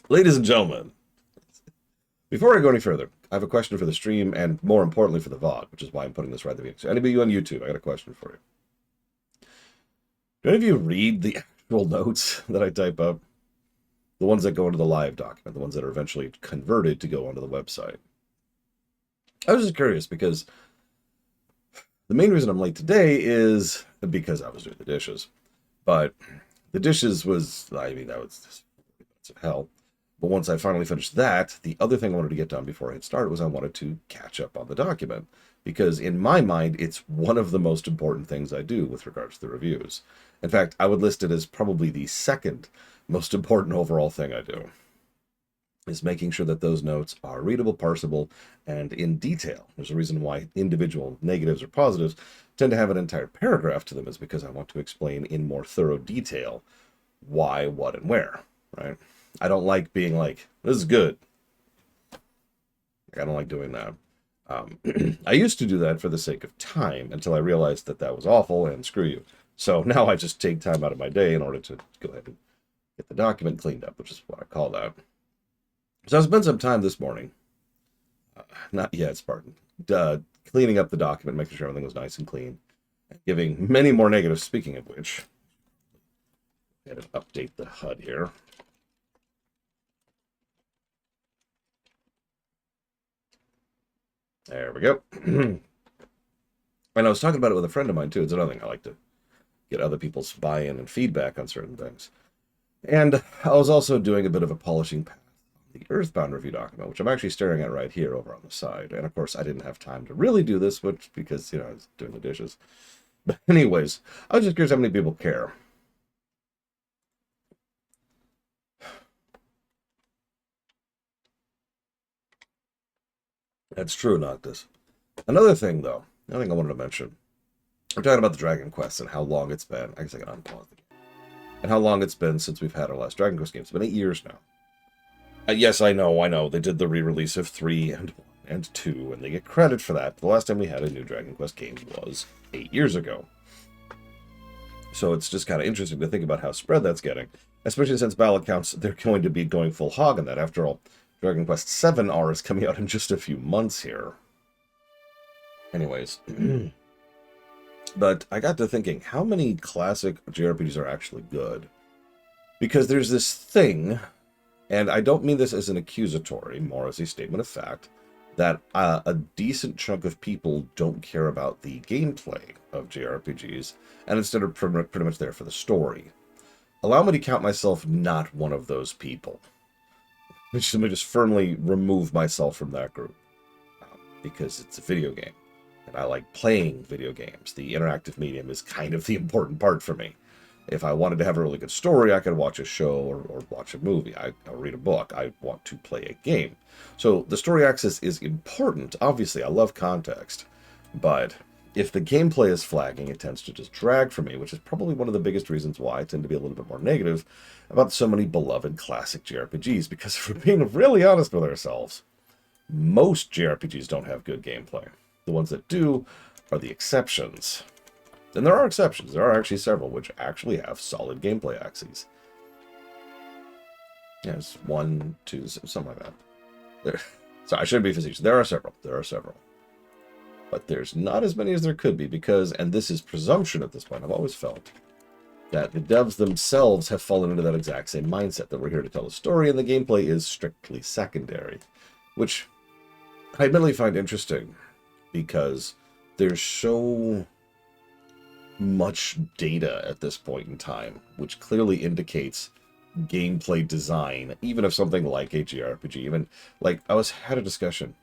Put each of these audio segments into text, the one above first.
Ladies and gentlemen, before I go any further, I have a question for the stream and more importantly for the VOD, which is why I'm putting this right at the beginning. So anybody on YouTube, I got a question for you. Do any of you read the actual notes that I type up? The ones that go into the live document, the ones that are eventually converted to go onto the website. I was just curious because the main reason I'm late today is because I was doing the dishes. But the dishes was, I mean, that was just minutes of hell. But once I finally finished that, the other thing I wanted to get done before I had started was I wanted to catch up on the document. Because in my mind, it's one of the most important things I do with regards to the reviews. In fact, I would list it as probably the second most important overall thing I do, is making sure that those notes are readable, parsable, and in detail. There's a reason why individual negatives or positives tend to have an entire paragraph to them, is because I want to explain in more thorough detail why, what, and where, right? I don't like being like, this is good. I don't like doing that. I used to do that for the sake of time until I realized that that was awful and screw you. So now I just take time out of my day in order to go ahead and get the document cleaned up, which is what I call that. So I spent some time this morning, not yet, Spartan, cleaning up the document, making sure everything was nice and clean, giving many more negatives. Speaking of which, I gotta update the HUD here. There we go. And I was talking about it with a friend of mine too. It's another thing I like to get other people's buy-in and feedback on certain things. And I was also doing a bit of a polishing path on the Earthbound review document, which I'm actually staring at right here over on the side. And of course, I didn't have time to really do this, which because, I was doing the dishes. But anyways, I was just curious how many people care. That's true, Noctis. Another thing, though, another thing I wanted to mention. We're talking about the Dragon Quest and how long it's been. I guess I can unpause the game. And how long it's been since we've had our last Dragon Quest game. It's been 8 years now. Yes, I know. They did the re-release of 3 and 1 and 2, and they get credit for that. But the last time we had a new Dragon Quest game was 8 years ago. So it's just kind of interesting to think about how spread that's getting, especially since battle accounts, they're going to be going full hog on that. After all, Dragon Quest 7R is coming out in just a few months here. Anyways, but I got to thinking, how many classic JRPGs are actually good? Because there's this thing, and I don't mean this as an accusatory, more as a statement of fact, that a decent chunk of people don't care about the gameplay of JRPGs, and instead are pretty much there for the story. Allow me to count myself not one of those people. Let me just firmly remove myself from that group, because it's a video game, and I like playing video games. The interactive medium is kind of the important part for me. If I wanted to have a really good story, I could watch a show or watch a movie. I'll read a book. I want to play a game. So the story axis is important. Obviously, I love context. But if the gameplay is flagging, it tends to just drag for me, which is probably one of the biggest reasons why I tend to be a little bit more negative about so many beloved classic JRPGs. Because if we're being really honest with ourselves, most JRPGs don't have good gameplay. The ones that do are the exceptions. And there are exceptions. There are actually several which actually have solid gameplay axes. Yes, 1, 2, something like that. There. So I shouldn't be facetious. There are several. But there's not as many as there could be because, and this is presumption at this point, I've always felt that the devs themselves have fallen into that exact same mindset, that we're here to tell a story and the gameplay is strictly secondary. Which I admittedly find interesting because there's so much data at this point in time, which clearly indicates gameplay design, even of something like a JRPG. Even like I had a discussion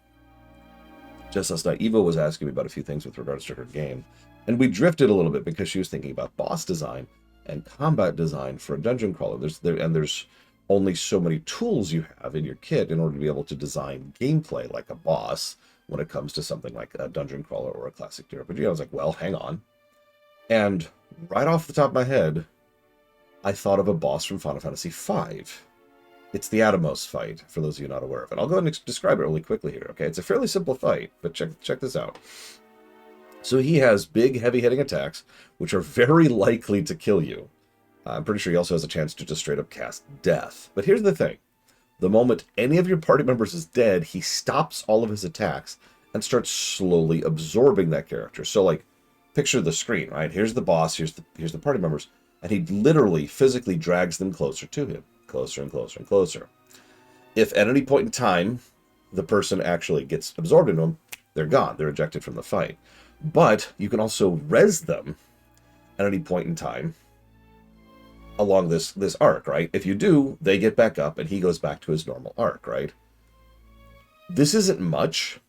just last night. Eva was asking me about a few things with regards to her game, and we drifted a little bit because she was thinking about boss design and combat design for a dungeon crawler. There's only so many tools you have in your kit in order to be able to design gameplay like a boss when it comes to something like a dungeon crawler or a classic JRPG. I was like, well, hang on. And right off the top of my head, I thought of a boss from Final Fantasy V. It's the Atomos fight, for those of you not aware of it. I'll go ahead and describe it really quickly here, okay? It's a fairly simple fight, but check this out. So he has big, heavy-hitting attacks, which are very likely to kill you. I'm pretty sure he also has a chance to just straight up cast death. But here's the thing. The moment any of your party members is dead, he stops all of his attacks and starts slowly absorbing that character. So, like, picture the screen, right? Here's the boss, here's the party members, and he literally physically drags them closer to him, closer and closer and closer. If at any point in time the person actually gets absorbed into them, they're gone. They're ejected from the fight. But you can also res them at any point in time along this arc, right? If you do, they get back up and he goes back to his normal arc, right? This isn't much,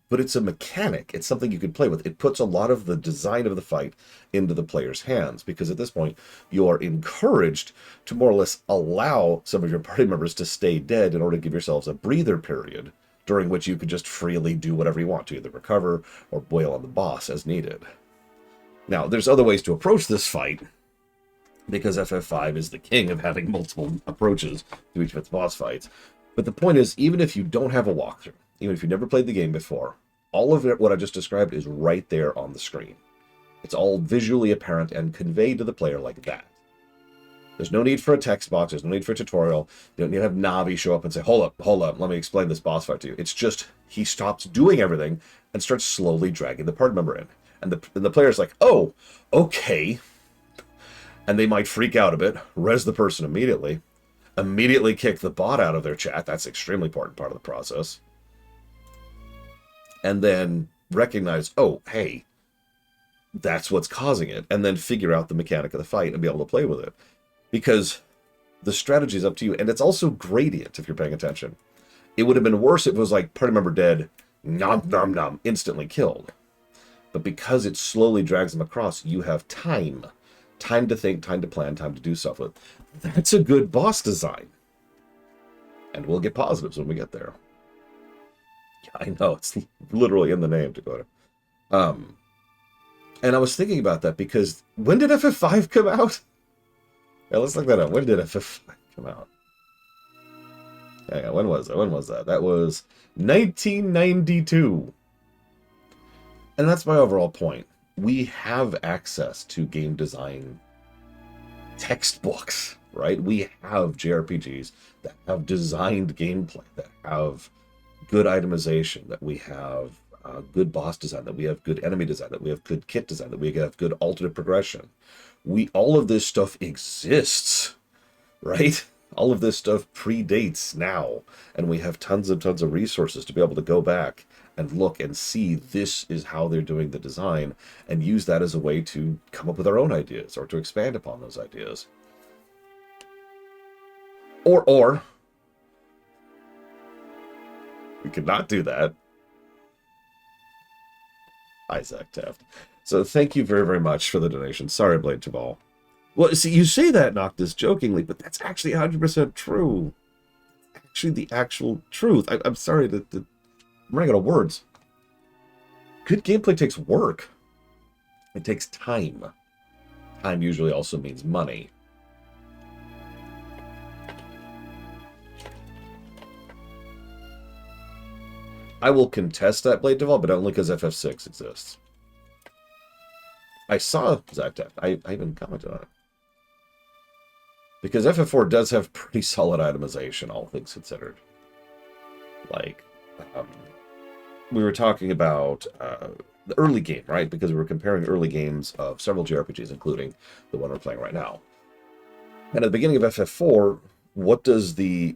but it's a mechanic. It's something you can play with. It puts a lot of the design of the fight into the player's hands, because at this point, you are encouraged to more or less allow some of your party members to stay dead in order to give yourselves a breather period during which you could just freely do whatever you want to, either recover or wail on the boss as needed. Now, there's other ways to approach this fight, because FF5 is the king of having multiple approaches to each of its boss fights. But the point is, even if you don't have a walkthrough, even if you've never played the game before, all of it, what I just described, is right there on the screen. It's all visually apparent and conveyed to the player like that. There's no need for a text box. There's no need for a tutorial. You don't need to have Navi show up and say, hold up, let me explain this boss fight to you. It's just, he stops doing everything and starts slowly dragging the party member in. And the player's like, oh, okay. And they might freak out a bit, res the person immediately kick the bot out of their chat. That's an extremely important part of the process. And then recognize, oh, hey, that's what's causing it. And then figure out the mechanic of the fight and be able to play with it. Because the strategy is up to you. And it's also gradient if you're paying attention. It would have been worse if it was like party member dead, nom, nom, nom, instantly killed. But because it slowly drags them across, you have time. Time to think, time to plan, time to do stuff with. That's a good boss design. And we'll get positives when we get there. Yeah, I know, it's literally in the name, Dakota. And I was thinking about that because when did FF5 come out? Yeah, let's look that up. When did FF5 come out? Yeah, when was that? When was that? That was 1992. And that's my overall point. We have access to game design textbooks, right? We have JRPGs that have designed gameplay, that have good itemization, that we have good boss design, that we have good enemy design, that we have good kit design, that we have good alternate progression. All of this stuff exists, right? All of this stuff predates now, and we have tons of resources to be able to go back and look and see this is how they're doing the design, and use that as a way to come up with our own ideas or to expand upon those ideas. Or we could not do that. Isaac Taft. So thank you very, very much for the donation. Sorry, Blade Tabal. Well, see, you say that, Noctis, jokingly, but that's actually 100% true. Actually, the actual truth. I'm sorry that I'm running out of words. Good gameplay takes work. It takes time. Time usually also means money. I will contest that, Blade Deval, but only because FF6 exists. I saw Zactap. I even commented on it. Because FF4 does have pretty solid itemization, all things considered. Like, we were talking about the early game, right? Because we were comparing early games of several JRPGs, including the one we're playing right now. And at the beginning of FF4, what does the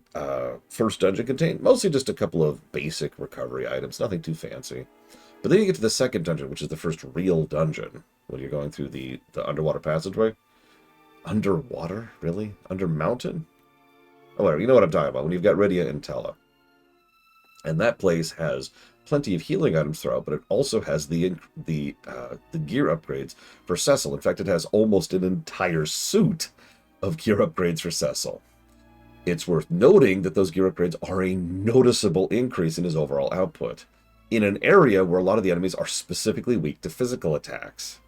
first dungeon contain? Mostly just a couple of basic recovery items, nothing too fancy. But then you get to the second dungeon, which is the first real dungeon, when you're going through the underwater passageway. Underwater? Really? Under mountain? Oh, whatever. You know what I'm talking about, when you've got Rydia and Tella. And that place has plenty of healing items throughout, but it also has the gear upgrades for Cecil. In fact, it has almost an entire suit of gear upgrades for Cecil. It's worth noting that those gear upgrades are a noticeable increase in his overall output, in an area where a lot of the enemies are specifically weak to physical attacks.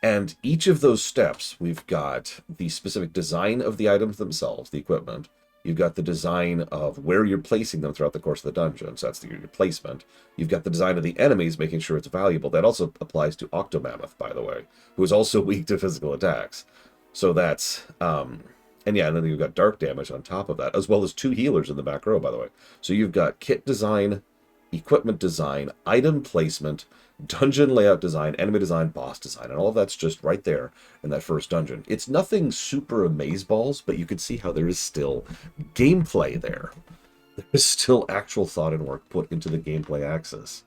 And each of those steps, we've got the specific design of the items themselves, the equipment. You've got the design of where you're placing them throughout the course of the dungeon, so that's your placement. You've got the design of the enemies, making sure it's valuable. That also applies to Octomammoth, by the way, who is also weak to physical attacks. So that's And yeah, and then you've got dark damage on top of that, as well as 2 healers in the back row, by the way. So you've got kit design, equipment design, item placement, dungeon layout design, enemy design, boss design, and all of that's just right there in that first dungeon. It's nothing super amazeballs, but you can see how there is still gameplay there. There is still actual thought and work put into the gameplay axis.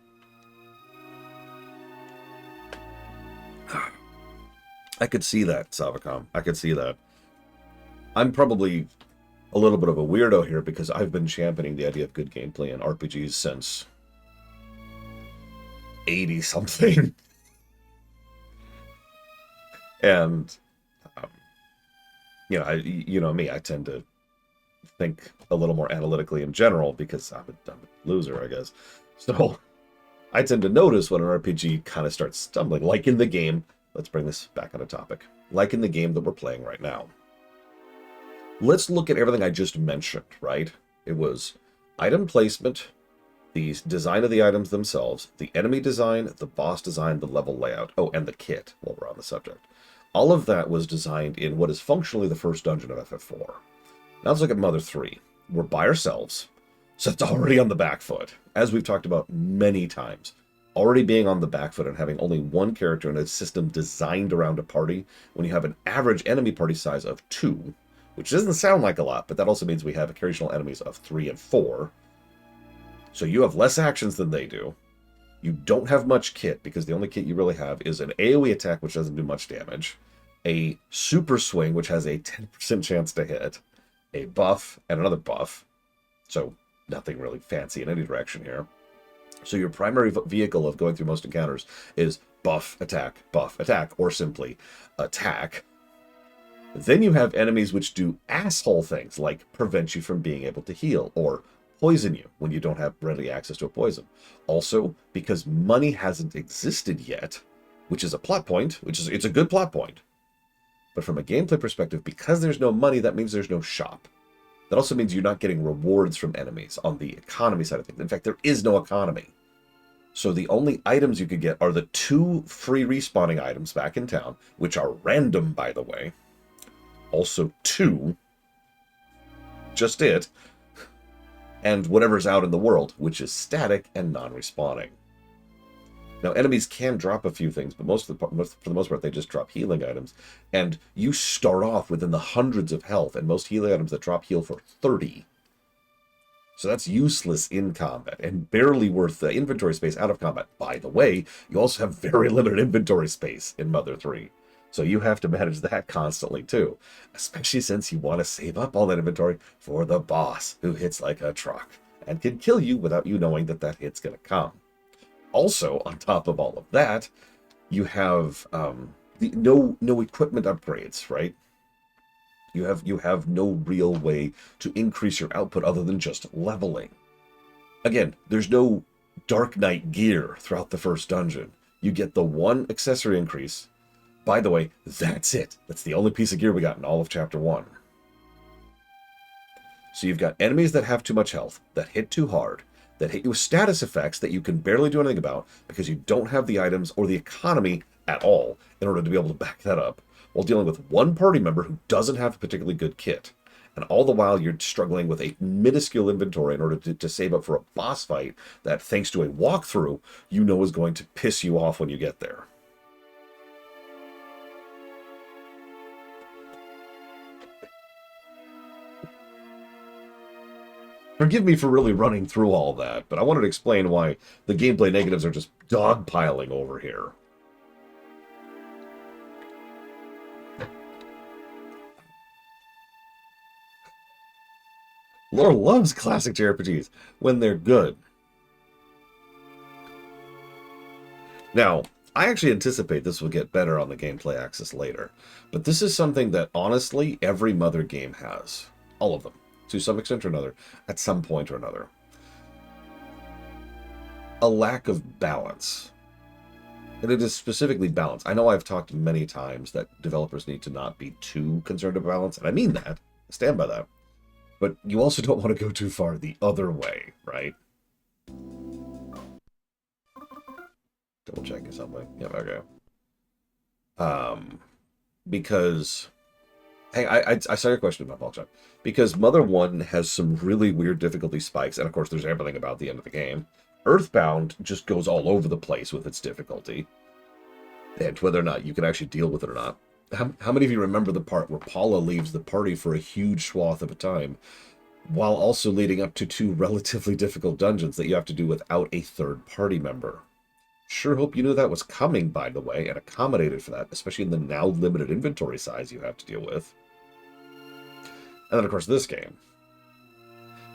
I could see that, Savacom. I could see that. I'm probably a little bit of a weirdo here because I've been championing the idea of good gameplay in RPGs since 80 something. And you know me, I tend to think a little more analytically in general because I'm a loser, I guess. So I tend to notice when an RPG kind of starts stumbling, like in the game. Let's bring this back on a topic. Like in the game that we're playing right now. Let's look at everything I just mentioned, right? It was item placement, the design of the items themselves, the enemy design, the boss design, the level layout. Oh, and the kit, while we're on the subject. All of that was designed in what is functionally the first dungeon of FF4. Now let's look at Mother 3. We're by ourselves, so it's already on the back foot, as we've talked about many times. Already being on the back foot and having only one character in a system designed around a party, when you have an average enemy party size of 2, which doesn't sound like a lot, but that also means we have occasional enemies of 3 and 4. So you have less actions than they do. You don't have much kit, because the only kit you really have is an AoE attack, which doesn't do much damage, a super swing, which has a 10% chance to hit, a buff, and another buff. So nothing really fancy in any direction here. So your primary vehicle of going through most encounters is buff, attack, or simply attack. Then you have enemies which do asshole things, like prevent you from being able to heal, or poison you when you don't have ready access to a poison. Also, because money hasn't existed yet, which is a plot point, it's a good plot point. But from a gameplay perspective, because there's no money, that means there's no shop. That also means you're not getting rewards from enemies on the economy side of things. In fact, there is no economy. So the only items you could get are the 2 free respawning items back in town, which are random, by the way. Also 2, just it, and whatever's out in the world, which is static and non-respawning. Now, enemies can drop a few things, but for the most part, they just drop healing items. And you start off within the hundreds of health, and most healing items that drop heal for 30. So that's useless in combat, and barely worth the inventory space out of combat. By the way, you also have very limited inventory space in Mother 3. So you have to manage that constantly, too. Especially since you want to save up all that inventory for the boss, who hits like a truck, and can kill you without you knowing that that hit's going to come. Also, on top of all of that, you have no equipment upgrades, right? You have no real way to increase your output other than just leveling. Again, there's no Dark Knight gear throughout the first dungeon. You get the one accessory increase. By the way, that's it. That's the only piece of gear we got in all of Chapter 1. So you've got enemies that have too much health, that hit too hard, that hit you with status effects that you can barely do anything about because you don't have the items or the economy at all in order to be able to back that up, while dealing with one party member who doesn't have a particularly good kit. And all the while, you're struggling with a minuscule inventory in order to save up for a boss fight that, thanks to a walkthrough, you know is going to piss you off when you get there. Forgive me for really running through all that, but I wanted to explain why the gameplay negatives are just dogpiling over here. Laura loves classic JRPGs when they're good. Now, I actually anticipate this will get better on the gameplay axis later, but this is something that, honestly, every Mother game has. All of them, to some extent or another, at some point or another. A lack of balance. And it is specifically balance. I know I've talked many times that developers need to not be too concerned about balance, and I mean that. I stand by that. But you also don't want to go too far the other way, right? Double checking something. Yep, okay. Because Hey, I saw your question about Volchok. Because Mother 1 has some really weird difficulty spikes, and of course there's everything about the end of the game. Earthbound just goes all over the place with its difficulty. And whether or not you can actually deal with it or not. How many of you remember the part where Paula leaves the party for a huge swath of a time, while also leading up to two relatively difficult dungeons that you have to do without a third party member? Sure hope you knew that was coming, by the way, and accommodated for that, especially in the now limited inventory size you have to deal with. And then, of course, this game.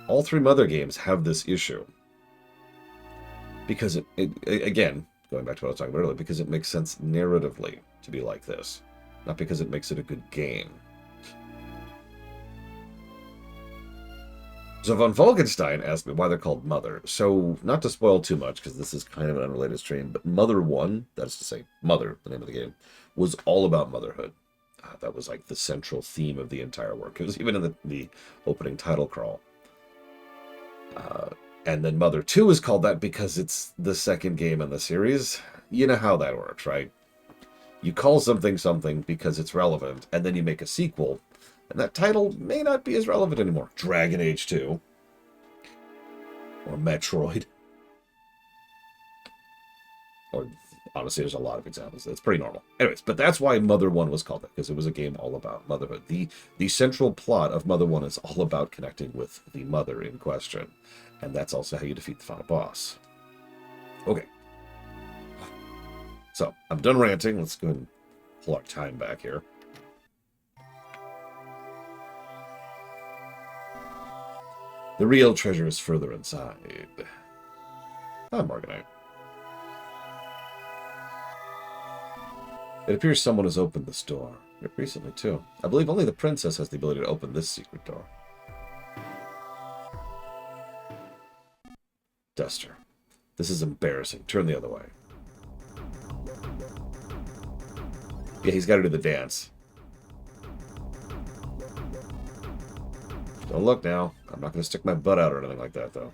All three Mother games have this issue. Because again, going back to what I was talking about earlier, because it makes sense narratively to be like this. Not because it makes it a good game. So Von Falkenstein asked me why they're called Mother. So, not to spoil too much, because this is kind of an unrelated stream, but Mother 1, that is to say, Mother, the name of the game, was all about motherhood. That was like the central theme of the entire work. It was even in the opening title crawl. And then Mother 2 is called that because it's the second game in the series. You know how that works, right? You call something something because it's relevant, and then you make a sequel, and that title may not be as relevant anymore. Dragon Age 2. Or Metroid. Or, honestly, there's a lot of examples. It's pretty normal. Anyways, but that's why Mother 1 was called that, because it was a game all about motherhood. The central plot of Mother 1 is all about connecting with the mother in question. And that's also how you defeat the final boss. Okay. So, I'm done ranting. Let's go ahead and pull our time back here. The real treasure is further inside. Ah, Morganite. It appears someone has opened this door. Recently, too. I believe only the princess has the ability to open this secret door. Duster. This is embarrassing. Turn the other way. Yeah, he's got to do the dance. Don't look now. I'm not going to stick my butt out or anything like that, though.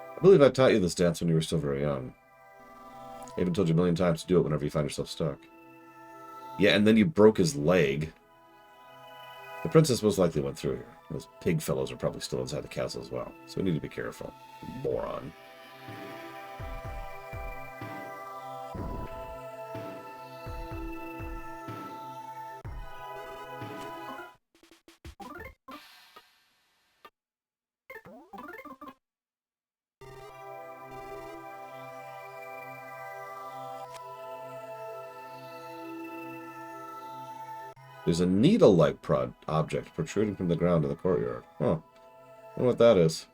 I believe I taught you this dance when you were still very young. I even told you a million times to do it whenever you find yourself stuck. Yeah, and then you broke his leg. The princess most likely went through here. Those pig fellows are probably still inside the castle as well. So we need to be careful. Moron. There's a needle-like object protruding from the ground in the courtyard. Huh. I wonder what that is.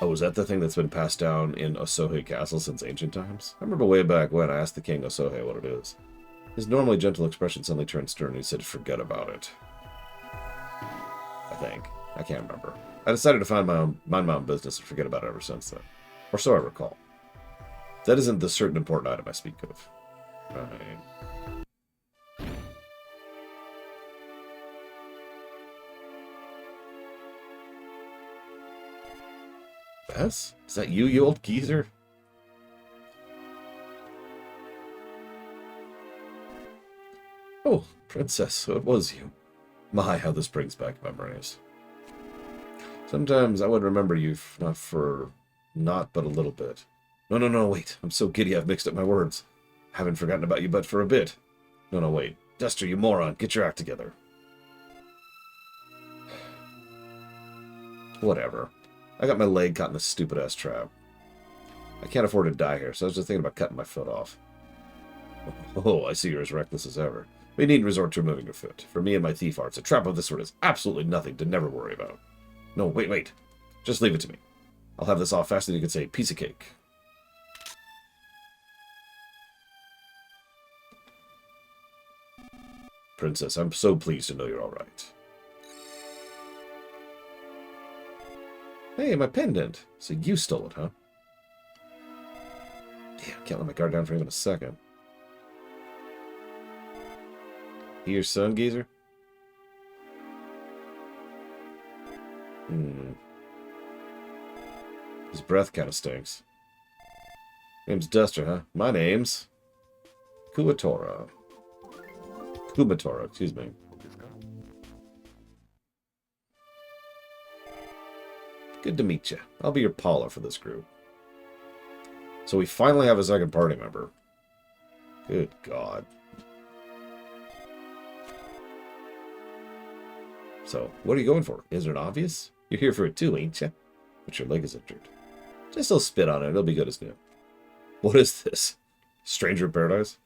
Oh, is that the thing that's been passed down in Osohe Castle since ancient times? I remember way back when I asked the king Osohe what it is. His normally gentle expression suddenly turned stern and he said, "Forget about it." I think. I can't remember. I decided to mind my own business and forget about it ever since then. Or so I recall. That isn't the certain important item I speak of. Right. Bess? Is that you, you old geezer? Oh, princess, so it was you. My, how this brings back memories. Sometimes I would remember you, not but a little bit. No, wait. I'm so giddy I've mixed up my words. Haven't forgotten about you but for a bit. No, wait. Duster, you moron. Get your act together. Whatever. I got my leg caught in this stupid-ass trap. I can't afford to die here, so I was just thinking about cutting my foot off. Oh, I see you're as reckless as ever. We needn't resort to removing your foot. For me and my thief arts, a trap of this sort is absolutely nothing to never worry about. No, wait. Just leave it to me. I'll have this off faster than you can say, piece of cake. Princess, I'm so pleased to know you're all right. Hey, my pendant. So you stole it, huh? Can't let my guard down for even a second. You your son, geezer? His breath kind of stinks. Name's Duster, huh? My name's Kumatora. Kumatora, excuse me. Good to meet you. I'll be your Paula for this group. So we finally have a second party member. Good God. So, what are you going for? Isn't it obvious? You're here for it too, ain't you? But your leg is injured. Just a little spit on it. It'll be good as new. What is this? Stranger in Paradise?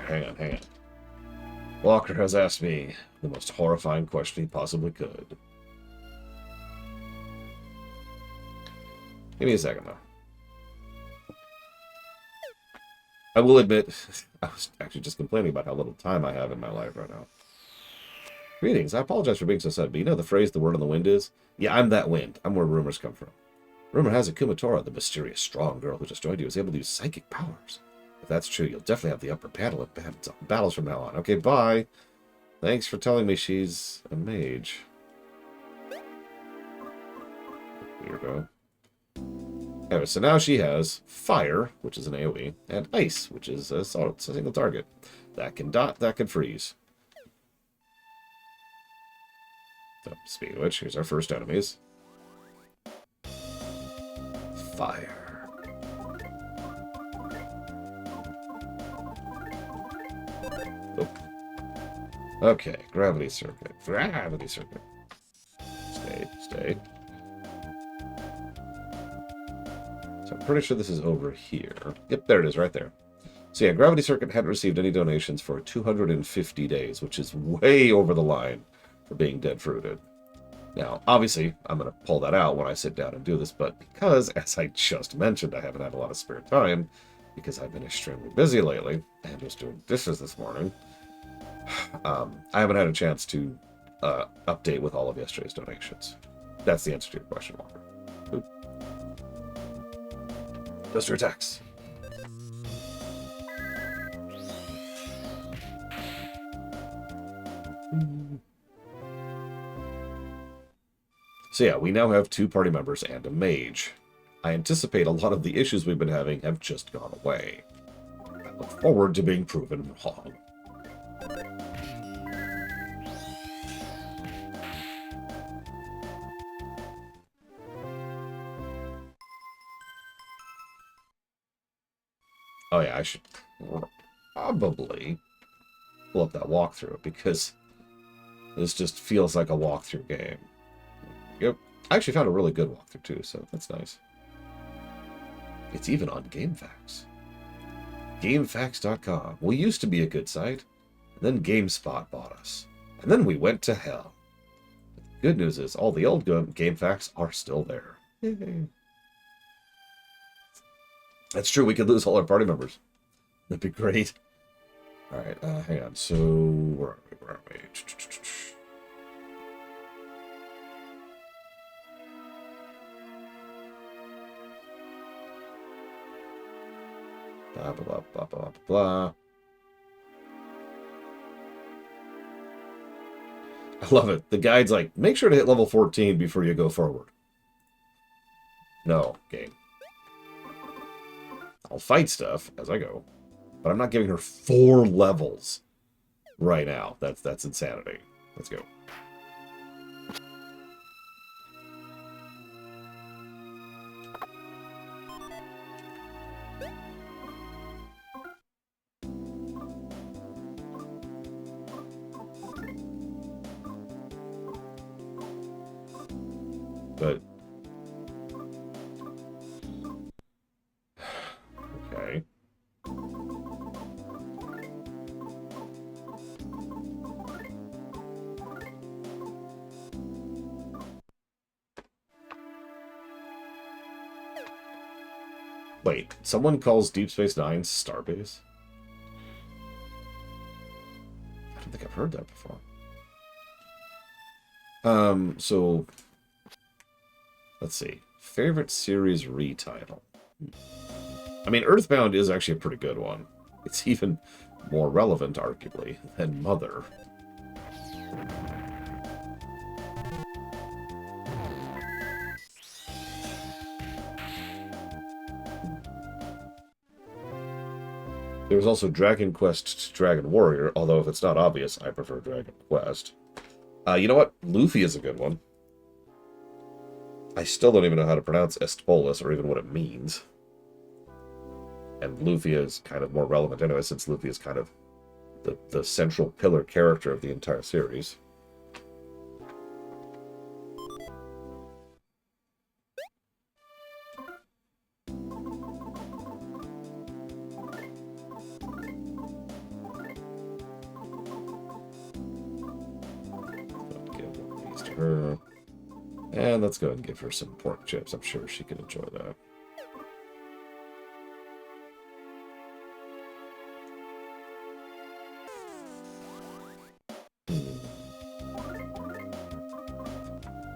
Hang on. Walker has asked me the most horrifying question he possibly could. Give me a second, though. I will admit, I was actually just complaining about how little time I have in my life right now. Greetings. I apologize for being so sudden, but you know the phrase, the word on the wind is? Yeah, I'm that wind. I'm where rumors come from. Rumor has it Kumatora, the mysterious, strong girl who just joined you, is able to use psychic powers. If that's true, you'll definitely have the upper battle at battles from now on. Okay, bye. Thanks for telling me she's a mage. Weirdo. Anyway, so now she has fire, which is an AoE, and ice, which is a single target. That can dot, that can freeze. So, speaking of which, here's our first enemies. Fire. Oh. Okay, gravity circuit. Gravity circuit. Stay. So I'm pretty sure this is over here. Yep, there it is, right there. So yeah, Gravity Circuit hadn't received any donations for 250 days, which is way over the line for being dead fruited. Now, obviously, I'm going to pull that out when I sit down and do this, but because, as I just mentioned, I haven't had a lot of spare time, because I've been extremely busy lately, and was doing dishes this morning, I haven't had a chance to update with all of yesterday's donations. That's the answer to your question, Walker. Oop. Duster attacks. So yeah, we now have 2 party members and a mage. I anticipate a lot of the issues we've been having have just gone away. I look forward to being proven wrong. Oh yeah, I should probably pull up that walkthrough, because this just feels like a walkthrough game. Yep. I actually found a really good walkthrough too, so that's nice. It's even on GameFAQs. GameFAQs.com. We used to be a good site, and then GameSpot bought us. And then we went to hell. But the good news is, all the old GameFAQs are still there. Yay. That's true, we could lose all our party members. That'd be great. Alright, hang on. So, where are we? Blah, blah, blah, blah, blah, blah. I love it. The guide's like, make sure to hit level 14 before you go forward. No, game. I'll fight stuff as I go, but I'm not giving her 4 levels right now. That's insanity. Let's go. But okay. Wait, someone calls Deep Space Nine Starbase? I don't think I've heard that before. So let's see. Favorite series retitle. I mean, Earthbound is actually a pretty good one. It's even more relevant, arguably, than Mother. There was also Dragon Quest to Dragon Warrior, although if it's not obvious, I prefer Dragon Quest. You know what? Luffy is a good one. I still don't even know how to pronounce Estpolis or even what it means. And Luffy is kind of more relevant anyway, since Luffy is kind of the central pillar character of the entire series. Give these to her. And let's go ahead and give her some pork chips. I'm sure she can enjoy that.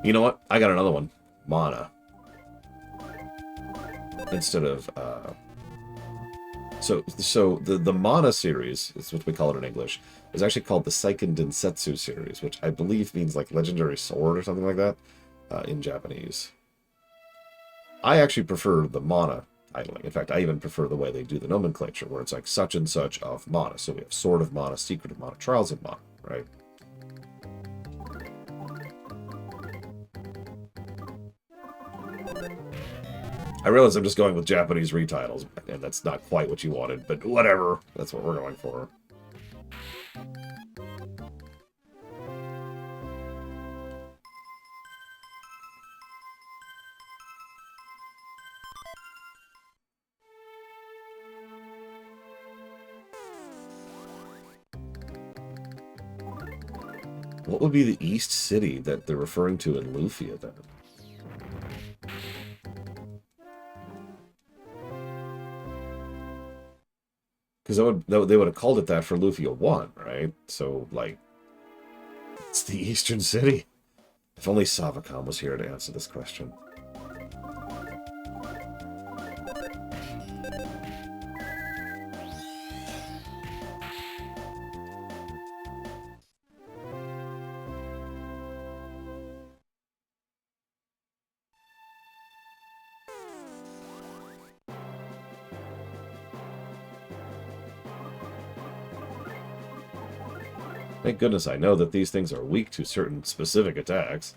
You know what? I got another one. Mana. Instead of... So the Mana series, is what we call it in English, is actually called the Seiken Densetsu series, which I believe means like Legendary Sword or something like that in Japanese. I actually prefer the Mana titling. In fact, I even prefer the way they do the nomenclature, where it's like such and such of Mana. So we have Sword of Mana, Secret of Mana, Trials of Mana, right? I realize I'm just going with Japanese retitles, and that's not quite what you wanted, but whatever. That's what we're going for. What would be the East City that they're referring to in Lufia, then? Because they would have called it that for Lufia 1, right? So, like, it's the Eastern City. If only Savacom was here to answer this question. Thank goodness I know that these things are weak to certain specific attacks.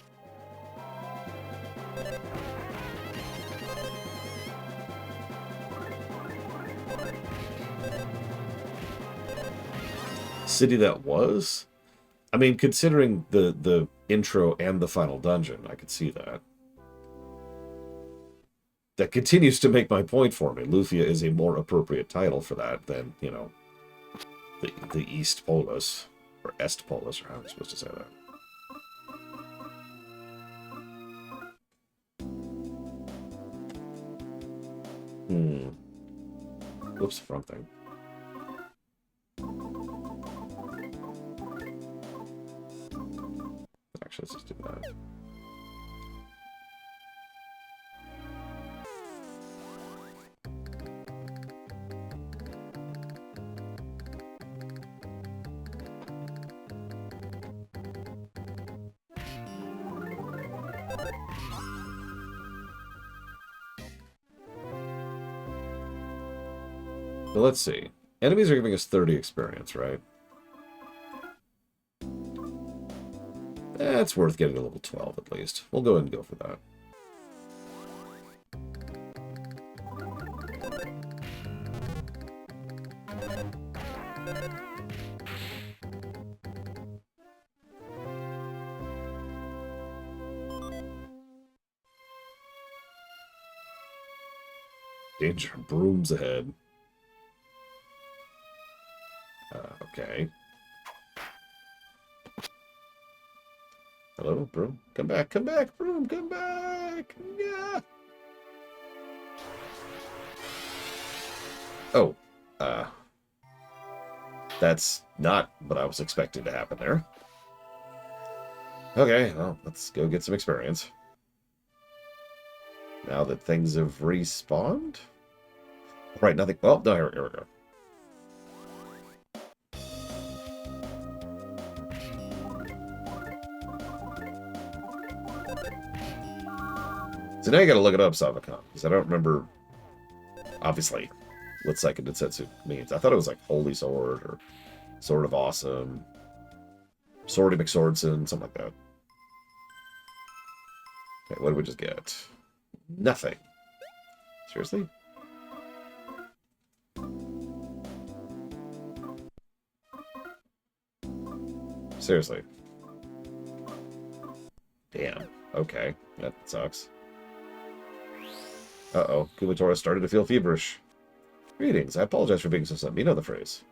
City that was? I mean, considering the intro and the final dungeon, I could see that. That continues to make my point for me. Lufia is a more appropriate title for that than, you know, the East Polis. Or Est Polis, or how am I supposed to say that? Oops, wrong thing. Actually, let's just do that. So let's see. Enemies are giving us 30 experience, right? It's worth getting to level 12 at least. We'll go ahead and go for that. Danger brooms ahead. Okay. Hello, broom? Come back, broom, come back! Yeah! Oh, that's not what I was expecting to happen there. Okay, well, let's go get some experience. Now that things have respawned? Right, nothing. Well, no, here we go. So now you gotta look it up, Savacon, because I don't remember, obviously, what Seiken Densetsu means. I thought it was like Holy Sword, or Sword of Awesome, Swordy McSwordson, something like that. Okay, what did we just get? Nothing. Seriously? Seriously. Damn. Okay, that sucks. Uh-oh, Kumatora started to feel feverish. Greetings, I apologize for being so sudden. You know the phrase.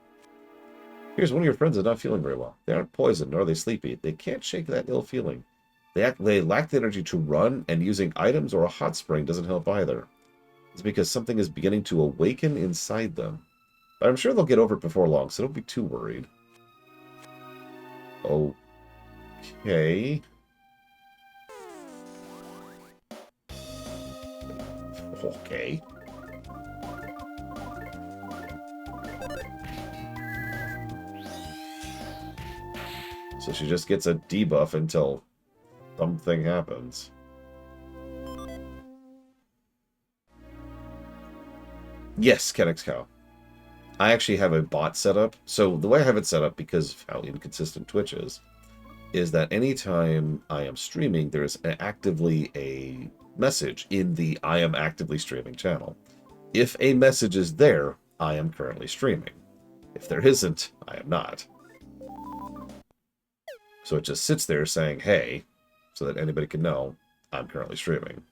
Here's one of your friends is not feeling very well. They aren't poisoned, nor are they sleepy. They can't shake that ill feeling. They lack the energy to run, and using items or a hot spring doesn't help either. It's because something is beginning to awaken inside them. But I'm sure they'll get over it before long, so don't be too worried. Okay. Okay. So she just gets a debuff until something happens. Yes, Kennex Cow. I actually have a bot set up. So the way I have it set up, because of how inconsistent Twitch is that anytime I am streaming, there's actively a message in the I am actively streaming channel. If a message is there, I am currently streaming. If there isn't, I am not. So it just sits there saying, hey, so that anybody can know I'm currently streaming.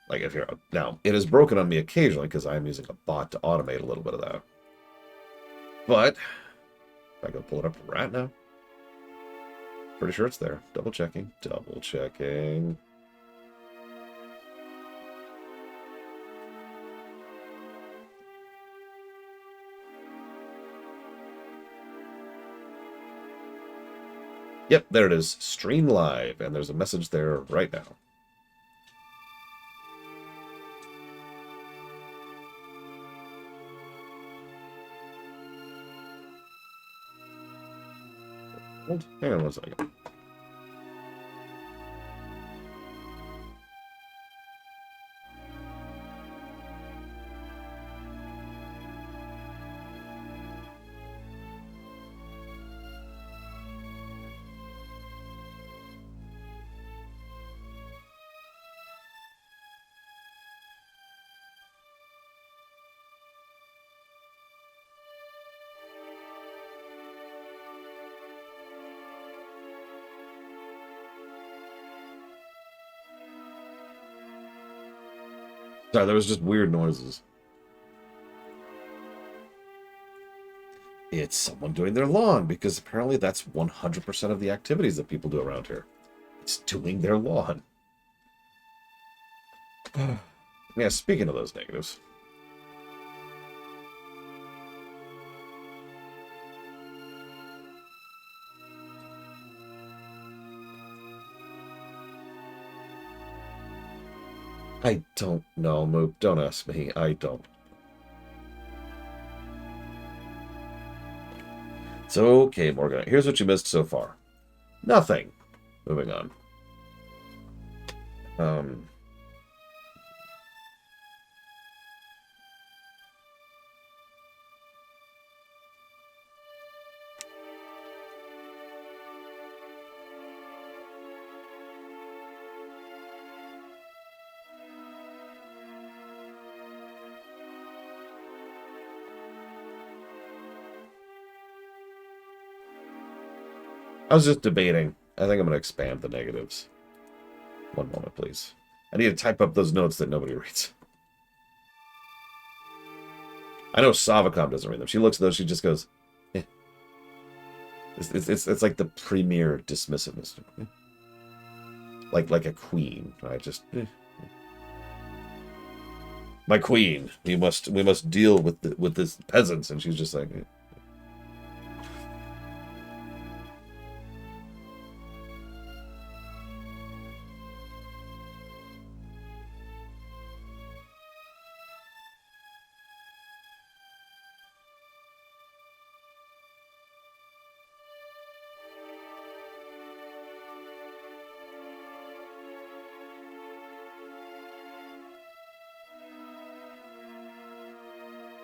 Like if you're now, it is broken on me occasionally because I am using a bot to automate a little bit of that. But if I go pull it up right now, pretty sure it's there. Double checking. Double checking. Yep, there it is. Stream live, and there's a message there right now. Hang on one second. Sorry, there was just weird noises. It's someone doing their lawn, because apparently that's 100% of the activities that people do around here. It's doing their lawn. Yeah, speaking of those negatives. I don't know, Moop. Don't ask me. I don't. So, okay, Morgan. Here's what you missed so far. Nothing. Moving on. I was just debating. I think I'm going to expand the negatives. One moment, please. I need to type up those notes that nobody reads. I know Savacom doesn't read them. She looks at those, she just goes, eh. It's like the premier dismissiveness. Like a queen. I just, eh. My queen, we must deal with this peasants. And she's just like,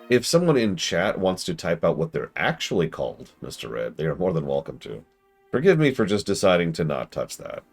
if someone in chat wants to type out what they're actually called, Mr. Red, they are more than welcome to. Forgive me for just deciding to not touch that.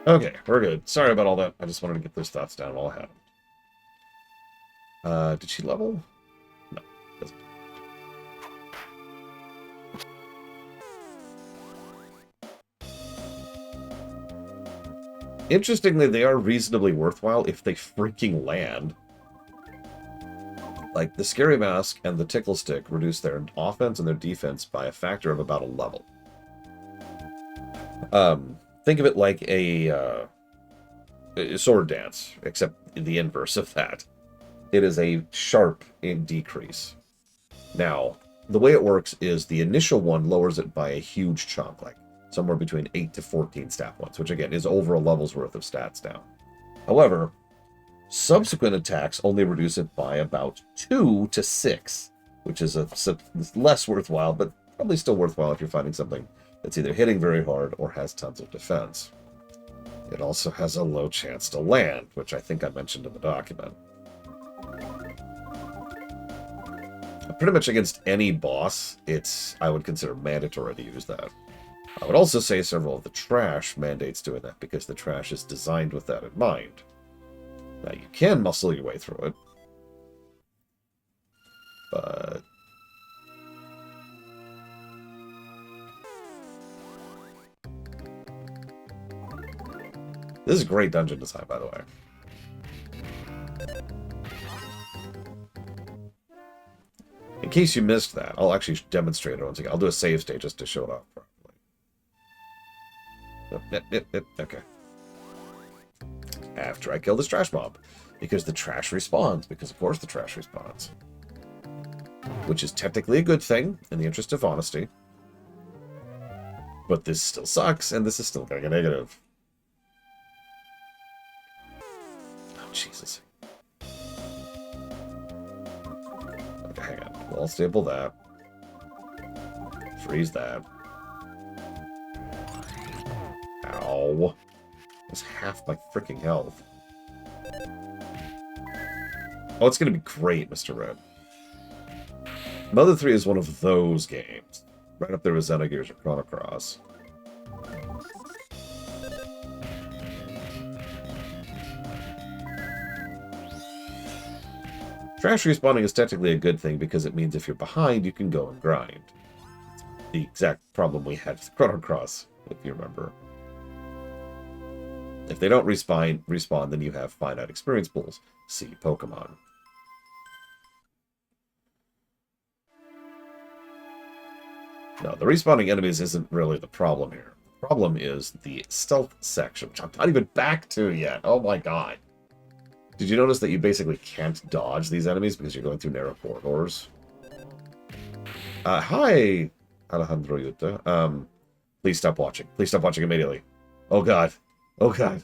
Okay, we're good. Sorry about all that. I just wanted to get those thoughts down while I had them. Did she level? No, doesn't. Interestingly, they are reasonably worthwhile if they freaking land. Like, the Scary Mask and the Tickle Stick reduce their offense and their defense by a factor of about a level. Think of it like a sword dance, except the inverse of that. It is a sharp decrease. Now, the way it works is the initial one lowers it by a huge chunk, like somewhere between 8 to 14 stat points, which again is over a level's worth of stats down. However, subsequent attacks only reduce it by about 2 to 6, which is less worthwhile, but probably still worthwhile if you're finding something that's either hitting very hard or has tons of defense. It also has a low chance to land, which I think I mentioned in the document. Pretty much against any boss, I would consider mandatory to use that. I would also say several of the trash mandates doing that, because the trash is designed with that in mind. Now, you can muscle your way through it, but this is great dungeon design, by the way. In case you missed that, I'll actually demonstrate it once again. I'll do a save state just to show it off properly. Okay. After I kill this trash mob. Because the trash respawns. Because, of course, the trash respawns. Which is technically a good thing, in the interest of honesty. But this still sucks, and this is still getting a negative. Oh, Jesus. Okay, hang on. Wall staple that. Freeze that. Ow. It's half my freaking health. Oh, it's going to be great, Mr. Red. Mother 3 is one of those games. Right up there with Xenogears or Chrono Cross. Trash respawning is technically a good thing because it means if you're behind, you can go and grind. It's the exact problem we had with Chrono Cross, if you remember. If they don't respawn, then you have finite experience pools. See Pokemon. No, the respawning enemies isn't really the problem here. The problem is the stealth section, which I'm not even back to yet. Oh my god. Did you notice that you basically can't dodge these enemies because you're going through narrow corridors? Hi, Alejandro Yuta. Please stop watching. Please stop watching immediately. Oh god. Oh god.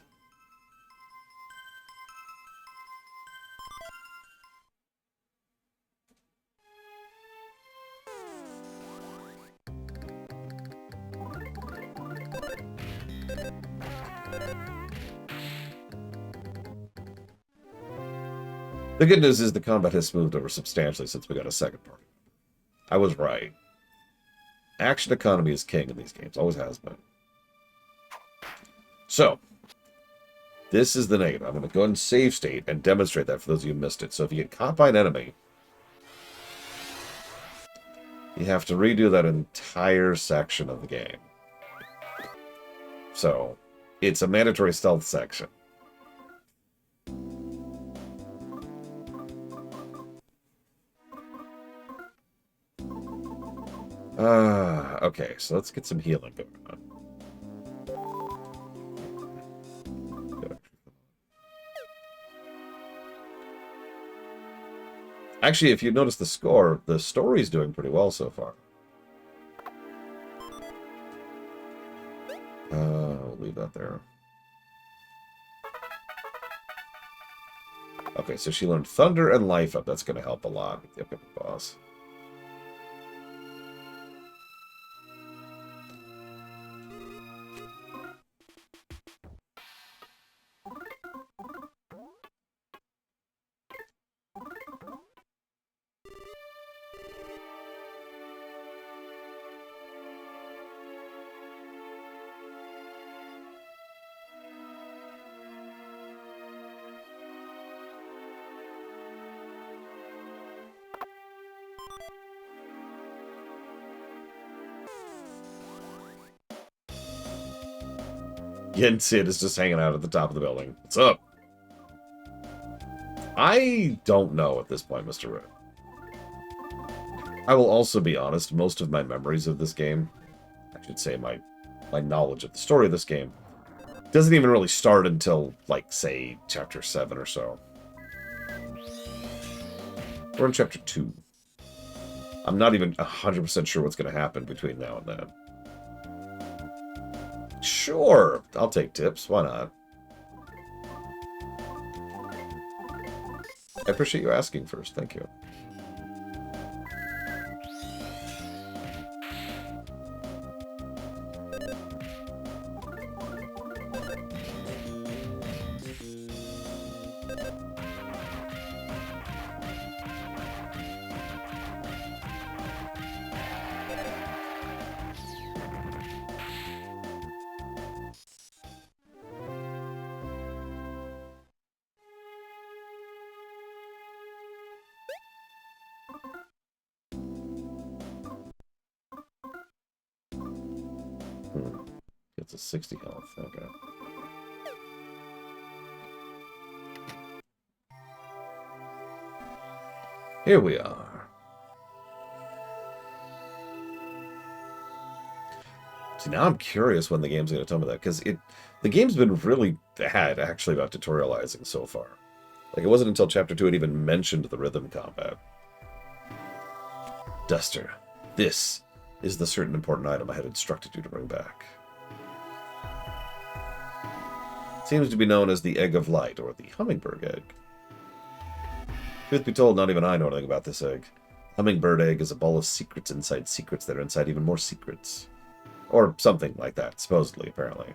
The good news is the combat has smoothed over substantially since we got a second part. I was right. Action economy is king in these games. Always has been. So, this is the negative. I'm going to go ahead and save state and demonstrate that for those of you who missed it. So if you get caught by an enemy, you have to redo that entire section of the game. So, it's a mandatory stealth section. Okay, so let's get some healing going on. Actually, if you notice the score, the story's doing pretty well so far. We'll leave that there. Okay, so she learned Thunder and Life Up. That's going to help a lot with the upcoming boss. Yen Sid is just hanging out at the top of the building. What's up? I don't know at this point, Mr. Red. I will also be honest, most of my memories of this game, I should say my knowledge of the story of this game, doesn't even really start until, like, say, Chapter 7 or so. We're in Chapter 2. I'm not even 100% sure what's going to happen between now and then. Sure, I'll take tips. Why not? I appreciate you asking first. Thank you. It's a 60 health. Okay. Here we are. See, now I'm curious when the game's going to tell me that, because the game's been really bad, actually, about tutorializing so far. Like, it wasn't until Chapter 2 it even mentioned the rhythm combat. Duster, this is the certain important item I had instructed you to bring back. It seems to be known as the Egg of Light, or the Hummingbird Egg. Truth be told, not even I know anything about this egg. Hummingbird Egg is a ball of secrets inside secrets that are inside even more secrets. Or something like that, supposedly, apparently.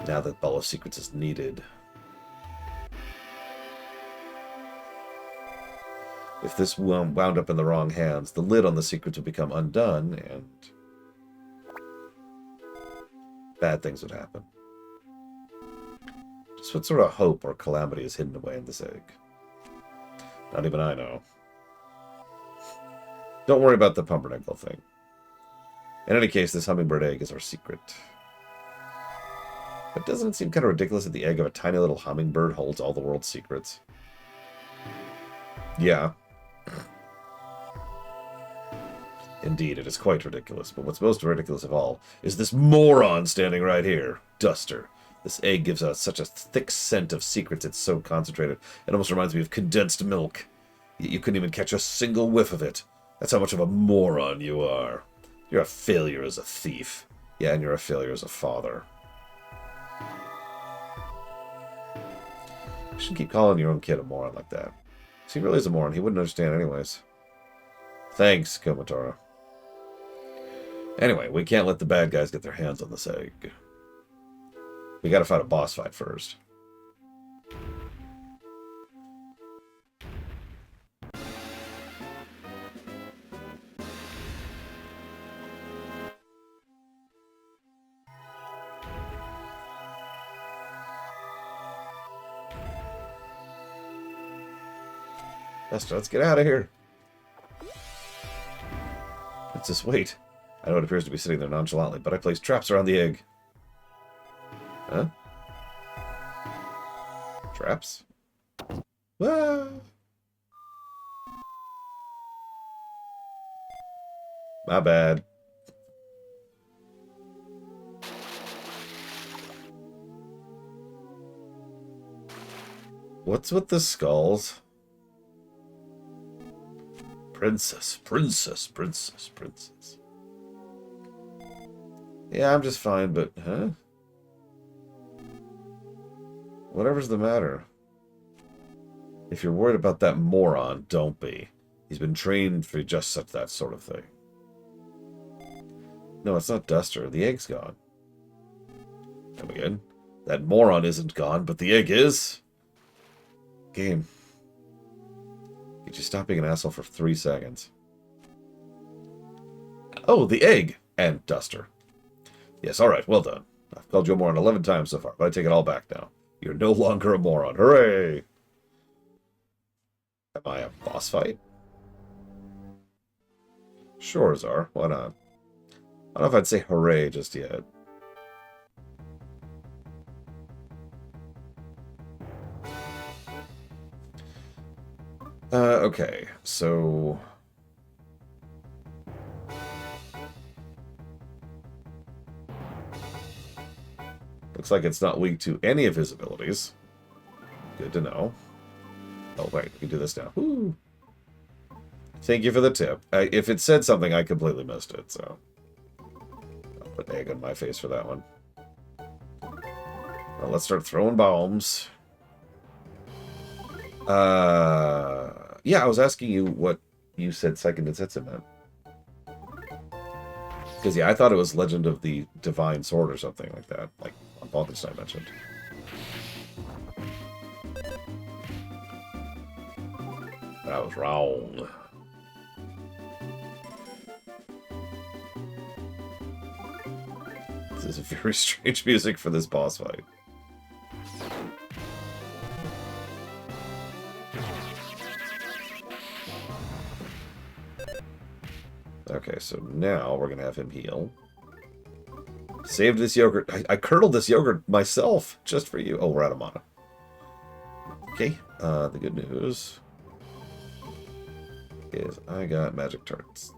Now that Ball of Secrets is needed. If this wound up in the wrong hands, the lid on the secrets would become undone, and bad things would happen. Just what sort of hope or calamity is hidden away in this egg? Not even I know. Don't worry about the pumpernickel thing. In any case, this hummingbird egg is our secret. But doesn't it seem kind of ridiculous that the egg of a tiny little hummingbird holds all the world's secrets? Yeah. Indeed, it is quite ridiculous. But what's most ridiculous of all is this moron standing right here. Duster. This egg gives out such a thick scent of secrets, it's so concentrated. It almost reminds me of condensed milk. Yet you couldn't even catch a single whiff of it. That's how much of a moron you are. You're a failure as a thief. Yeah, and you're a failure as a father. You shouldn't keep calling your own kid a moron like that. If he really is a moron, he wouldn't understand anyways. Thanks, Komatora. Anyway, we can't let the bad guys get their hands on this egg. We gotta fight a boss fight first. Let's get out of here. Princess, wait. I know it appears to be sitting there nonchalantly, but I placed traps around the egg. Huh? Traps? Ah. My bad. What's with the skulls? Princess, princess, princess, princess. Yeah, I'm just fine, but, huh? Whatever's the matter. If you're worried about that moron, don't be. He's been trained for just such that sort of thing. No, it's not Duster. The egg's gone. Come again. That moron isn't gone, but the egg is. Game. Could you stop being an asshole for 3 seconds? Oh, the egg! And Duster. Yes, alright, well done. I've called you a moron 11 times so far, but I take it all back now. You're no longer a moron. Hooray! Am I a boss fight? Sure, Zar. Why not? I don't know if I'd say hooray just yet. Okay, so... Looks like it's not weak to any of his abilities. Good to know. Oh, wait, we can do this now. Woo. Thank you for the tip. If it said something, I completely missed it, so... I'll put egg on my face for that one. Well, let's start throwing bombs. Yeah, I was asking you what you said Seiken Densetsu meant. Because, yeah, I thought it was Legend of the Divine Sword or something like that. Like Balkenstein mentioned. I was wrong. This is a very strange music for this boss fight. Okay, so now we're going to have him heal. Saved this yogurt. I curdled this yogurt myself, just for you. Oh, we're out of mana. Okay, the good news is I got magic tarts.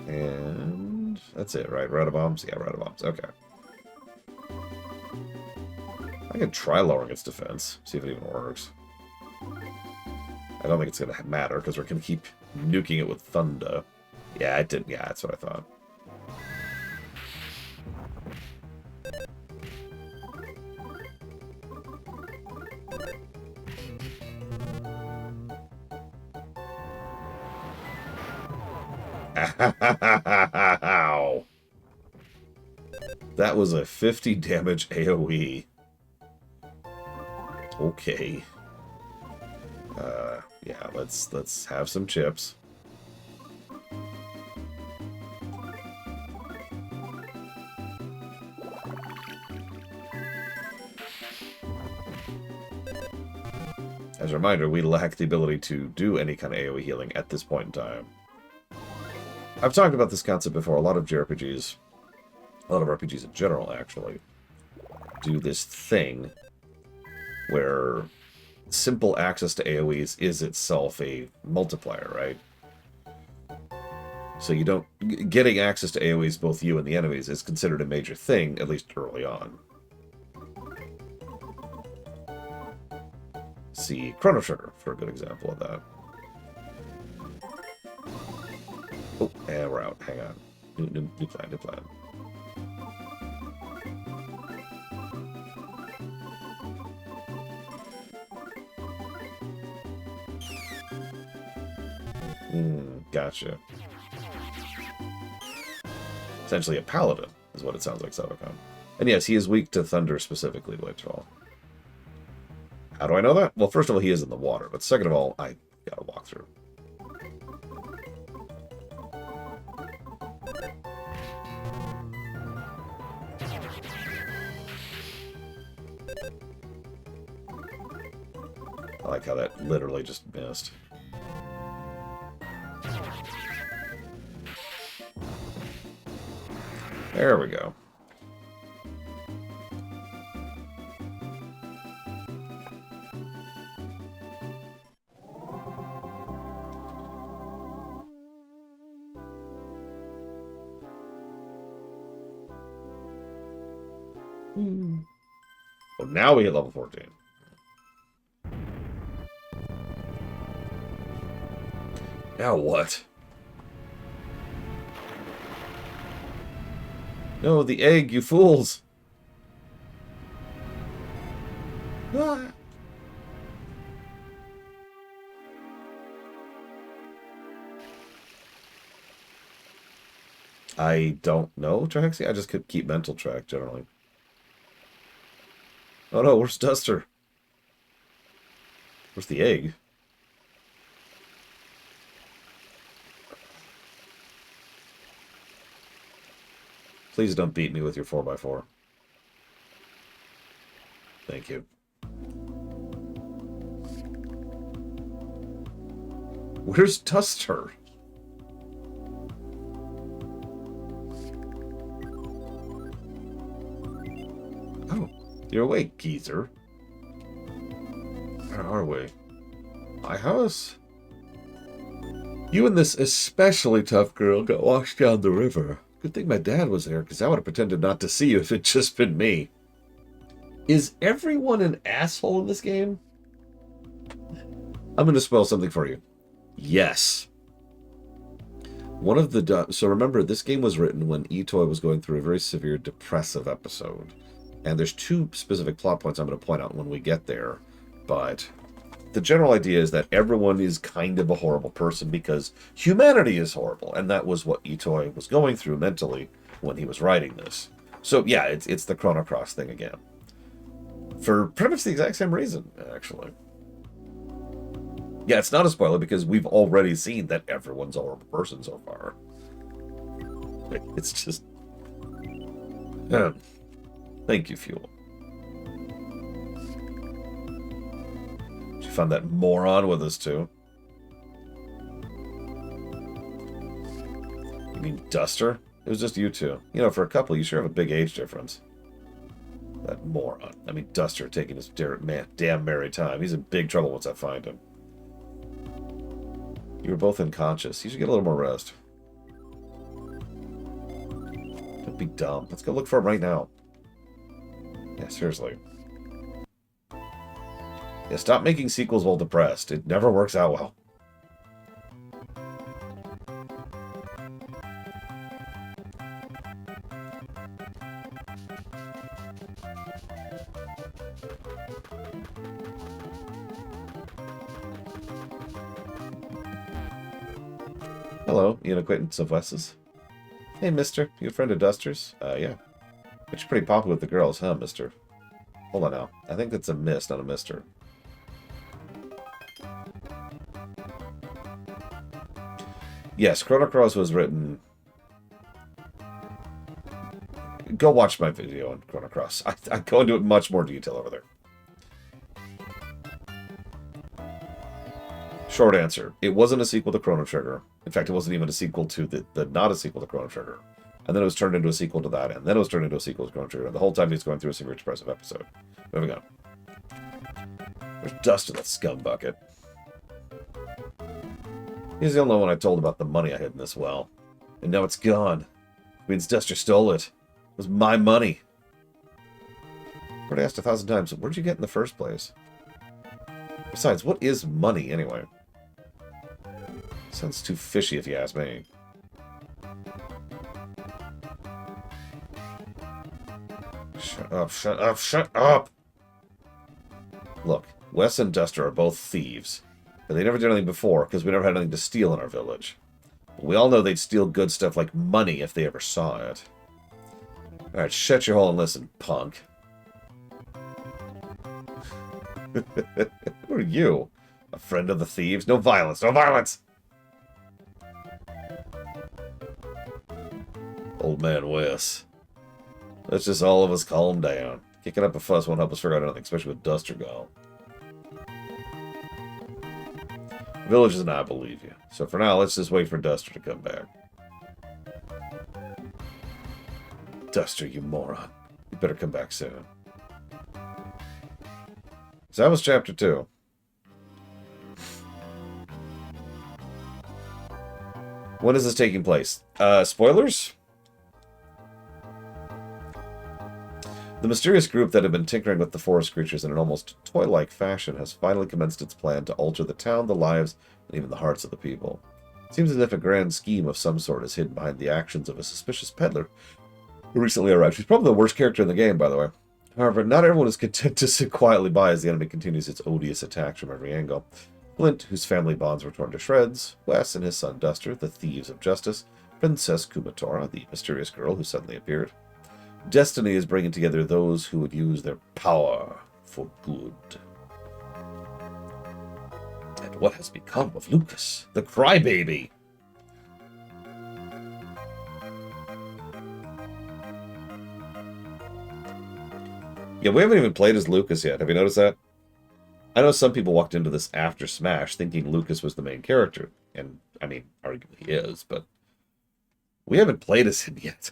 And that's it, right? We're out of bombs? Yeah, we're out of bombs. Okay. I can try lowering its defense, see if it even works. I don't think it's going to matter, because we're going to keep nuking it with thunder. Yeah, it did. Yeah, that's what I thought. Ow. That was a 50 damage AoE. Okay. Yeah, let's have some chips. As a reminder, we lack the ability to do any kind of AoE healing at this point in time. I've talked about this concept before. A lot of JRPGs, a lot of RPGs in general, actually, do this thing where simple access to AoEs is itself a multiplier, right? So you don't... Getting access to AoEs, both you and the enemies, is considered a major thing, at least early on. See Chrono Trigger for a good example of that. Oh, and we're out. Hang on. New plan, new plan. Gotcha. Essentially a paladin, is what it sounds like, Sabacon. And yes, he is weak to thunder specifically, Blightfall. How do I know that? Well, first of all, he is in the water, but second of all, I gotta walk through. I like how that literally just missed. There we go. Well, now we hit level 14. Now what? No, the egg, you fools! Ah. I don't know, Traxy. I just could keep mental track, generally. Oh no, where's Duster? Where's the egg? Please don't beat me with your 4x4. Thank you. Where's Duster? Oh, you're awake, geezer. Where are we? My house? You and this especially tough girl got washed down the river. Good thing my dad was there, because I would have pretended not to see you if it'd just been me. Is everyone an asshole in this game? I'm going to spoil something for you. Yes. One of the... So remember, this game was written when Itoi was going through a very severe depressive episode. And there's two specific plot points I'm going to point out when we get there. But the general idea is that everyone is kind of a horrible person because humanity is horrible. And that was what Itoi was going through mentally when he was writing this. So yeah, it's the Chrono Cross thing again. For pretty much the exact same reason, actually. Yeah, it's not a spoiler because we've already seen that everyone's a horrible person so far. It's just... Thank you, Fuel. You found that moron with us, too. You mean Duster? It was just you two. You know, for a couple, you sure have a big age difference. That moron. I mean, Duster taking his damn merry time. He's in big trouble once I find him. You were both unconscious. You should get a little more rest. Don't be dumb. Let's go look for him right now. Yeah, seriously. Yeah, stop making sequels while depressed. It never works out well. Hello, you an acquaintance of Wes's? Hey, mister. You a friend of Duster's? Yeah. But you're pretty popular with the girls, huh, mister? Hold on now. I think that's a miss, not a mister. Yes, Chrono Cross was written... Go watch my video on Chrono Cross. I go into it much more detail over there. Short answer. It wasn't a sequel to Chrono Trigger. In fact, it wasn't even a sequel to the not a sequel to Chrono Trigger. And then it was turned into a sequel to that, and then it was turned into a sequel to Chrono Trigger. And the whole time he's going through a super expressive episode. Moving on. There's dust in that scum bucket. He's the only one I told about the money I hid in this well. And now it's gone. It means Duster stole it. It was my money. I've already asked 1,000 times, where'd you get in the first place? Besides, what is money, anyway? Sounds too fishy, if you ask me. Shut up, shut up, shut up! Look, Wes and Duster are both thieves. But they never did anything before, because we never had anything to steal in our village. But we all know they'd steal good stuff like money if they ever saw it. Alright, shut your hole and listen, punk. Who are you? A friend of the thieves? No violence, no violence! Old man Wes. Let's just all of us calm down. Kicking up a fuss won't help us figure out anything, especially with Duster gone. Villagers and I believe you. So for now, let's just wait for Duster to come back. Duster, you moron. You better come back soon. So that was chapter 2. When is this taking place? Spoilers? The mysterious group that had been tinkering with the forest creatures in an almost toy-like fashion has finally commenced its plan to alter the town, the lives, and even the hearts of the people. It seems as if a grand scheme of some sort is hidden behind the actions of a suspicious peddler who recently arrived. She's probably the worst character in the game, by the way. However, not everyone is content to sit quietly by as the enemy continues its odious attacks from every angle. Flint, whose family bonds were torn to shreds, Wes and his son Duster, the thieves of justice, Princess Kumatora, the mysterious girl who suddenly appeared. Destiny is bringing together those who would use their power for good. And what has become of Lucas, the crybaby? Yeah, we haven't even played as Lucas yet. Have you noticed that? I know some people walked into this after Smash thinking Lucas was the main character. And, I mean, arguably he is, but we haven't played as him yet.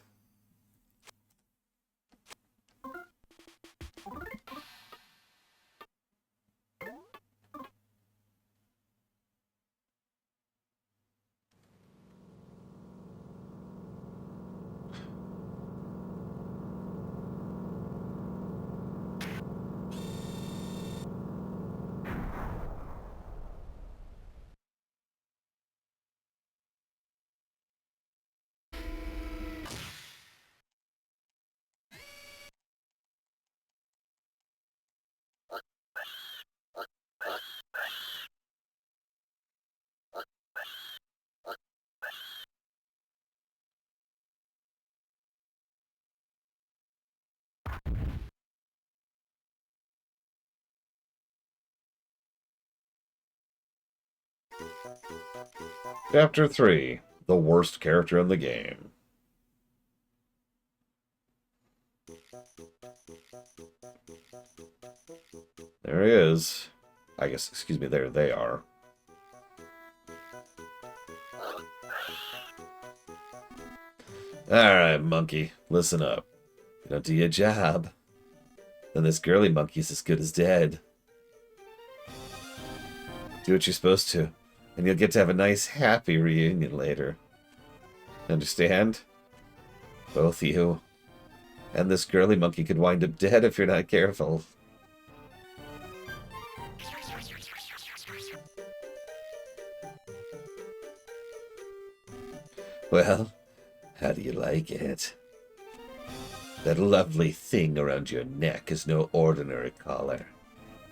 Chapter 3. The worst character in the game. There he is. I guess, excuse me, there they are. Alright, monkey, listen up. You don't do your job, then this girly monkey's as good as dead. Do what you're supposed to, and you'll get to have a nice, happy reunion later. Understand? Both you and this girly monkey could wind up dead if you're not careful. Well, how do you like it? That lovely thing around your neck is no ordinary collar.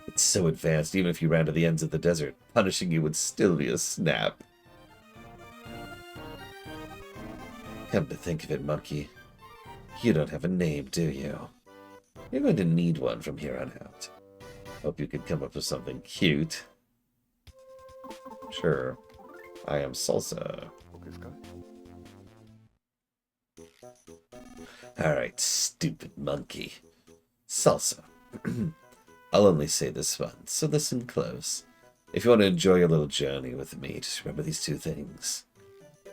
It's so advanced, even if you ran to the ends of the desert, punishing you would still be a snap. Come to think of it, Monkey, you don't have a name, do you? You're going to need one from here on out. Hope you can come up with something cute. Sure. I am Salsa. Alright, stupid monkey. Salsa. I'll only say this once, so listen close. If you want to enjoy your little journey with me, just remember these two things.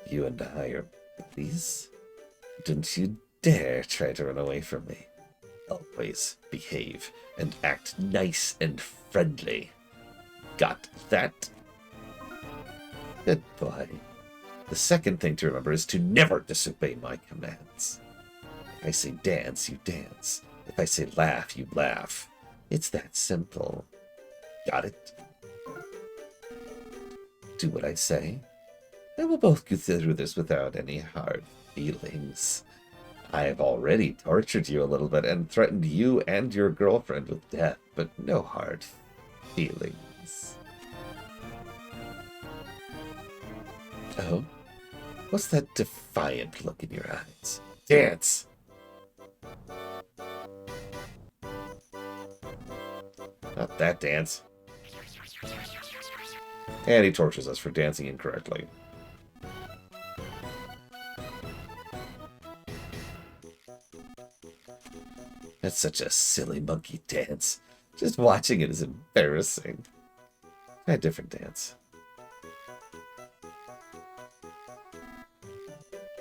You and I are buddies. Don't you dare try to run away from me. Always behave and act nice and friendly. Got that? Good boy. The second thing to remember is to never disobey my commands. If I say dance, you dance. If I say laugh, you laugh. It's that simple. Got it? Do what I say, and we'll both go through this without any hard feelings. I've already tortured you a little bit and threatened you and your girlfriend with death, but no hard feelings. Oh? What's that defiant look in your eyes? Dance! Not that dance. And he tortures us for dancing incorrectly. That's such a silly monkey dance. Just watching it is embarrassing. Try a different dance.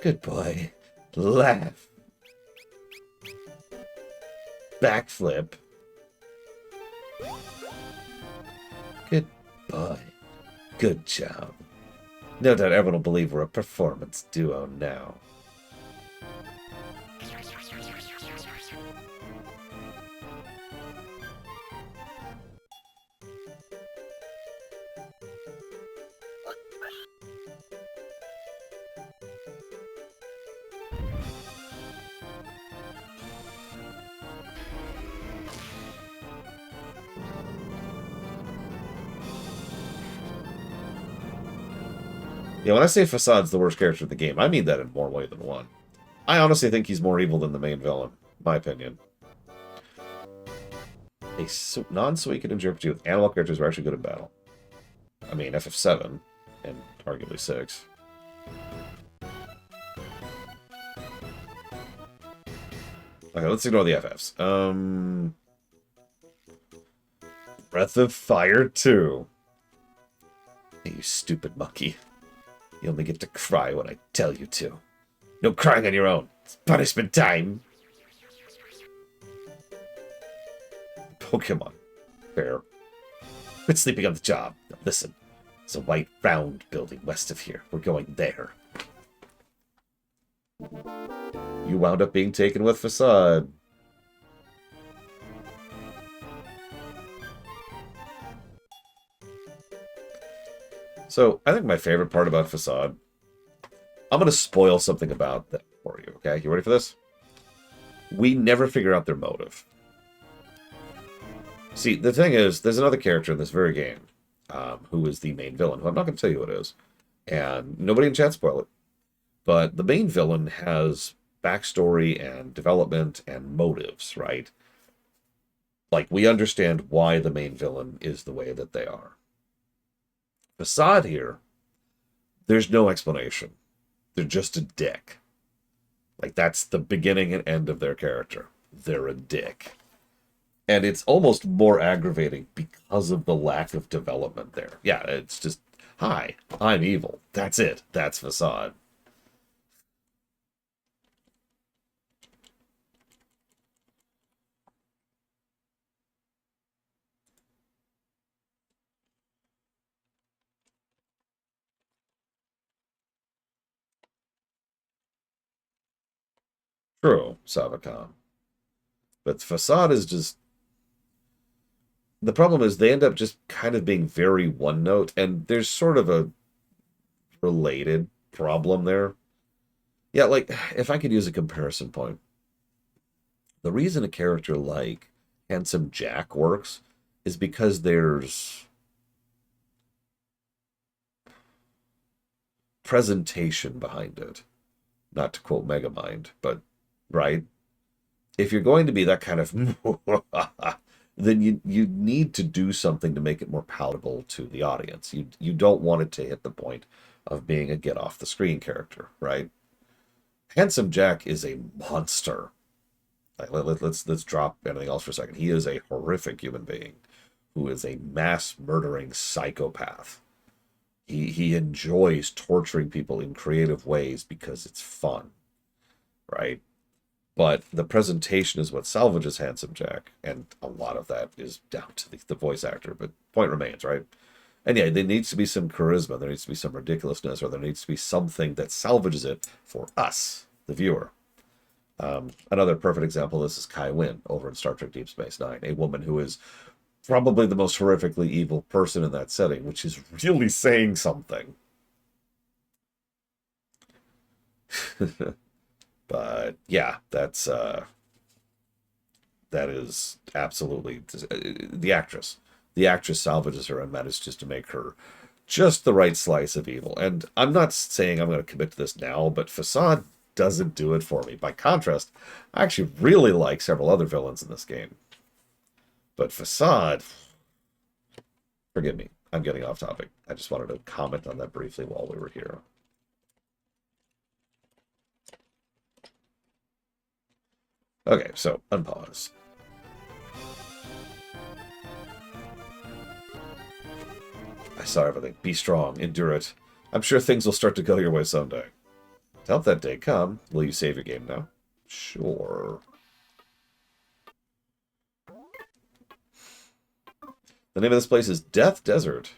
Good boy. Laugh. Backflip. Good boy. Good job. No doubt everyone will believe we're a performance duo now. Yeah, when I say Facade's the worst character in the game, I mean that in more way than one. I honestly think he's more evil than the main villain, in my opinion. A non-Suican and JRPG with animal characters who are actually good at battle. I mean, FF7, and arguably 6. Okay, let's ignore the FFs. Breath of Fire 2. Hey, you stupid monkey. You only get to cry when I tell you to. No crying on your own. It's punishment time. Pokemon. Fair. Quit sleeping on the job. Now listen. There's a white round building west of here. We're going there. You wound up being taken with Facade. So, I think my favorite part about Facade... I'm going to spoil something about that for you, okay? You ready for this? We never figure out their motive. See, the thing is, there's another character in this very game who is the main villain, who I'm not going to tell you who it is. And nobody in chat spoil it. But the main villain has backstory and development and motives, right? Like, we understand why the main villain is the way that they are. Facade here, there's no explanation. They're just a dick. Like, that's the beginning and end of their character. They're a dick. And it's almost more aggravating because of the lack of development there. Yeah, it's just, hi, I'm evil. That's it. That's Facade. True, Savacon. But Facade is just... The problem is they end up just kind of being very one-note, and there's sort of a related problem there. Yeah, like, if I could use a comparison point, the reason a character like Handsome Jack works is because there's presentation behind it. Not to quote Megamind, but right? If you're going to be that kind of then you need to do something to make it more palatable to the audience. You don't want it to hit the point of being a get off the screen character, right? Handsome Jack is a monster. Like, let's drop anything else for a second. He is a horrific human being who is a mass murdering psychopath. He enjoys torturing people in creative ways because it's fun, right? But the presentation is what salvages Handsome Jack, and a lot of that is down to the voice actor. But point remains, right? And yeah, there needs to be some charisma, there needs to be some ridiculousness, or there needs to be something that salvages it for us, the viewer. Another perfect example of this is Kai Wynn over in Star Trek Deep Space Nine, a woman who is probably the most horrifically evil person in that setting, which is really saying something. But yeah, that is absolutely the actress. The actress salvages her and manages to make her just the right slice of evil. And I'm not saying I'm going to commit to this now, but Facade doesn't do it for me. By contrast, I actually really like several other villains in this game. But Facade, forgive me, I'm getting off topic. I just wanted to comment on that briefly while we were here. Okay, so unpause. I saw everything. Be strong. Endure it. I'm sure things will start to go your way someday. To help that day come, will you save your game now? Sure. The name of this place is Death Desert.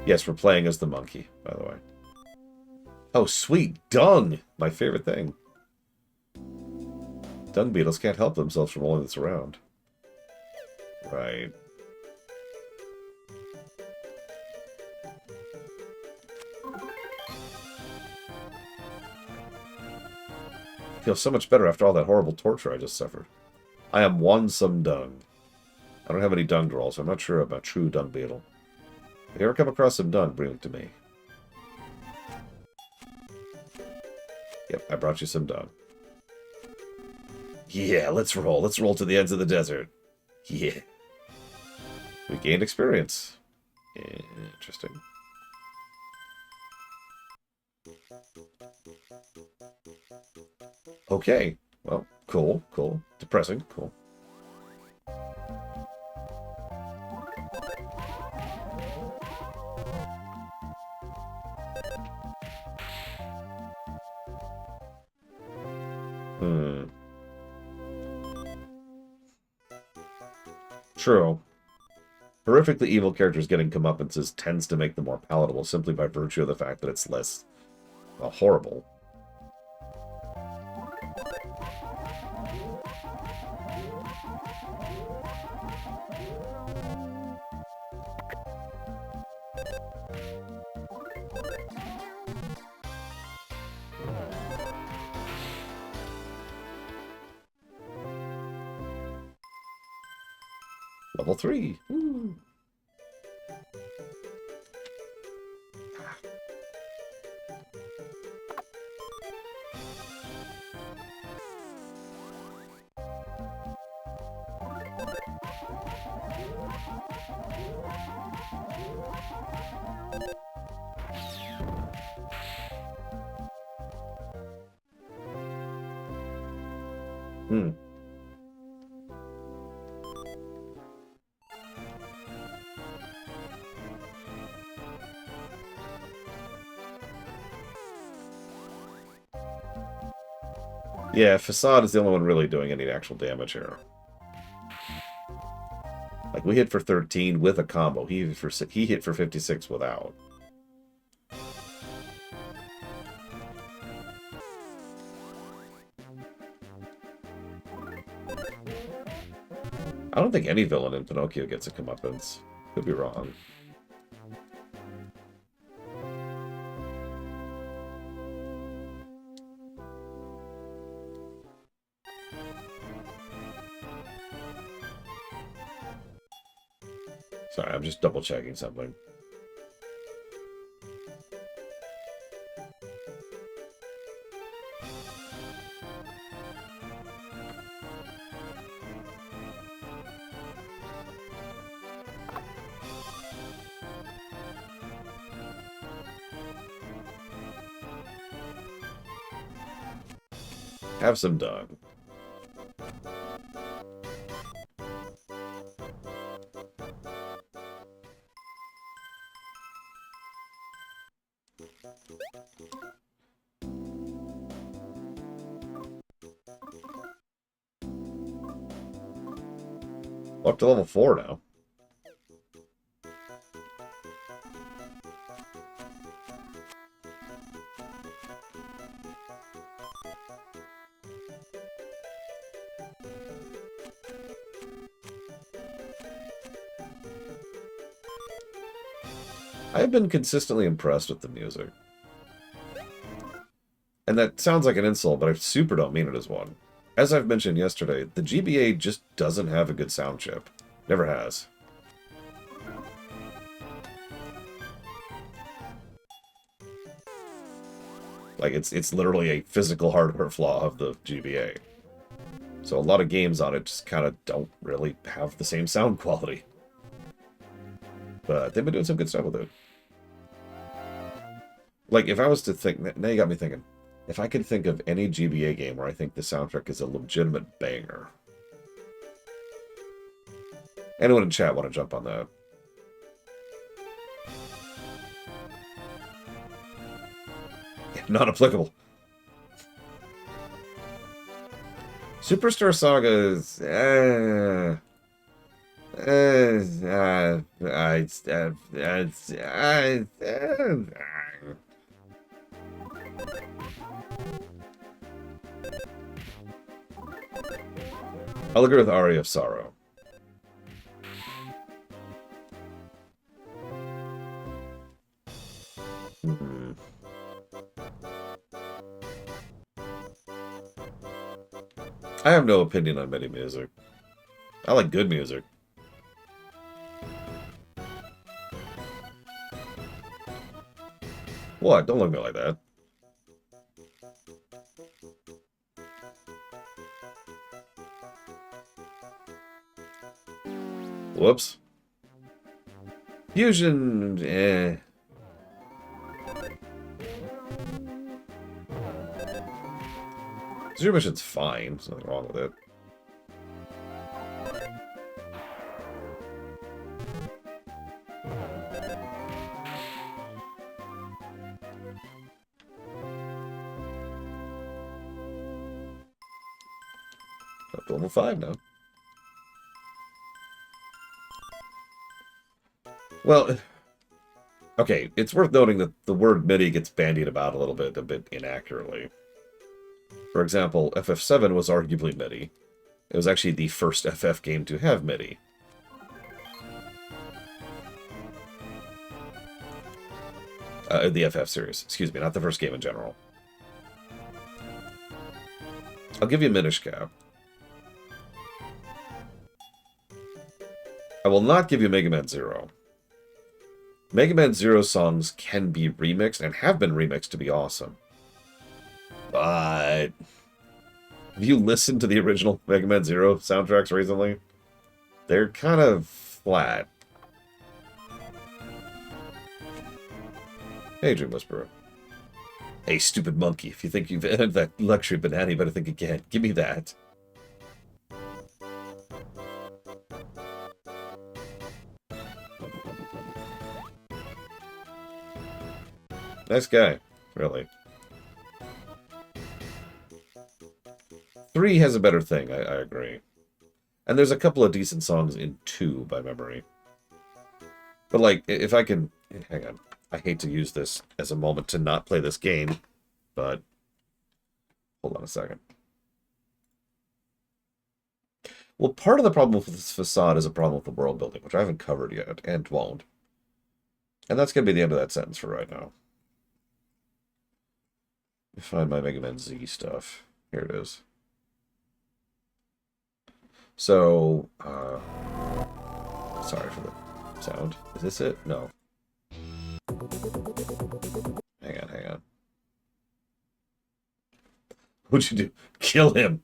Yes, we're playing as the monkey, by the way. Oh, sweet dung! My favorite thing. Dung beetles can't help themselves from rolling this around. Right. Feels so much better after all that horrible torture I just suffered. I am one some dung. I don't have any dung rolls, so I'm not sure about true dung beetle. If you ever come across some dung, bring it to me. Yep, I brought you some dung. Yeah, let's roll. Let's roll to the ends of the desert. Yeah. We gained experience. Interesting. Okay. Well, cool, cool. Depressing, cool. True. Horrifically evil characters getting comeuppances tends to make them more palatable simply by virtue of the fact that it's less horrible. Level 3. Woo. Hmm. Yeah, Facade is the only one really doing any actual damage here. Like, we hit for 13 with a combo. He hit for 56 without. I don't think any villain in Pinocchio gets a comeuppance. Could be wrong. Sorry, I'm just double checking something. Have some done. Up to level 4 now. I have been consistently impressed with the music. And that sounds like an insult, but I super don't mean it as one. As I've mentioned yesterday, the GBA just doesn't have a good sound chip. Never has. Like, it's literally a physical hardware flaw of the GBA. So a lot of games on it just kind of don't really have the same sound quality. But they've been doing some good stuff with it. Like, if I was to think... Now you got me thinking. If I could think of any GBA game where I think the soundtrack is a legitimate banger. Anyone in chat want to jump on that? Yeah, not applicable. Superstar Saga is... I'll agree with Aria of Sorrow. I have no opinion on MIDI music. I like good music. What? Don't look at me like that. Whoops. Fusion, Zero Mission's fine. There's nothing wrong with it. Up to level 5 now. Well, okay, it's worth noting that the word MIDI gets bandied about a bit inaccurately. For example, FF7 was arguably MIDI. It was actually the first FF game to have MIDI. The FF series, excuse me, not the first game in general. I'll give you Minish Cap. I will not give you Mega Man Zero. Mega Man Zero songs can be remixed, and have been remixed to be awesome. But have you listened to the original Mega Man Zero soundtracks recently? They're kind of flat. Hey, Dream Whisperer. Hey, stupid monkey, if you think you've earned that luxury banana, you better think again. Give me that. Nice guy, really. 3 has a better thing, I agree. And there's a couple of decent songs in 2, by memory. But, like, if I can... Hang on. I hate to use this as a moment to not play this game, but... Hold on a second. Well, part of the problem with this facade is a problem with the world building, which I haven't covered yet, and won't. And that's going to be the end of that sentence for right now. Let me find my Mega Man Z stuff. Here it is. So, sorry for the sound. Is this it? No. Hang on. What'd you do? Kill him!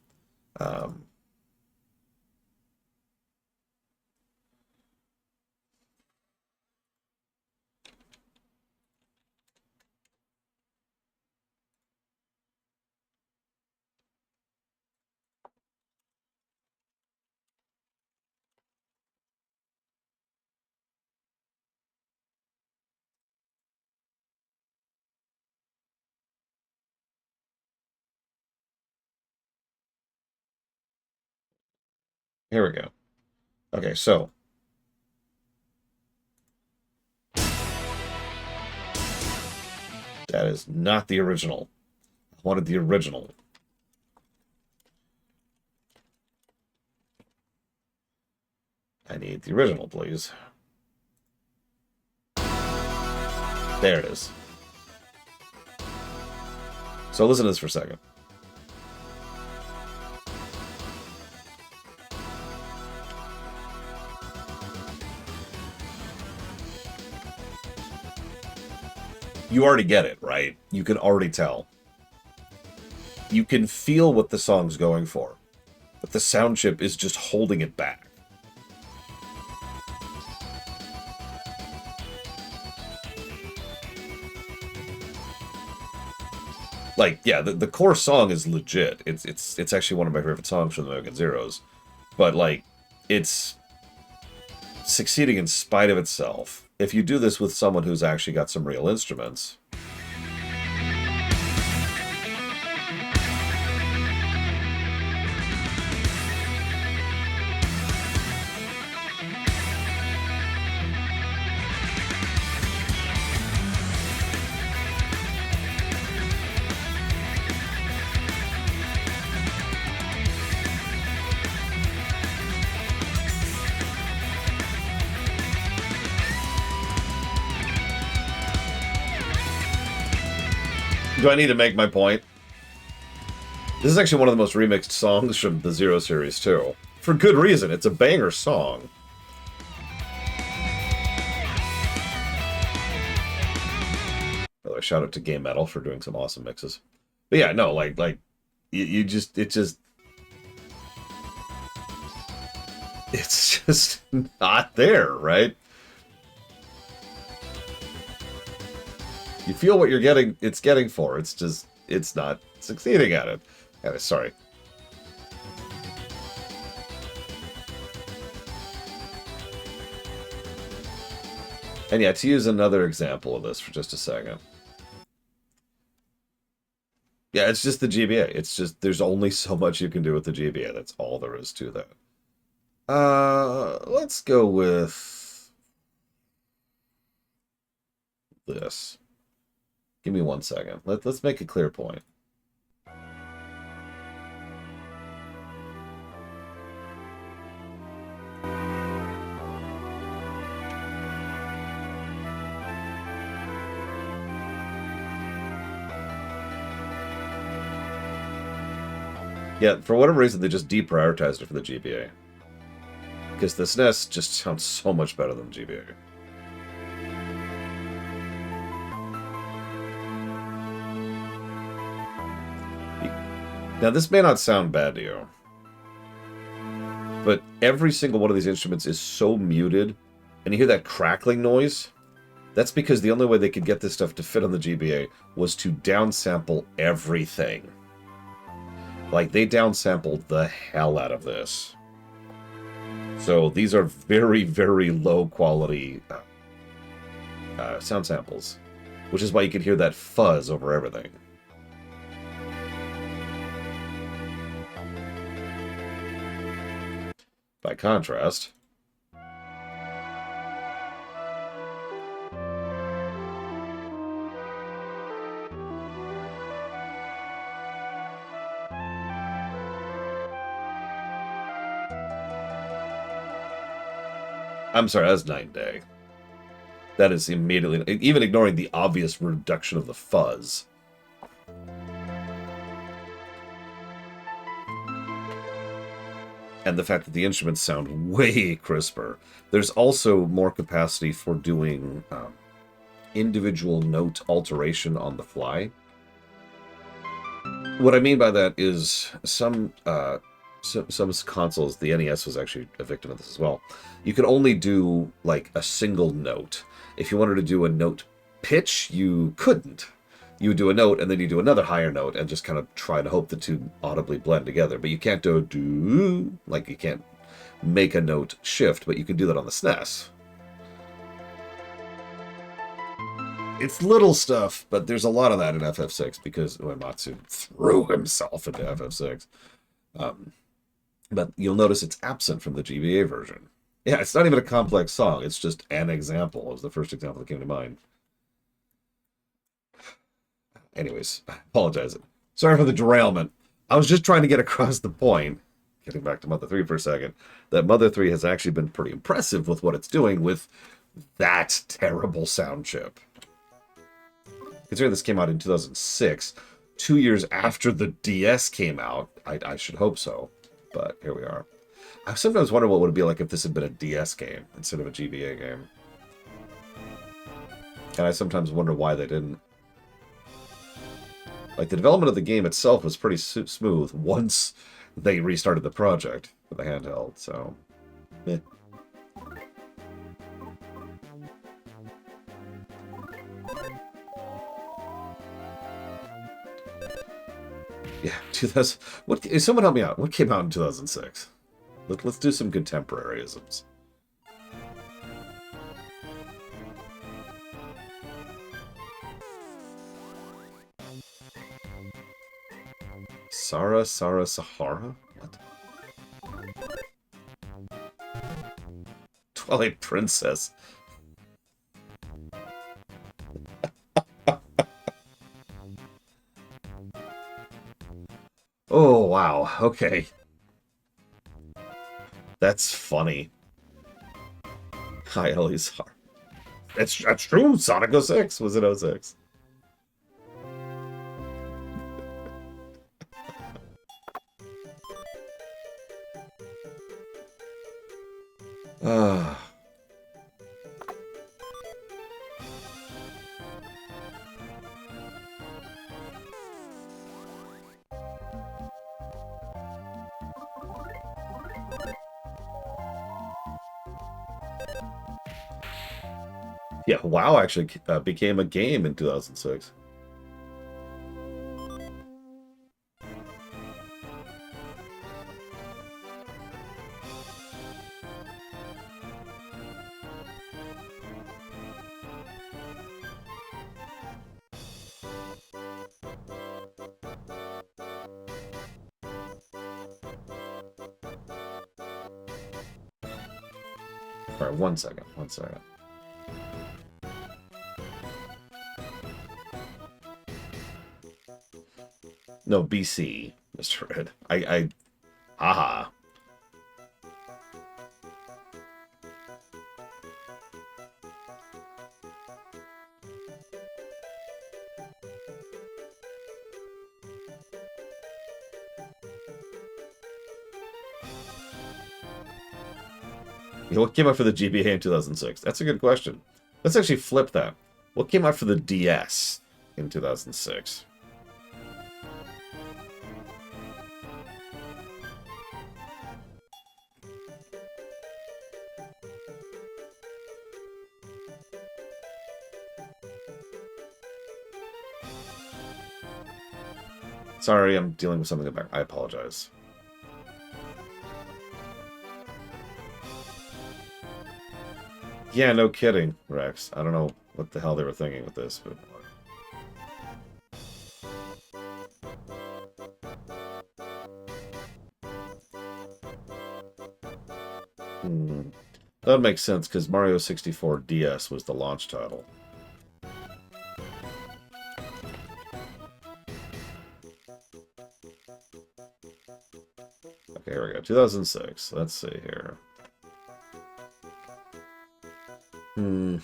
Here we go. Okay, so. That is not the original. I wanted the original. I need the original, please. There it is. So listen to this for a second. You already get it, right? You can already tell. You can feel what the song's going for. But the sound chip is just holding it back. Like, yeah, the core song is legit. It's actually one of my favorite songs from the Mega Man Zeros. But, like, it's succeeding in spite of itself. If you do this with someone who's actually got some real instruments... Do I need to make my point? This is actually one of the most remixed songs from the Zero series, too. For good reason. It's a banger song. By the way, shout out to Game Metal for doing some awesome mixes. But yeah, no, like, it's just not there, right? You feel what it's getting for. It's just, it's not succeeding at it. Anyway, sorry. And yeah, to use another example of this for just a second. Yeah, it's just the GBA. It's just, there's only so much you can do with the GBA. That's all there is to that. Let's go with this. Give me 1 second. Let's make a clear point. Yeah, for whatever reason, they just deprioritized it for the GBA. Because the SNES just sounds so much better than the GBA. Now, this may not sound bad to you, but every single one of these instruments is so muted, and you hear that crackling noise? That's because the only way they could get this stuff to fit on the GBA was to downsample everything. Like, they downsampled the hell out of this. So these are very, very low quality sound samples, which is why you can hear that fuzz over everything. By contrast, I'm sorry, that's night and day. That is immediately, even ignoring the obvious reduction of the fuzz. And the fact that the instruments sound way crisper. There's also more capacity for doing individual note alteration on the fly. What I mean by that is some consoles, the NES was actually a victim of this as well. You could only do like a single note. If you wanted to do a note pitch, you couldn't. You would do a note and then you do another higher note and just kind of try to hope the two audibly blend together. But you can't do like you can't make a note shift, but you can do that on the SNES. It's little stuff, but there's a lot of that in FF6 because Uematsu threw himself into FF6. But you'll notice it's absent from the GBA version. Yeah, it's not even a complex song. It's just an example. It was the first example that came to mind. Anyways, I apologize. Sorry for the derailment. I was just trying to get across the point, getting back to Mother 3 for a second, that Mother 3 has actually been pretty impressive with what it's doing with that terrible sound chip. Considering this came out in 2006, 2 years after the DS came out, I should hope so, but here we are. I sometimes wonder what it would be like if this had been a DS game instead of a GBA game. And I sometimes wonder why they didn't. Like, the development of the game itself was pretty smooth once they restarted the project with the handheld, so... eh. Yeah, 2000... Someone help me out. What came out in 2006? Let's do some contemporaryisms. Sahara? What? Twilight Princess. Oh, wow. Okay. That's funny. Hi, Elizar. That's true. Sonic 06 was in 06. Yeah, WoW actually became a game in 2006. All right, 1 second. 1 second. No, BC, Mr. Red. Haha. Yeah, what came out for the GBA in 2006? That's a good question. Let's actually flip that. What came out for the DS in 2006? Sorry, I'm dealing with something back. I apologize. Yeah, no kidding, Rex. I don't know what the hell they were thinking with this, but... That makes sense, because Mario 64 DS was the launch title. Okay, here we go. 2006. Let's see here. Hmm.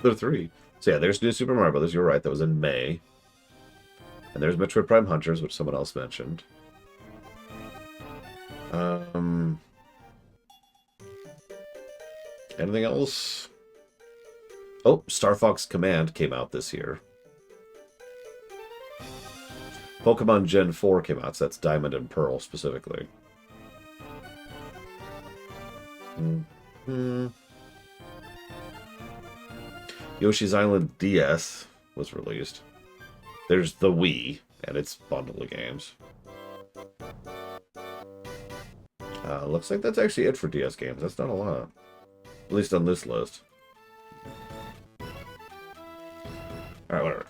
There are three. So yeah, there's New Super Mario Brothers. You're right. That was in May. And there's Metroid Prime Hunters, which someone else mentioned. Um, anything else? Oh, Star Fox Command came out this year. Pokemon Gen 4 came out, so that's Diamond and Pearl specifically. Hmm. Yoshi's Island DS was released. There's the Wii, and its bundle of games. Looks like that's actually it for DS games. That's not a lot. At least on this list. Alright, whatever.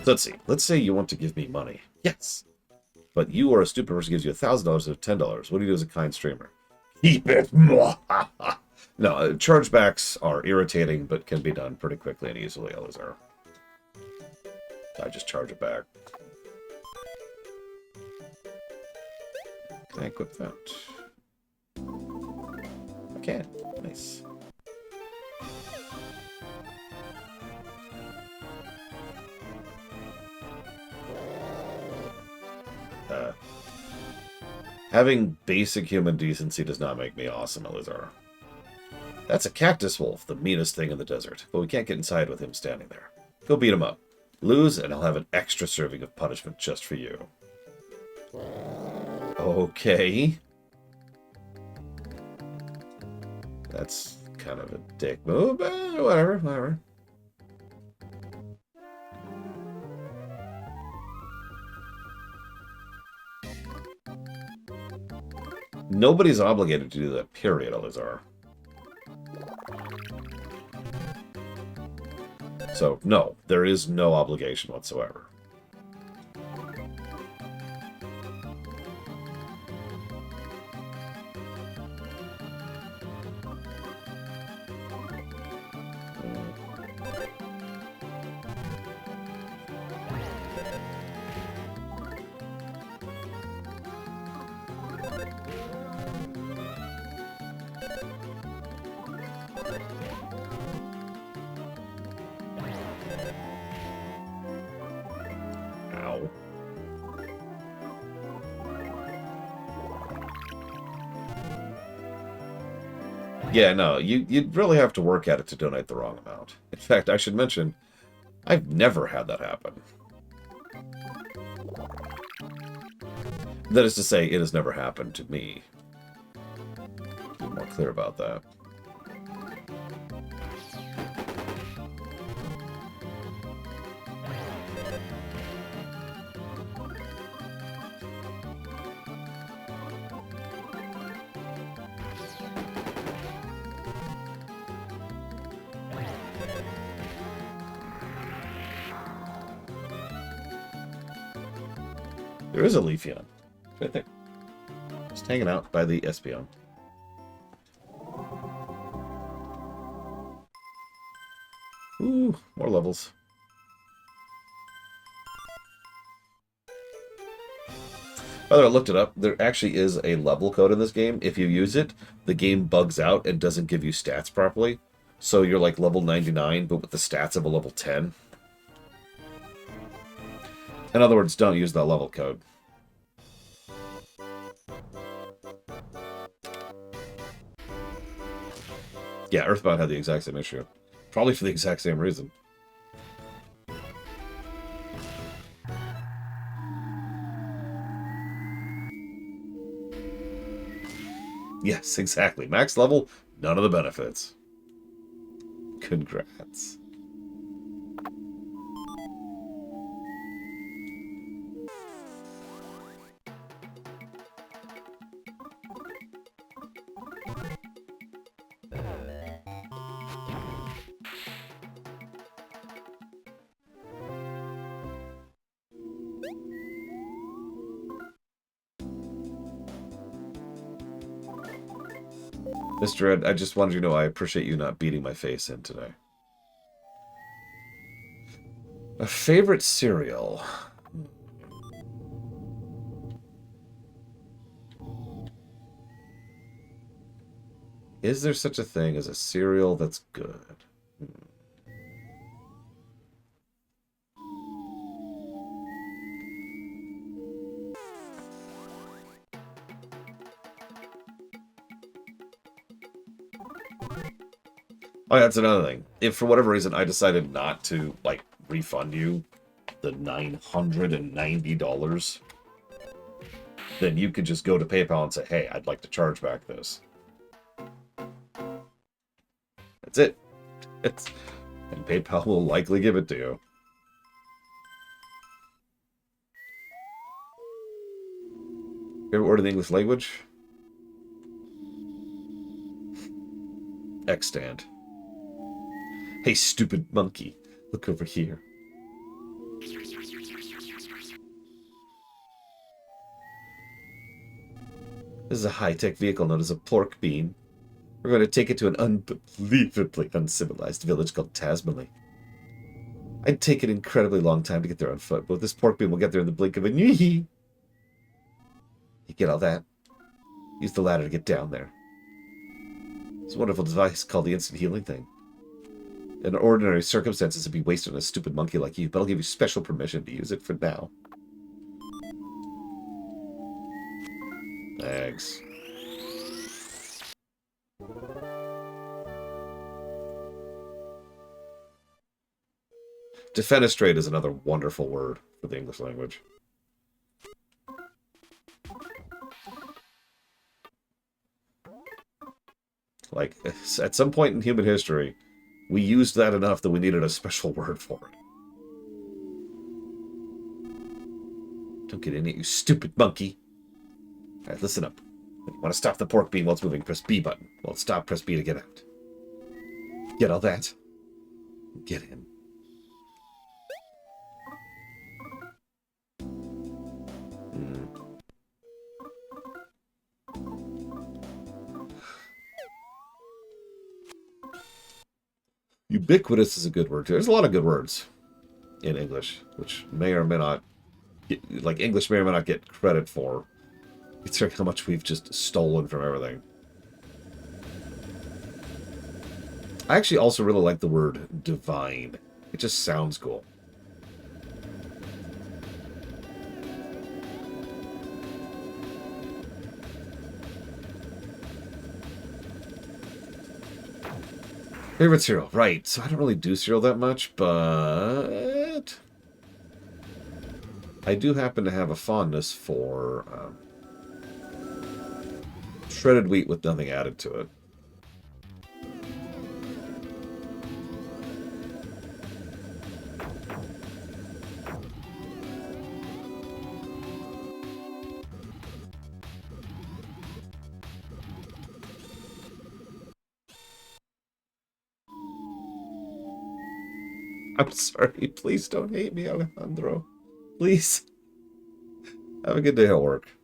So let's see. Let's say you want to give me money. Yes. But you or a stupid person gives you $1,000 or $10. What do you do as a kind streamer? Keep it. No, chargebacks are irritating, but can be done pretty quickly and easily, Elazar. I just charge it back. Can I equip that? I can. Nice. Having basic human decency does not make me awesome, Elazar. That's a cactus wolf, the meanest thing in the desert. But we can't get inside with him standing there. Go beat him up. Lose, and I'll have an extra serving of punishment just for you. Okay. That's kind of a dick move, but whatever, whatever. Nobody's obligated to do that, period, Elazar. So, no, there is no obligation whatsoever. Ow. Yeah, no, you'd really have to work at it to donate the wrong amount. In fact, I should mention, I've never had that happen. That is to say, it has never happened to me. Be more clear about that. There is a Leafeon. Right there. Just hanging out by the Espeon. Ooh, more levels. By the way, I looked it up. There actually is a level code in this game. If you use it, the game bugs out and doesn't give you stats properly. So you're like level 99, but with the stats of a level 10. In other words, don't use that level code. Yeah, Earthbound had the exact same issue. Probably for the exact same reason. Yes, exactly. Max level, none of the benefits. Congrats. Mr. Ed, I just wanted you to know I appreciate you not beating my face in today. A favorite cereal. Is there such a thing as a cereal that's good? Oh, that's another thing. If for whatever reason I decided not to, like, refund you the $990, then you could just go to PayPal and say, hey, I'd like to charge back this. That's it. And PayPal will likely give it to you. Favorite word in the English language? Extant. Hey, stupid monkey. Look over here. This is a high-tech vehicle known as a pork bean. We're going to take it to an unbelievably uncivilized village called Tasmally. I'd take an incredibly long time to get there on foot, but with this pork bean, we'll get there in the blink of an ee. You get all that? Use the ladder to get down there. It's a wonderful device called the instant healing thing. In ordinary circumstances, it'd be wasted on a stupid monkey like you, but I'll give you special permission to use it for now. Thanks. Defenestrate is another wonderful word for the English language. Like, at some point in human history, we used that enough that we needed a special word for it. Don't get in it, you stupid monkey. Alright, listen up. If you want to stop the pork bean while it's moving, press B button. While it's stopped, press B to get out. Get all that? Get in. Ubiquitous is a good word, too. There's a lot of good words in English, which may or may not... Like, English may or may not get credit for, considering how much we've just stolen from everything. I actually also really like the word divine. It just sounds cool. Favorite cereal, right. So I don't really do cereal that much, but I do happen to have a fondness for shredded wheat with nothing added to it. I'm sorry. Please don't hate me, Alejandro. Please. Have a good day at work.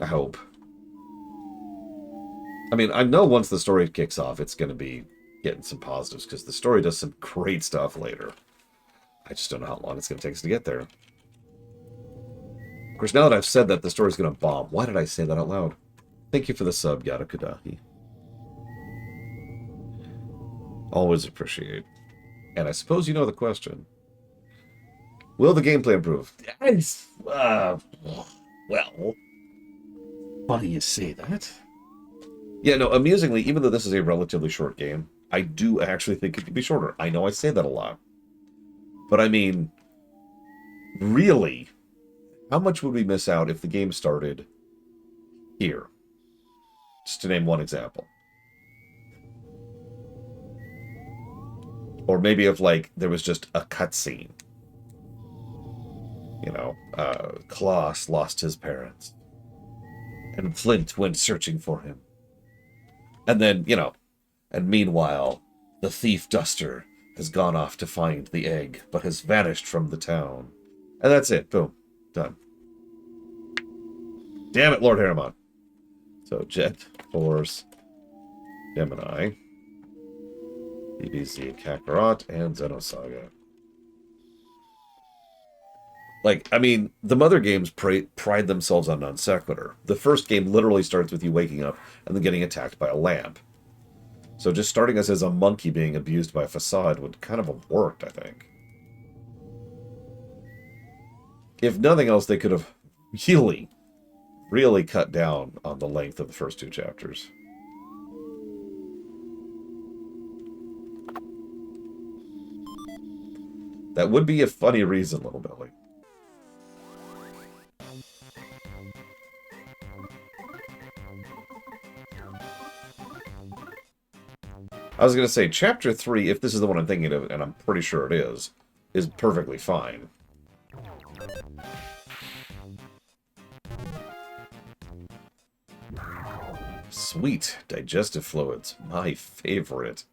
I hope. I mean, I know once the story kicks off, it's going to be getting some positives, because the story does some great stuff later. I just don't know how long it's going to take us to get there. Of course, now that I've said that the story's going to bomb, why did I say that out loud? Thank you for the sub, Yadakudahi. Always appreciate. And I suppose you know the question. Will the gameplay improve? Well, funny you say that. Yeah, no, amusingly, even though this is a relatively short game, I do actually think it could be shorter. I know I say that a lot. But I mean, really, how much would we miss out if the game started here? Just to name one example. Or maybe if, like, there was just a cutscene. You know, Klaus lost his parents. And Flint went searching for him. And then, you know, and meanwhile, the thief Duster has gone off to find the egg, but has vanished from the town. And that's it. Boom. Done. Damn it, Lord Harriman. So Jet, Force, Gemini, DBZ, Kakarot, and Xenosaga. Like, I mean, the mother games pride themselves on non sequitur. The first game literally starts with you waking up and then getting attacked by a lamp. So just starting us as a monkey being abused by a facade would kind of have worked, I think. If nothing else, they could have really cut down on the length of the first 2 chapters. That would be a funny reason, Little Billy. I was going to say, Chapter 3, if this is the one I'm thinking of, and I'm pretty sure it is perfectly fine. Sweet. Digestive fluids. My favorite.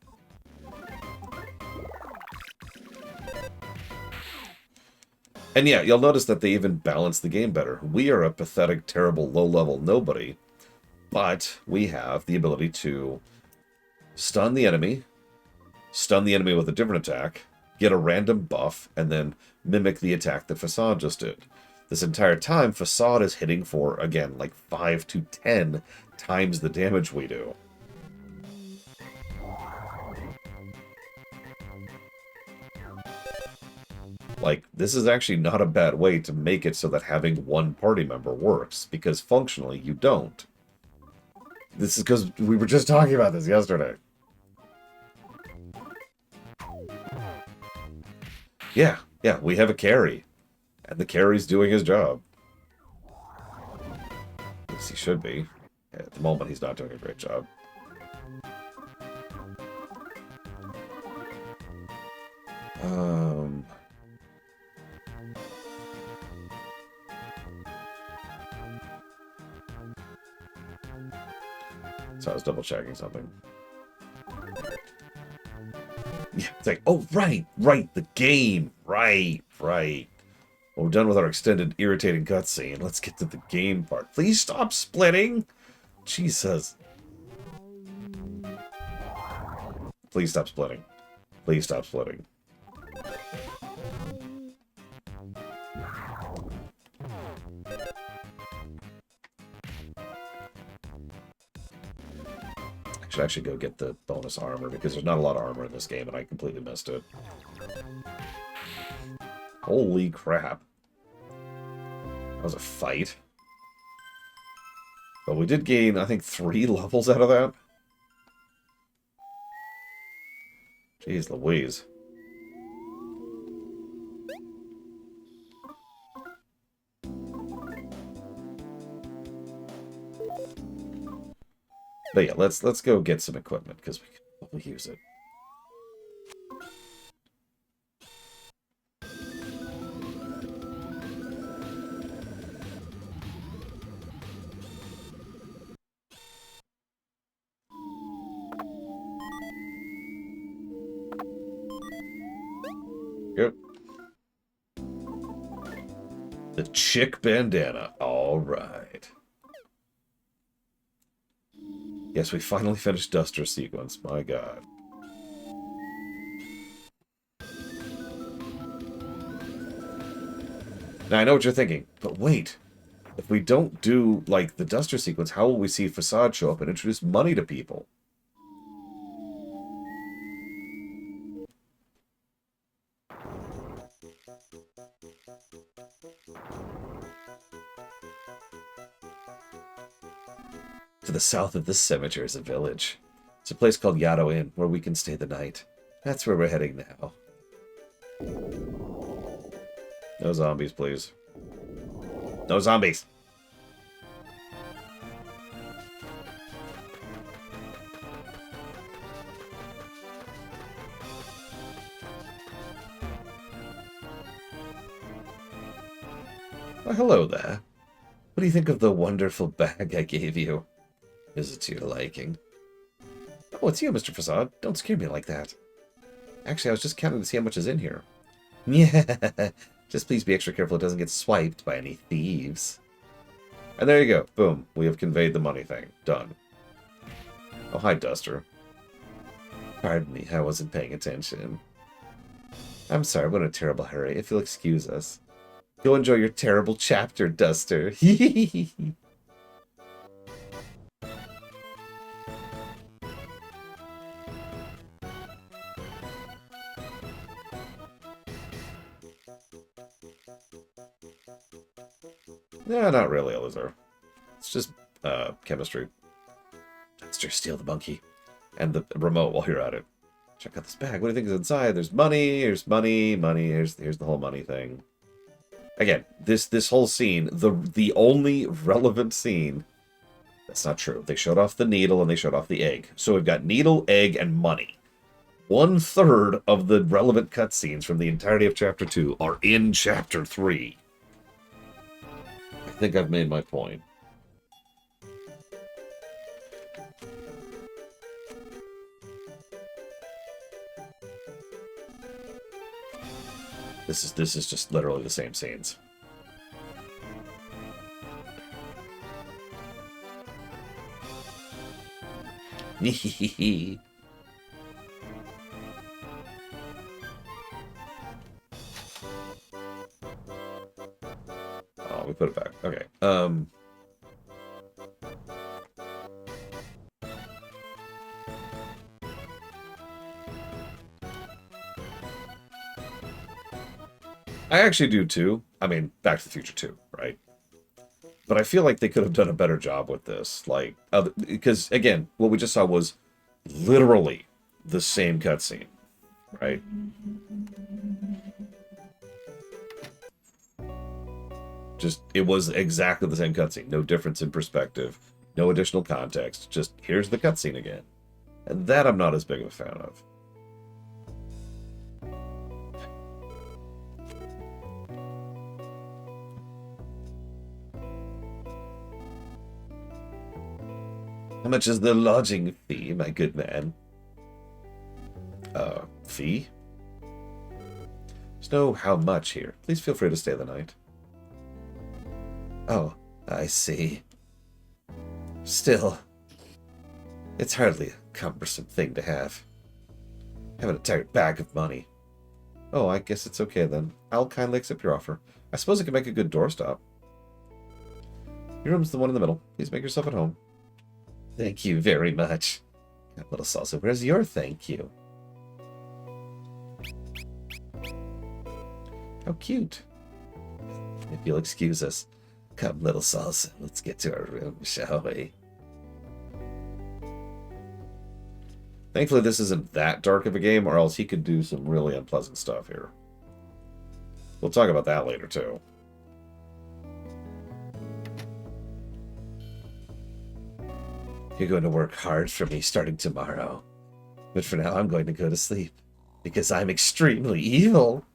And yeah, you'll notice that they even balance the game better. We are a pathetic, terrible, low-level nobody, but we have the ability to stun the enemy with a different attack, get a random buff, and then mimic the attack that Facade just did. This entire time, Facade is hitting for, again, like 5 to 10 times the damage we do. Like, this is actually not a bad way to make it so that having one party member works, because functionally you don't. This is because we were just talking about this yesterday. Yeah, we have a carry. And the carry's doing his job. At least he should be. At the moment, he's not doing a great job. So I was double checking something. Yeah, it's like, oh, right, the game. Right. Well, we're done with our extended, irritating cutscene. Let's get to the game part. Please stop splitting. Jesus. Please stop splitting. Please stop splitting. I should actually go get the bonus armor, because there's not a lot of armor in this game, and I completely missed it. Holy crap. That was a fight. But we did gain, I think, 3 levels out of that. Jeez Louise. But yeah, let's go get some equipment, because we can probably use it. Yep. The chick bandana. All right. Yes, we finally finished Duster sequence. My god. Now, I know what you're thinking, but wait. If we don't do, like, the Duster sequence, how will we see Facade show up and introduce money to people? To the south of this cemetery is a village. It's a place called Yado Inn, where we can stay the night. That's where we're heading now. No zombies, please. No zombies! Well, hello there. What do you think of the wonderful bag I gave you? Is it to your liking? Oh, it's you, Mr. Facade. Don't scare me like that. Actually, I was just counting to see how much is in here. Yeah, just please be extra careful it doesn't get swiped by any thieves. And there you go. Boom. We have conveyed the money thing. Done. Oh, hi, Duster. Pardon me, I wasn't paying attention. I'm sorry, I'm in a terrible hurry. If you'll excuse us. Go enjoy your terrible chapter, Duster. Yeah, not really, Elizar. It's just chemistry. Duster, steal the monkey. And the remote while you're at it. Check out this bag. What do you think is inside? There's money. Here's money. Money. Here's the whole money thing. Again, this whole scene, the only relevant scene. That's not true. They showed off the needle and they showed off the egg. So we've got needle, egg, and money. 1/3 of the relevant cutscenes from the entirety of Chapter 2 are in Chapter 3. I think I've made my point. This is just literally the same scenes. Oh, we put it back. Okay. I actually do too. I mean, Back to the Future 2, right? But I feel like they could have done a better job with this. Like, because, again, what we just saw was literally the same cutscene, right? Just, it was exactly the same cutscene. No difference in perspective. No additional context. Just, here's the cutscene again. And that I'm not as big of a fan of. How much is the lodging fee, my good man? Fee? There's no how much here. Please feel free to stay the night. Oh, I see. Still, it's hardly a cumbersome thing to have. Have an entire bag of money. Oh, I guess it's okay then. I'll kindly accept your offer. I suppose it could make a good doorstop. Your room's the one in the middle. Please make yourself at home. Thank you very much. Little Salsa, where's your thank you? How cute. If you'll excuse us. Come, little Salsa, let's get to our room, shall we? Thankfully, this isn't that dark of a game, or else he could do some really unpleasant stuff here. We'll talk about that later, too. You're going to work hard for me starting tomorrow. But for now, I'm going to go to sleep. Because I'm extremely evil.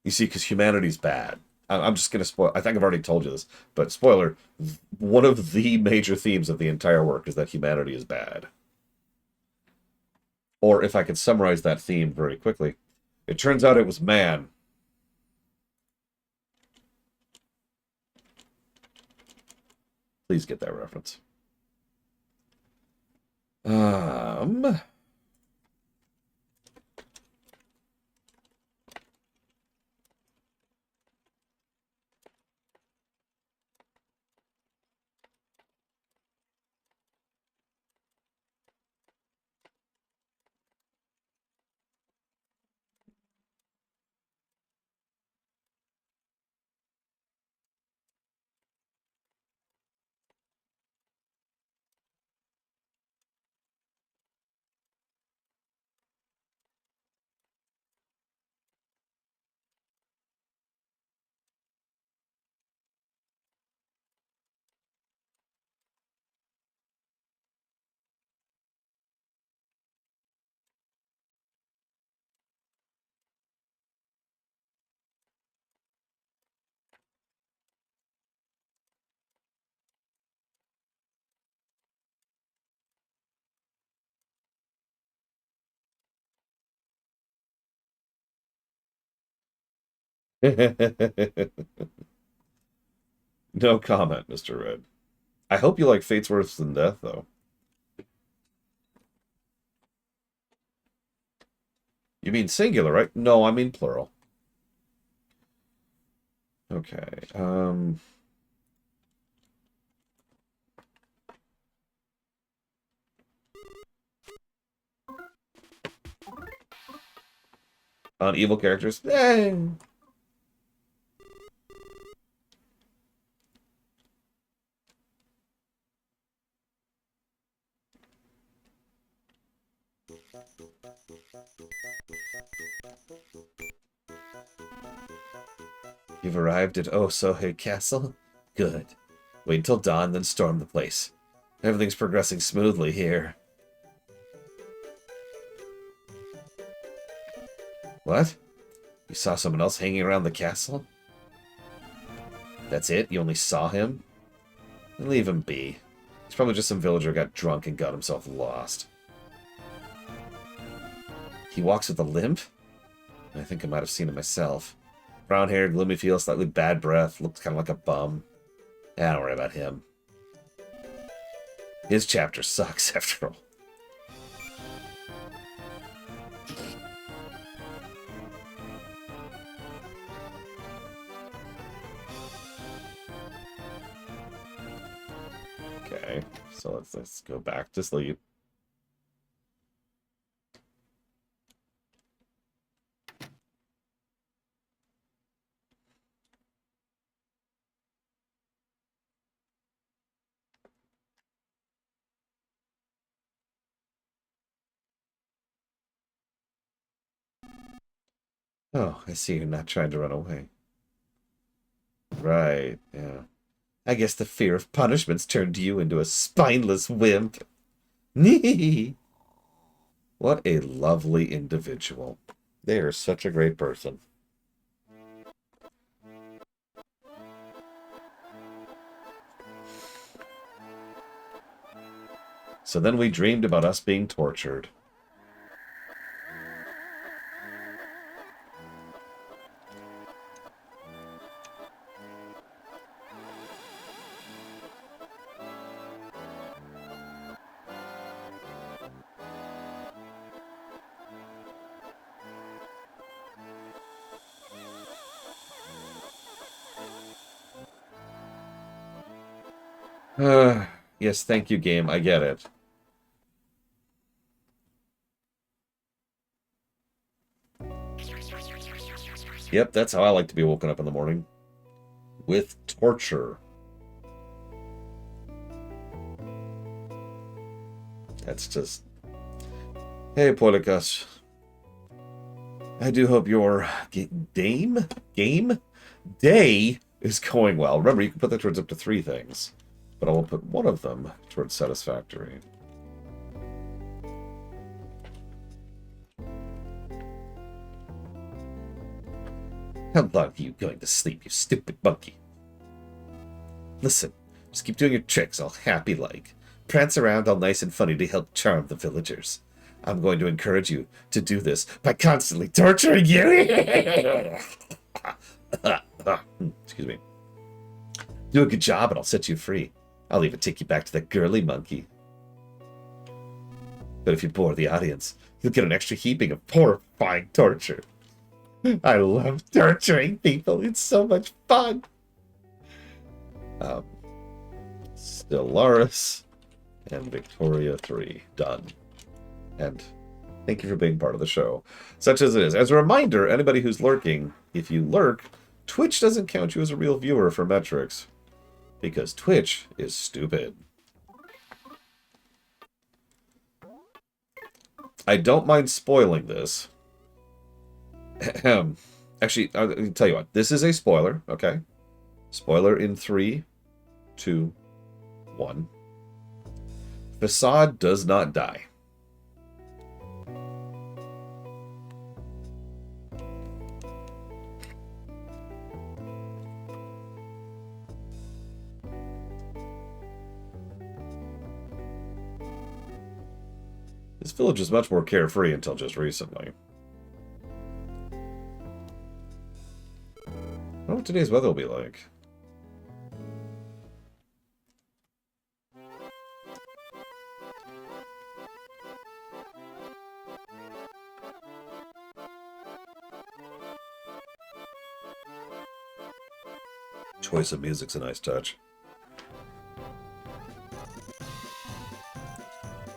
You see, because humanity's bad. I'm just going to spoil... I think I've already told you this, but spoiler, one of the major themes of the entire work is that humanity is bad. Or if I could summarize that theme very quickly, it turns out it was man. Please get that reference. No comment, Mr. Red. I hope you like Fate's Worse Than Death, though. You mean singular, right? No, I mean plural. Okay. On evil characters. You've arrived at Osohe Castle? Good. Wait until dawn, then storm the place. Everything's progressing smoothly here. What? You saw someone else hanging around the castle? That's it? You only saw him? Leave him be. He's probably just some villager who got drunk and got himself lost. He walks with a limp? I think I might have seen it myself. Brown hair, gloomy feel, slightly bad breath, looks kind of like a bum. Don't worry about him. His chapter sucks, after all. Okay, so let's go back to sleep. Oh, I see you're not trying to run away. Right, yeah. I guess the fear of punishment's turned you into a spineless wimp. What a lovely individual. They are such a great person. So then we dreamed about us being tortured. Yes, thank you, game. I get it. Yep, that's how I like to be woken up in the morning. With torture. That's just... Hey, Polikas. I do hope your game day is going well. Remember, you can put that towards up to 3 things. But I will put one of them towards satisfactory. How long are you going to sleep, you stupid monkey? Listen, just keep doing your tricks all happy-like. Prance around all nice and funny to help charm the villagers. I'm going to encourage you to do this by constantly torturing you. Excuse me. Do a good job and I'll set you free. I'll even take you back to that girly monkey. But if you bore the audience, you'll get an extra heaping of horrifying torture. I love torturing people. It's so much fun. Stellaris and Victoria 3. Done. And thank you for being part of the show, such as it is. As a reminder, anybody who's lurking, if you lurk, Twitch doesn't count you as a real viewer for metrics. Because Twitch is stupid. I don't mind spoiling this. Actually, I'll tell you what. This is a spoiler, okay? Spoiler in 3, 2, 1. Facade does not die. This village is much more carefree until just recently. wonder what today's weather will be like. Choice of music's a nice touch.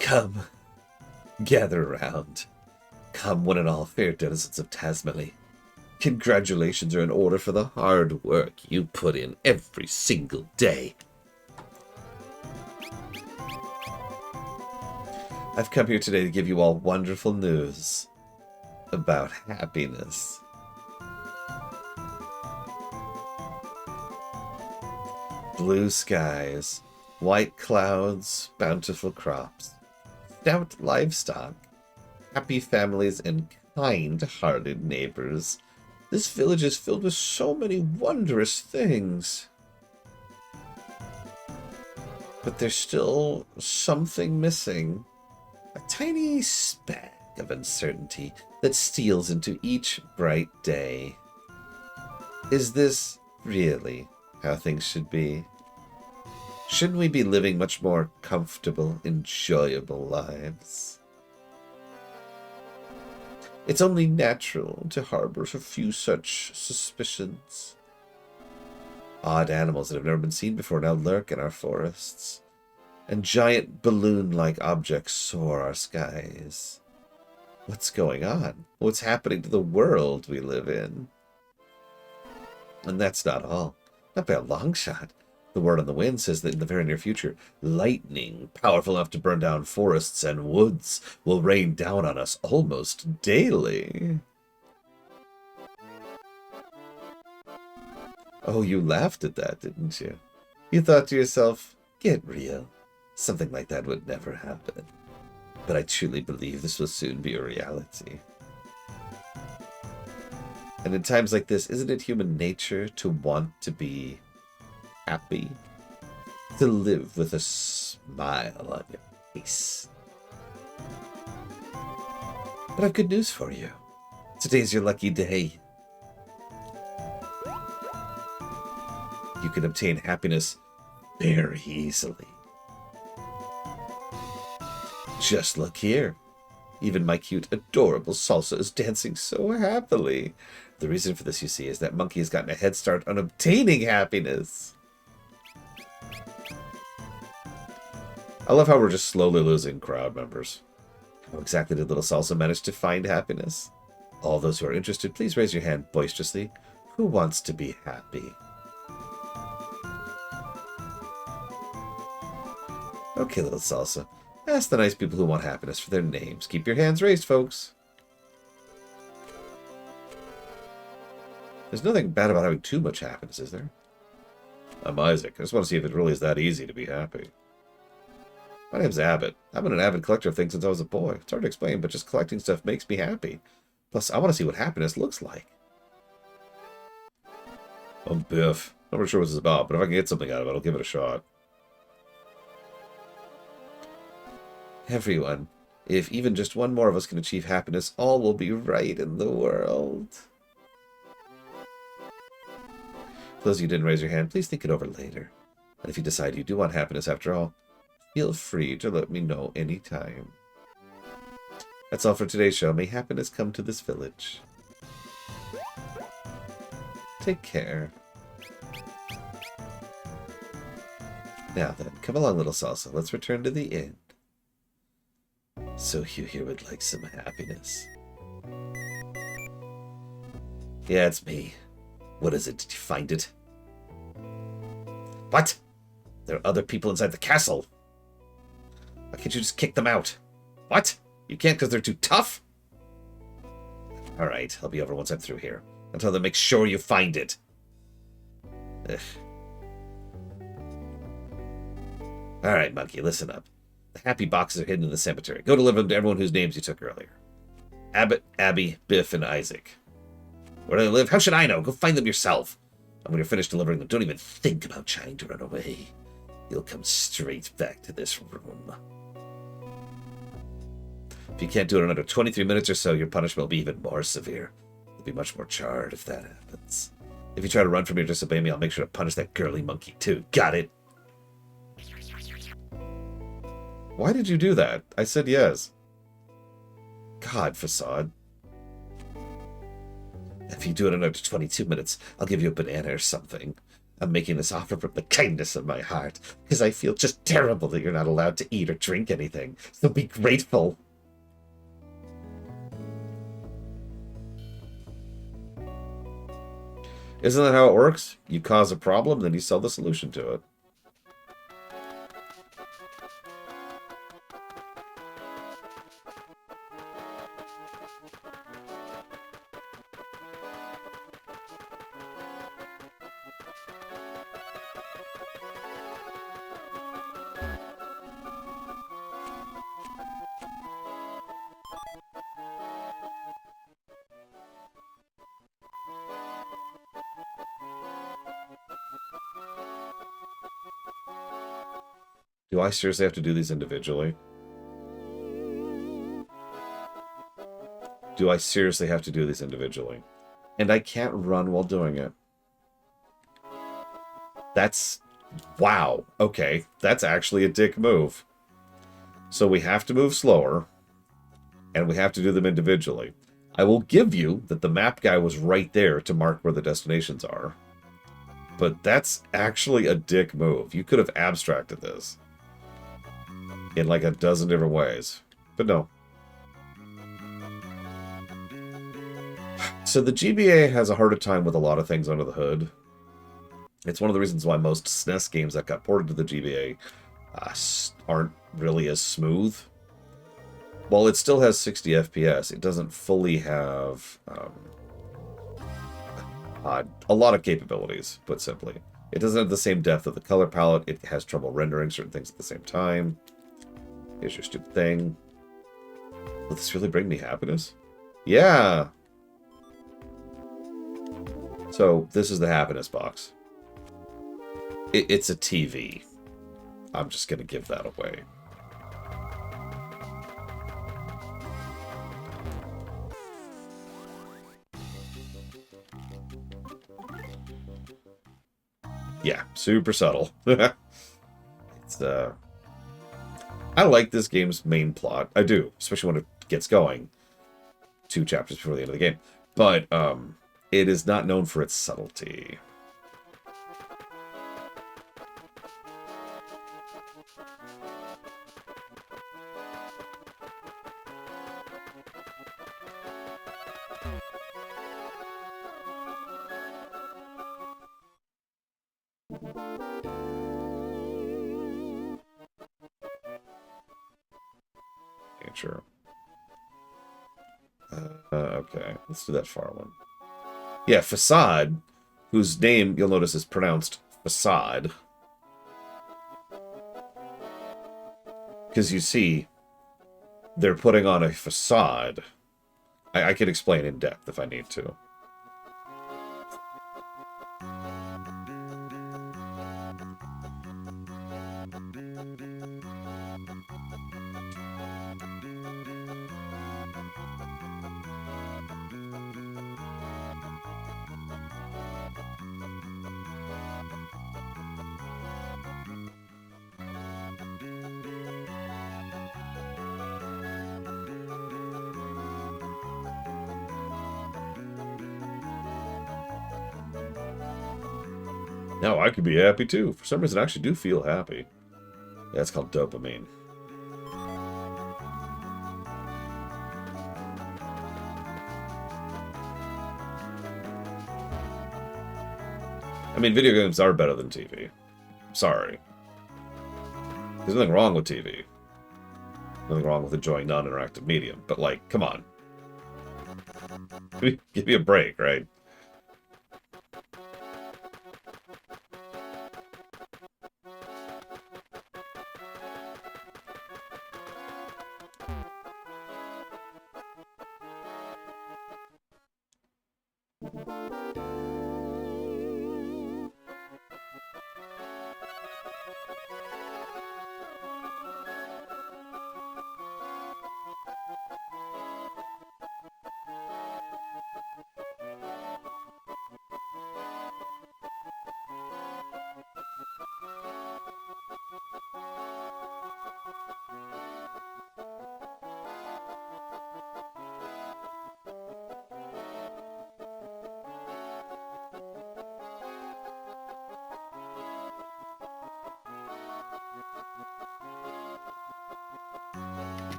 Come, gather around. Come, one and all, fair denizens of Tasmally. Congratulations are in order for the hard work you put in every single day. I've come here today to give you all wonderful news about happiness. Blue skies, white clouds, bountiful crops, stout livestock, happy families, and kind-hearted neighbors. This village is filled with so many wondrous things. But there's still something missing. A tiny speck of uncertainty that steals into each bright day. Is this really how things should be? Shouldn't we be living much more comfortable, enjoyable lives? It's only natural to harbor a few such suspicions. Odd animals that have never been seen before now lurk in our forests, and giant balloon-like objects soar our skies. What's going on? What's happening to the world we live in? And that's not all. Not by a long shot. The word on the wind says that in the very near future, lightning, powerful enough to burn down forests and woods, will rain down on us almost daily. Oh, you laughed at that, didn't you? You thought to yourself, get real. Something like that would never happen. But I truly believe this will soon be a reality. And in times like this, isn't it human nature to want to be happy? To live with a smile on your face? But I've good news for you. Today's your lucky day. You can obtain happiness very easily. Just look here. Even my cute, adorable Salsa is dancing so happily. The reason for this, you see, is that Monkey has gotten a head start on obtaining happiness. I love how we're just slowly losing crowd members. How exactly did little Salsa manage to find happiness? All those who are interested, please raise your hand boisterously. Who wants to be happy? Okay, little Salsa. Ask the nice people who want happiness for their names. Keep your hands raised, folks. There's nothing bad about having too much happiness, is there? I'm Isaac. I just want to see if it really is that easy to be happy. My name's Abbott. I've been an avid collector of things since I was a boy. It's hard to explain, but just collecting stuff makes me happy. Plus, I want to see what happiness looks like. I'm Biff. Not really sure what this is about, but if I can get something out of it, I'll give it a shot. Everyone, if even just one more of us can achieve happiness, all will be right in the world. For those of you who didn't raise your hand, please think it over later. And if you decide you do want happiness after all, feel free to let me know anytime. That's all for today's show. May happiness come to this village. Take care. Now then, come along, little Salsa. Let's return to the inn. So you here would like some happiness? Yeah, it's me. What is it? Did you find it? What? There are other people inside the castle. Why can't you just kick them out? What? You can't because they're too tough? Alright, I'll be over once I'm through here. Until then, make sure you find it. Ugh. Alright, Monkey, listen up. The happy boxes are hidden in the cemetery. Go deliver them to everyone whose names you took earlier. Abbott, Abby, Biff, and Isaac. Where do they live? How should I know? Go find them yourself. And when you're finished delivering them, don't even think about trying to run away. You'll come straight back to this room. If you can't do it in under 23 minutes or so, your punishment will be even more severe. You'll be much more charred if that happens. If you try to run from me or disobey me, I'll make sure to punish that girly monkey too. Got it? Why did you do that? I said yes. God, Facade. If you do it in under 22 minutes, I'll give you a banana or something. I'm making this offer from the kindness of my heart, because I feel just terrible that you're not allowed to eat or drink anything. So be grateful. Isn't that how it works? You cause a problem, then you sell the solution to it. Do I seriously have to do these individually? Do I seriously have to do these individually? And I can't run while doing it. That's... Wow. Okay. That's actually a dick move. So we have to move slower. And we have to do them individually. I will give you that the map guy was right there to mark where the destinations are. But that's actually a dick move. You could have abstracted this in like a dozen different ways. But no. So the GBA has a harder time with a lot of things under the hood. It's one of the reasons why most SNES games that got ported to the GBA aren't really as smooth. While it still has 60 FPS, it doesn't fully have a lot of capabilities, put simply. It doesn't have the same depth of the color palette. It has trouble rendering certain things at the same time. Here's your stupid thing. Will this really bring me happiness? Yeah! So, this is the happiness box. It's a TV. I'm just going to give that away. Yeah, super subtle. It's, I like this game's main plot. I do, especially when it gets going. 2 chapters before the end of the game. But, it is not known for its subtlety. Sure. Okay, let's do that far one. Yeah, Facade, whose name you'll notice is pronounced Facade. Because you see, they're putting on a facade. I can explain in depth if I need to. No, I could be happy too. For some reason, I actually do feel happy. That's called dopamine. I mean, video games are better than TV. Sorry. There's nothing wrong with TV. Nothing wrong with enjoying non-interactive medium. But, like, come on. Give me a break, right?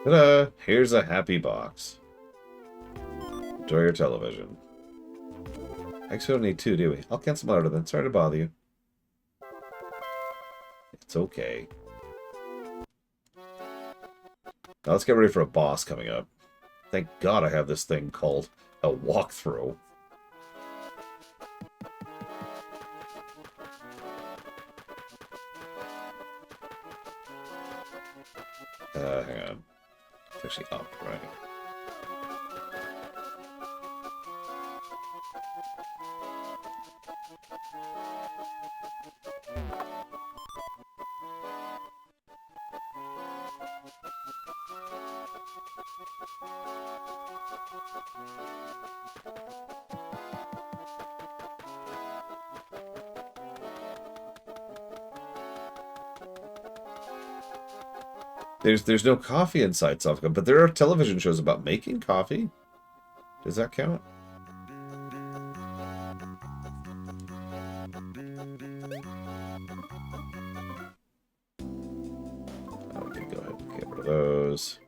Ta-da! Here's a happy box. Enjoy your television. Actually, we don't need two, do we? I'll cancel my order then. Sorry to bother you. It's okay. Now let's get ready for a boss coming up. Thank God I have this thing called a walkthrough. Hang on. It's actually up, right? There's no coffee inside Sofka, but there are television shows about making coffee. Does that count? Okay, go ahead and get rid of those.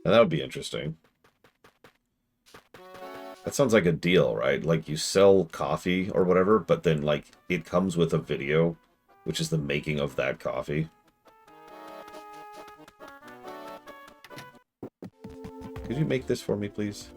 And that would be interesting. That sounds like a deal, right? Like you sell coffee or whatever, but then like it comes with a video, which is the making of that coffee. Could you make this for me, please?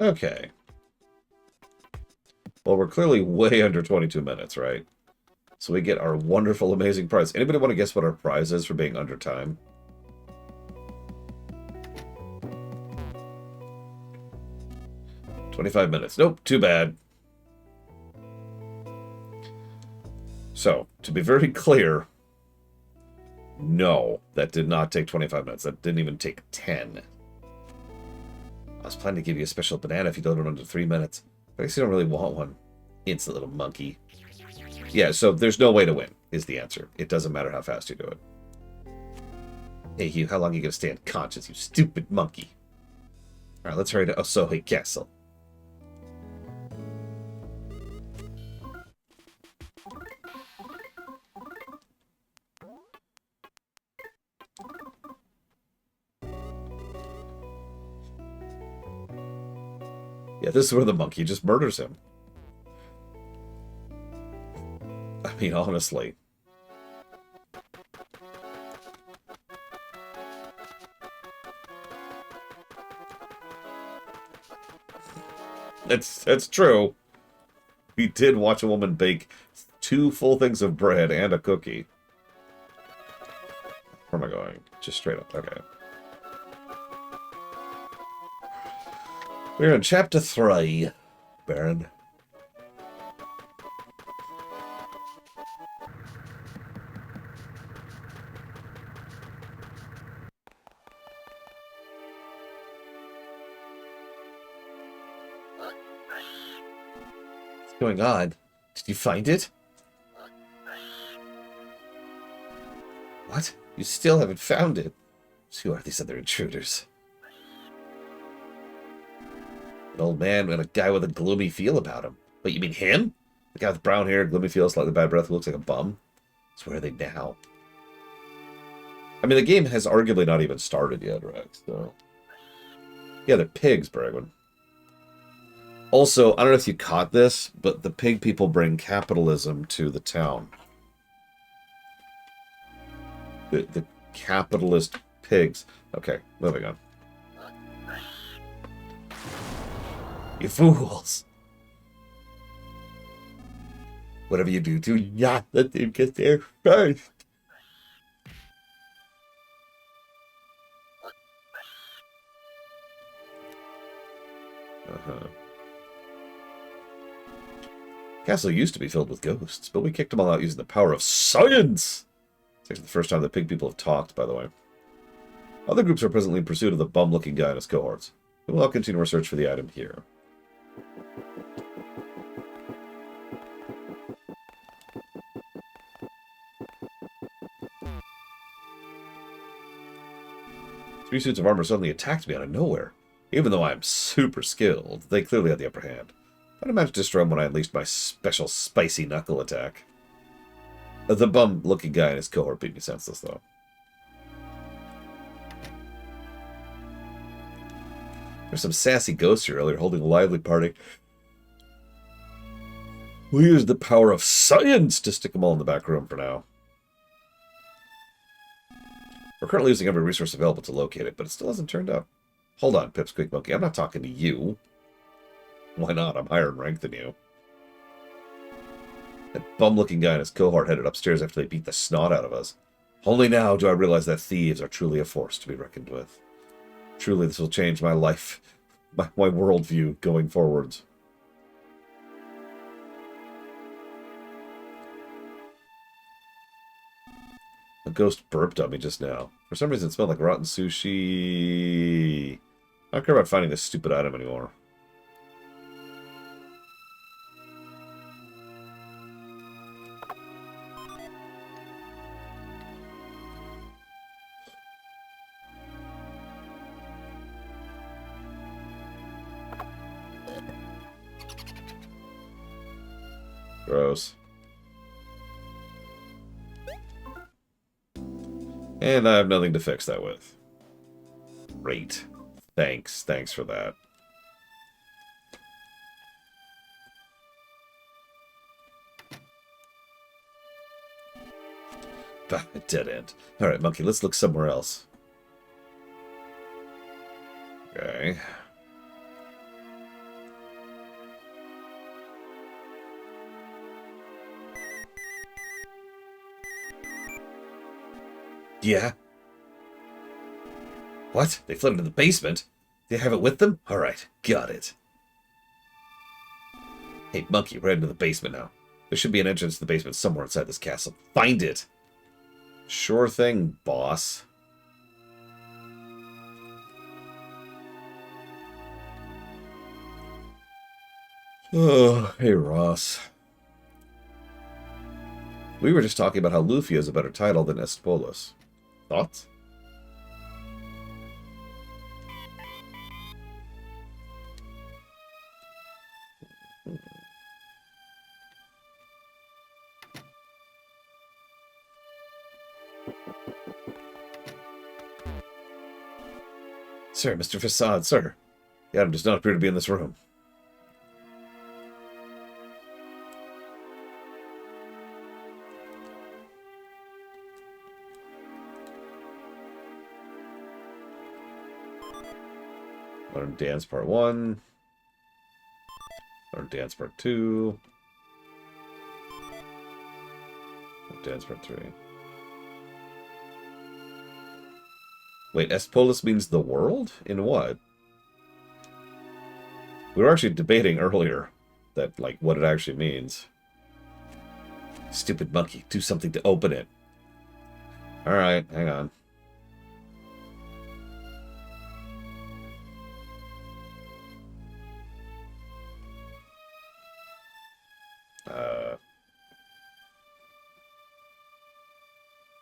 Okay. Well, we're clearly way under 22 minutes, right? So we get our wonderful, amazing prize. Anybody want to guess what our prize is for being under time? $25 minutes. Nope, too bad. So, to be very clear, no, that did not take 25 minutes. That didn't even take 10. I was planning to give you a special banana if you don't under 3 minutes. But I guess you don't really want one. Instant little monkey. Yeah, so there's no way to win, is the answer. It doesn't matter how fast you do it. Hey, Hugh, how long are you going to stay unconscious, you stupid monkey? Alright, let's hurry to Osohe Castle. Yeah, this is where the monkey just murders him. I mean, honestly. That's true. We did watch a woman bake 2 full things of bread and a cookie. Where am I going? Just straight up. Okay. We're in chapter 3, Baron. What's going on? Did you find it? What? You still haven't found it? So who are these other intruders? An old man and a guy with a gloomy feel about him. Wait, you mean him? The guy with brown hair, gloomy feel, slightly bad breath, who looks like a bum? So where are they now? I mean, the game has arguably not even started yet, Rex, so... Yeah, they're pigs, Bragwin. Also, I don't know if you caught this, but the pig people bring capitalism to the town. The capitalist pigs. Okay, moving on. You fools! Whatever you do not let them get there first. Uh-huh. Castle used to be filled with ghosts, but we kicked them all out using the power of science! It's actually the first time the pig people have talked, by the way. Other groups are presently in pursuit of the bum-looking guy and his cohorts. We will all continue our search for the item here. Three suits of armor suddenly attacked me out of nowhere. Even though I am super skilled, they clearly had the upper hand. But I managed to destroy them when I unleashed my special spicy knuckle attack. The bum-looking guy and his cohort beat me senseless, though. There's some sassy ghosts here earlier holding a lively party. We'll use the power of science to stick them all in the back room for now. We're currently using every resource available to locate it, but it still hasn't turned up. Hold on, Pipsqueak Monkey. I'm not talking to you. Why not? I'm higher in rank than you. That bum-looking guy and his cohort headed upstairs after they beat the snot out of us. Only now do I realize that thieves are truly a force to be reckoned with. Truly, this will change my life, my worldview going forwards. A ghost burped on me just now. For some reason, it smelled like rotten sushi. I don't care about finding this stupid item anymore. Gross. And I have nothing to fix that with. Great. Thanks. Thanks for that. Bah, a dead end. Alright, Monkey, let's look somewhere else. Okay. Yeah? What? They fled into the basement? They have it with them? Alright, got it. Hey, Monkey, we're heading to the basement now. There should be an entrance to the basement somewhere inside this castle. Find it! Sure thing, boss. Oh, hey, Ross. We were just talking about how Lufia is a better title than Estpolis. Thoughts? Sir, Mr. Facade, sir. The item does not appear to be in this room. Modern Dance Part 1. Modern Dance Part 2. Modern Dance Part 3. Wait, Estpolis means the world? In what? We were actually debating earlier that, like, what it actually means. Stupid monkey, do something to open it. Alright, hang on.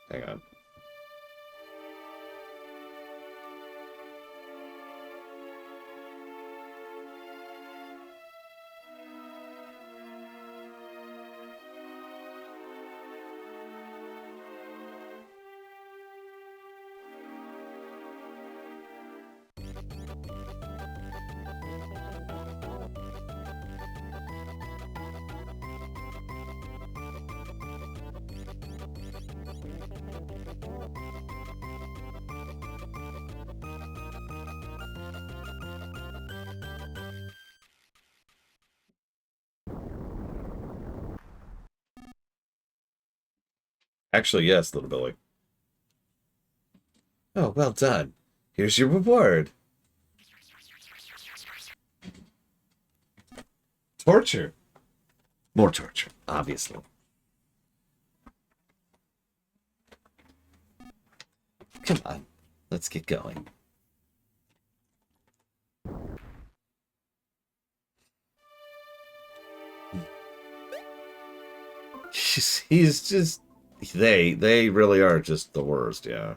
Hang on. Actually, yes, little Billy. Oh, well done. Here's your reward. Torture. More torture, obviously. Come on, let's get going. He's just... They really are just the worst, yeah.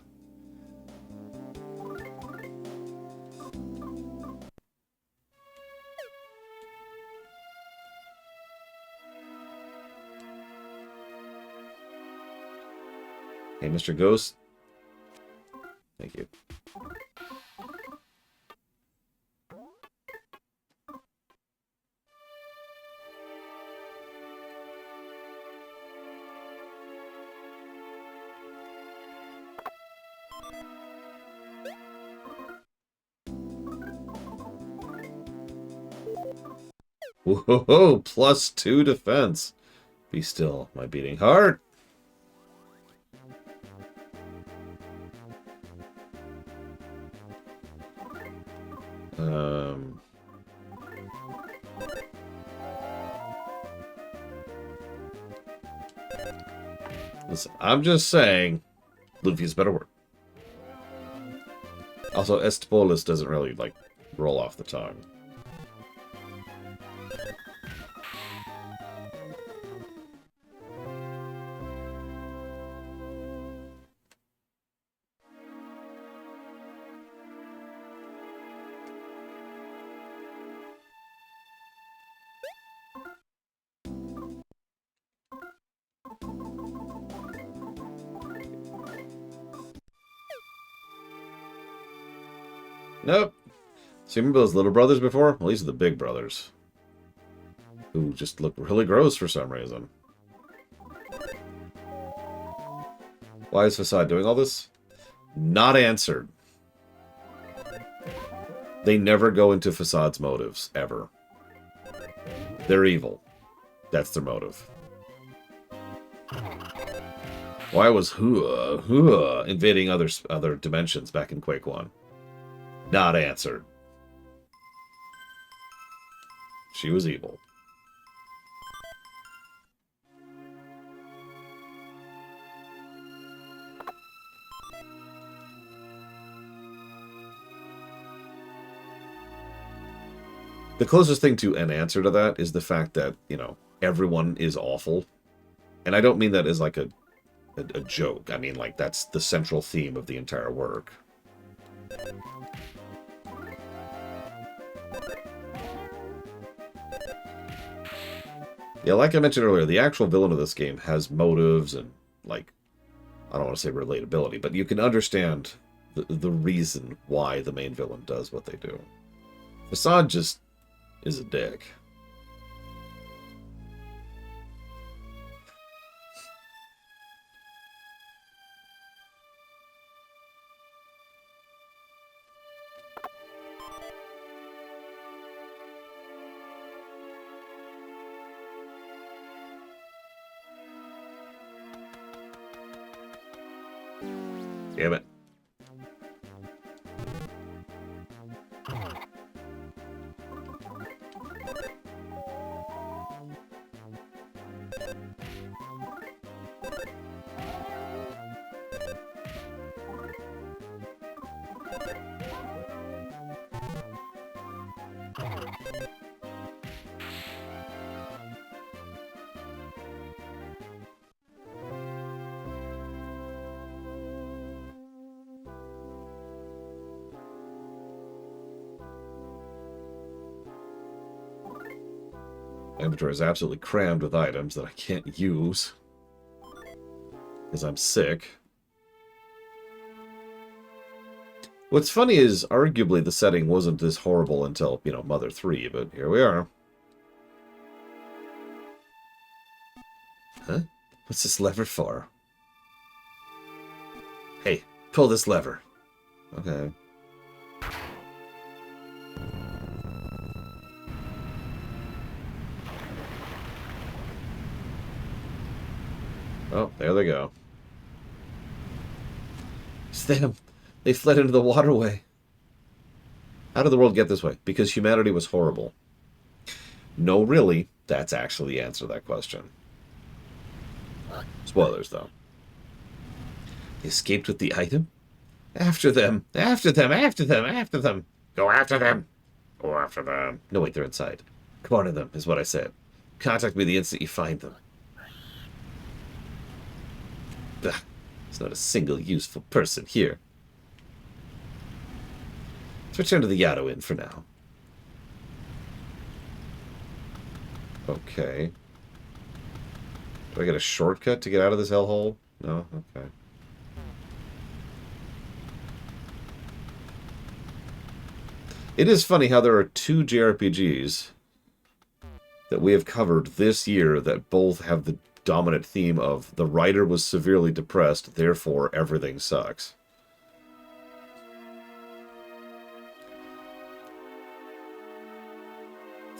Hey, Mr. Ghost. Thank you. Whoa, +2 defense. Be still, my beating heart. Listen, I'm just saying, Luffy's a better word. Also, Estipolis doesn't really, like, roll off the tongue. Nope. So you remember those little brothers before? Well, these are the big brothers. Who just look really gross for some reason. Why is Facade doing all this? Not answered. They never go into Facade's motives, ever. They're evil. That's their motive. Why was Hua invading other dimensions back in Quake 1? Not answered. She was evil. The closest thing to an answer to that is the fact that, you know, everyone is awful. And I don't mean that as like a joke. I mean, like, that's the central theme of the entire work. Yeah, like I mentioned earlier, the actual villain of this game has motives and, like, I don't want to say relatability, but you can understand the reason why the main villain does what they do. Facade just is a dick. Damn it. My inventory is absolutely crammed with items that I can't use. Because I'm sick. What's funny is, arguably, the setting wasn't this horrible until, you know, Mother 3, but here we are. Huh? What's this lever for? Hey, pull this lever. Okay. Oh, there they go. It's them. They fled into the waterway. How did the world get this way? Because humanity was horrible. No, really. That's actually the answer to that question. Spoilers, though. They escaped with the item? After them! After them! After them! After them! Go after them! Go after them! No, wait, they're inside. Corner them, is what I said. Contact me the instant you find them. Bah, there's not a single useful person here. Let's return to the Yato Inn for now. Okay. Do I get a shortcut to get out of this hellhole? No? Okay. It is funny how there are two JRPGs that we have covered this year that both have the dominant theme of the writer was severely depressed, therefore everything sucks.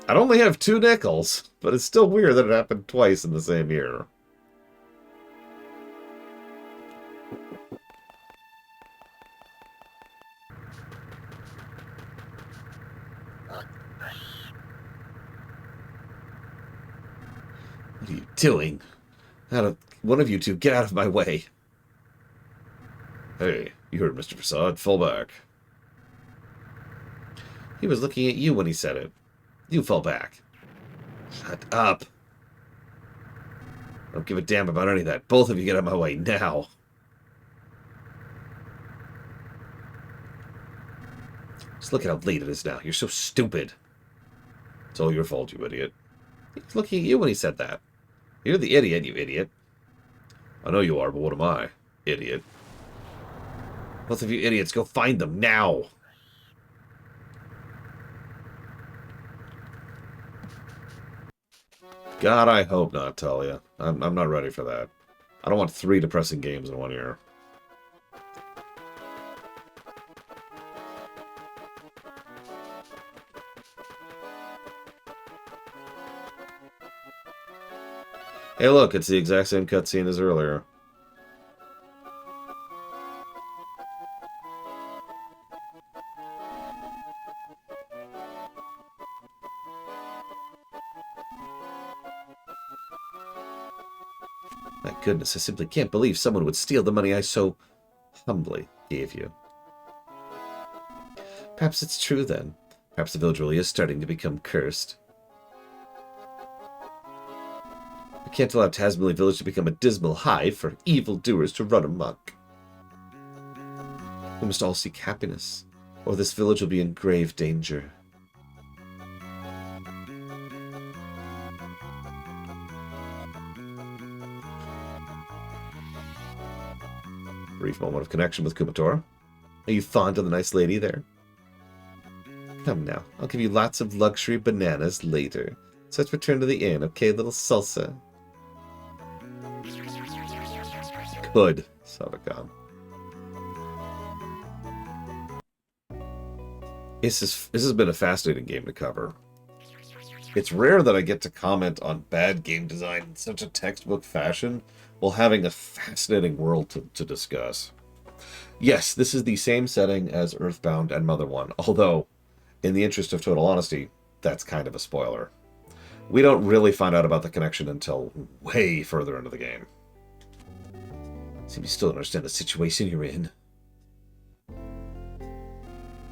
I'd only have 2 nickels, but it's still weird that it happened twice in the same year. What are you doing? One of you two, get out of my way. Hey, you heard Mr. Prasad. Fall back. He was looking at you when he said it. You fall back. Shut up. I don't give a damn about any of that. Both of you get out of my way now. Just look at how late it is now. You're so stupid. It's all your fault, you idiot. He was looking at you when he said that. You're the idiot, you idiot. I know you are, but what am I? Idiot. Both of you idiots, go find them now. God, I hope not, Talia. I'm not ready for that. I don't want 3 depressing games in 1 year. Hey, look, it's the exact same cutscene as earlier. My goodness, I simply can't believe someone would steal the money I so humbly gave you. Perhaps it's true, then. Perhaps the village really is starting to become cursed. We can't allow Tazmily Village to become a dismal hive for evildoers to run amok. We must all seek happiness, or this village will be in grave danger. Brief moment of connection with Kumatora. Are you fond of the nice lady there? Come now, I'll give you lots of luxury bananas later. So let's return to the inn, okay, little salsa? Good, Sabakan. This has been a fascinating game to cover. It's rare that I get to comment on bad game design in such a textbook fashion while having a fascinating world to discuss. Yes, this is the same setting as Earthbound and Mother 1, although, in the interest of total honesty, that's kind of a spoiler. We don't really find out about the connection until way further into the game. Seems you still don't understand the situation you're in.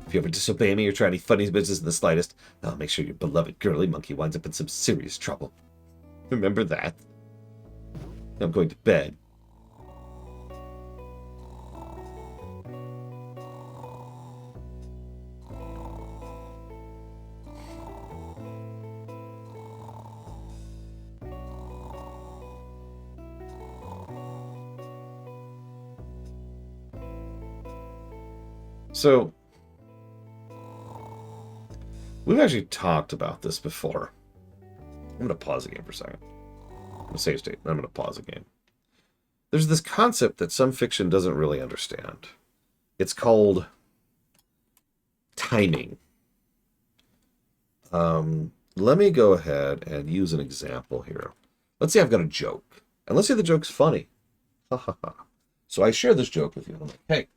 If you ever disobey me or try any funny business in the slightest, I'll make sure your beloved girly monkey winds up in some serious trouble. Remember that? I'm going to bed. So, we've actually talked about this before. I'm going to pause the game for a second. I'm going to save state, and I'm going to pause the game. There's this concept that some fiction doesn't really understand. It's called timing. Let me go ahead and use an example here. Let's say I've got a joke. And let's say the joke's funny. Ha ha ha. So I share this joke with you. I'm like, hey,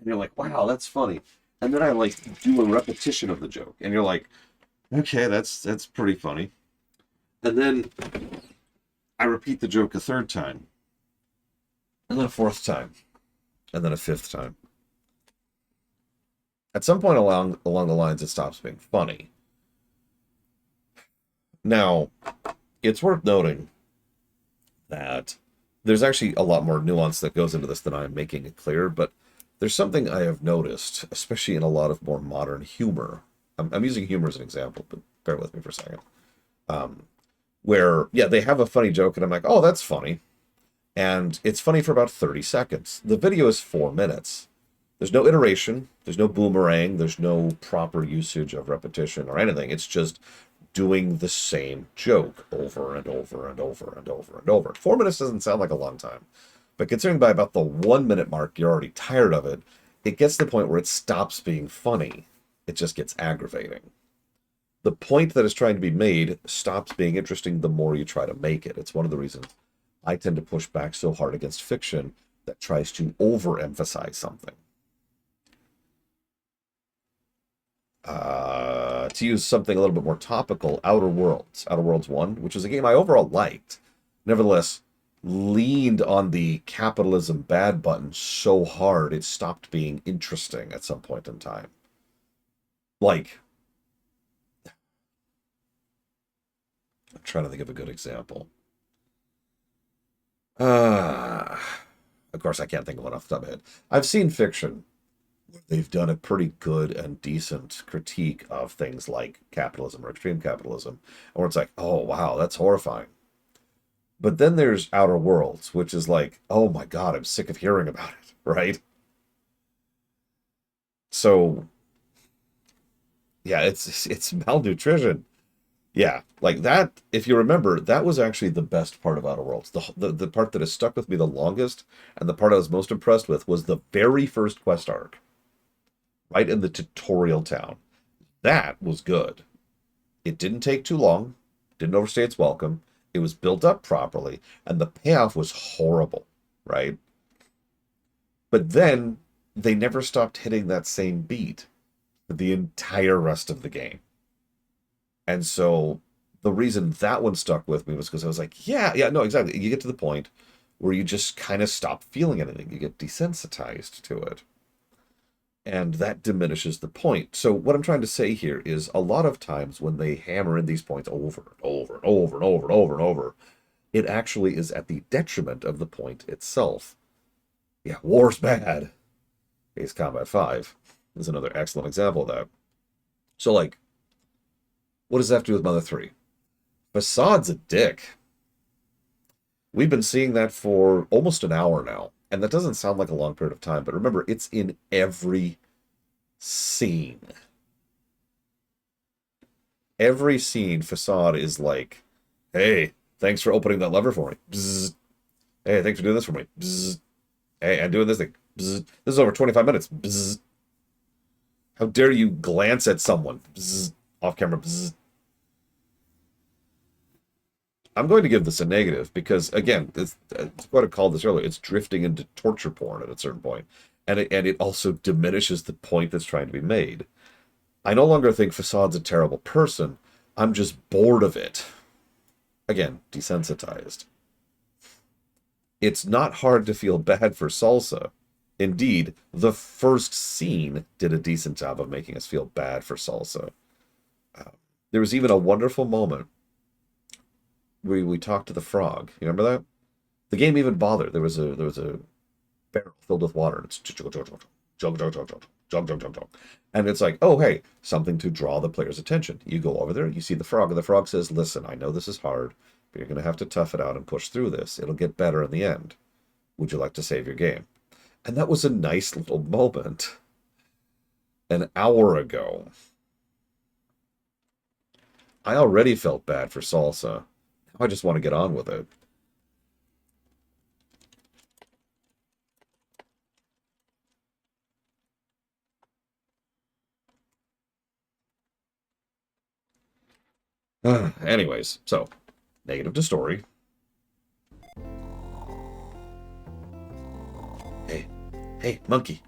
and you're like, wow, that's funny. And then I like do a repetition of the joke, and you're like, okay, that's pretty funny. And then I repeat the joke a third time, and then a fourth time, and then a fifth time. At some point along the lines, it stops being funny. Now, it's worth noting that there's actually a lot more nuance that goes into this than I'm making it clear, but there's something I have noticed, especially in a lot of more modern humor. I'm using humor as an example, but bear with me for a second. Where, yeah, they have a funny joke, and I'm like, oh, that's funny. And it's funny for about 30 seconds. The video is 4 minutes. There's no iteration, there's no boomerang, there's no proper usage of repetition or anything. It's just doing the same joke over and over and over and over and over. 4 minutes doesn't sound like a long time, but considering by about the 1 minute mark you're already tired of it, it gets to the point where it stops being funny. It just gets aggravating. The point that is trying to be made stops being interesting the more you try to make it. It's one of the reasons I tend to push back so hard against fiction that tries to overemphasize something. To use something a little bit more topical, Outer Worlds 1, which is a game I overall liked, nevertheless leaned on the capitalism bad button so hard it stopped being interesting at some point in time. Like, I'm trying to think of a good example. Of course, I can't think of one off the top of my head. I've seen fiction where they've done a pretty good and decent critique of things like capitalism or extreme capitalism, or it's like, oh wow, that's horrifying. But then there's Outer Worlds, which is like, oh my god, I'm sick of hearing about it, right? So yeah, it's malnutrition. Yeah, like that, if you remember, that was actually the best part of Outer Worlds. The part that has stuck with me the longest, and the part I was most impressed with, was the very first quest arc, right in the tutorial town. That was good. It didn't take too long, didn't overstay its welcome, it was built up properly, and the payoff was horrible, right? But then, they never stopped hitting that same beat for the entire rest of the game. And so the reason that one stuck with me was because I was like, yeah, no, exactly. You get to the point where you just kind of stop feeling anything. You get desensitized to it. And that diminishes the point. So what I'm trying to say here is a lot of times when they hammer in these points over and over and over and over and over and over, it actually is at the detriment of the point itself. Yeah, war's bad. Ace Combat 5 is another excellent example of that. So, like, what does that have to do with Mother 3? Facade's a dick. We've been seeing that for almost an hour now, and that doesn't sound like a long period of time, but remember, it's in every scene. Every scene, Facade is like, hey, thanks for opening that lever for me. Bzz. Hey, thanks for doing this for me. Bzz. Hey, I'm doing this thing. Bzz. This is over 25 minutes. Bzz. How dare you glance at someone? Bzz. Off camera. Bzz. I'm going to give this a negative because, again, it's what I called this earlier. It's drifting into torture porn at a certain point, and it also diminishes the point that's trying to be made. I no longer think Facade's a terrible person. I'm just bored of it. Again, desensitized. It's not hard to feel bad for Salsa. Indeed, the first scene did a decent job of making us feel bad for Salsa. There was even a wonderful moment where we talked to the frog. You remember that? The game even bothered. There was a barrel filled with water. And it's jug, jug, jug, jug, jug, jug, jug, jug, jug, jug, jug. And it's like, oh, hey, something to draw the player's attention. You go over there, you see the frog, and the frog says, listen, I know this is hard, but you're going to have to tough it out and push through this. It'll get better in the end. Would you like to save your game? And that was a nice little moment. An hour ago. I already felt bad for Salsa. Now I just want to get on with it. Anyways, so, negative to story. Hey, monkey.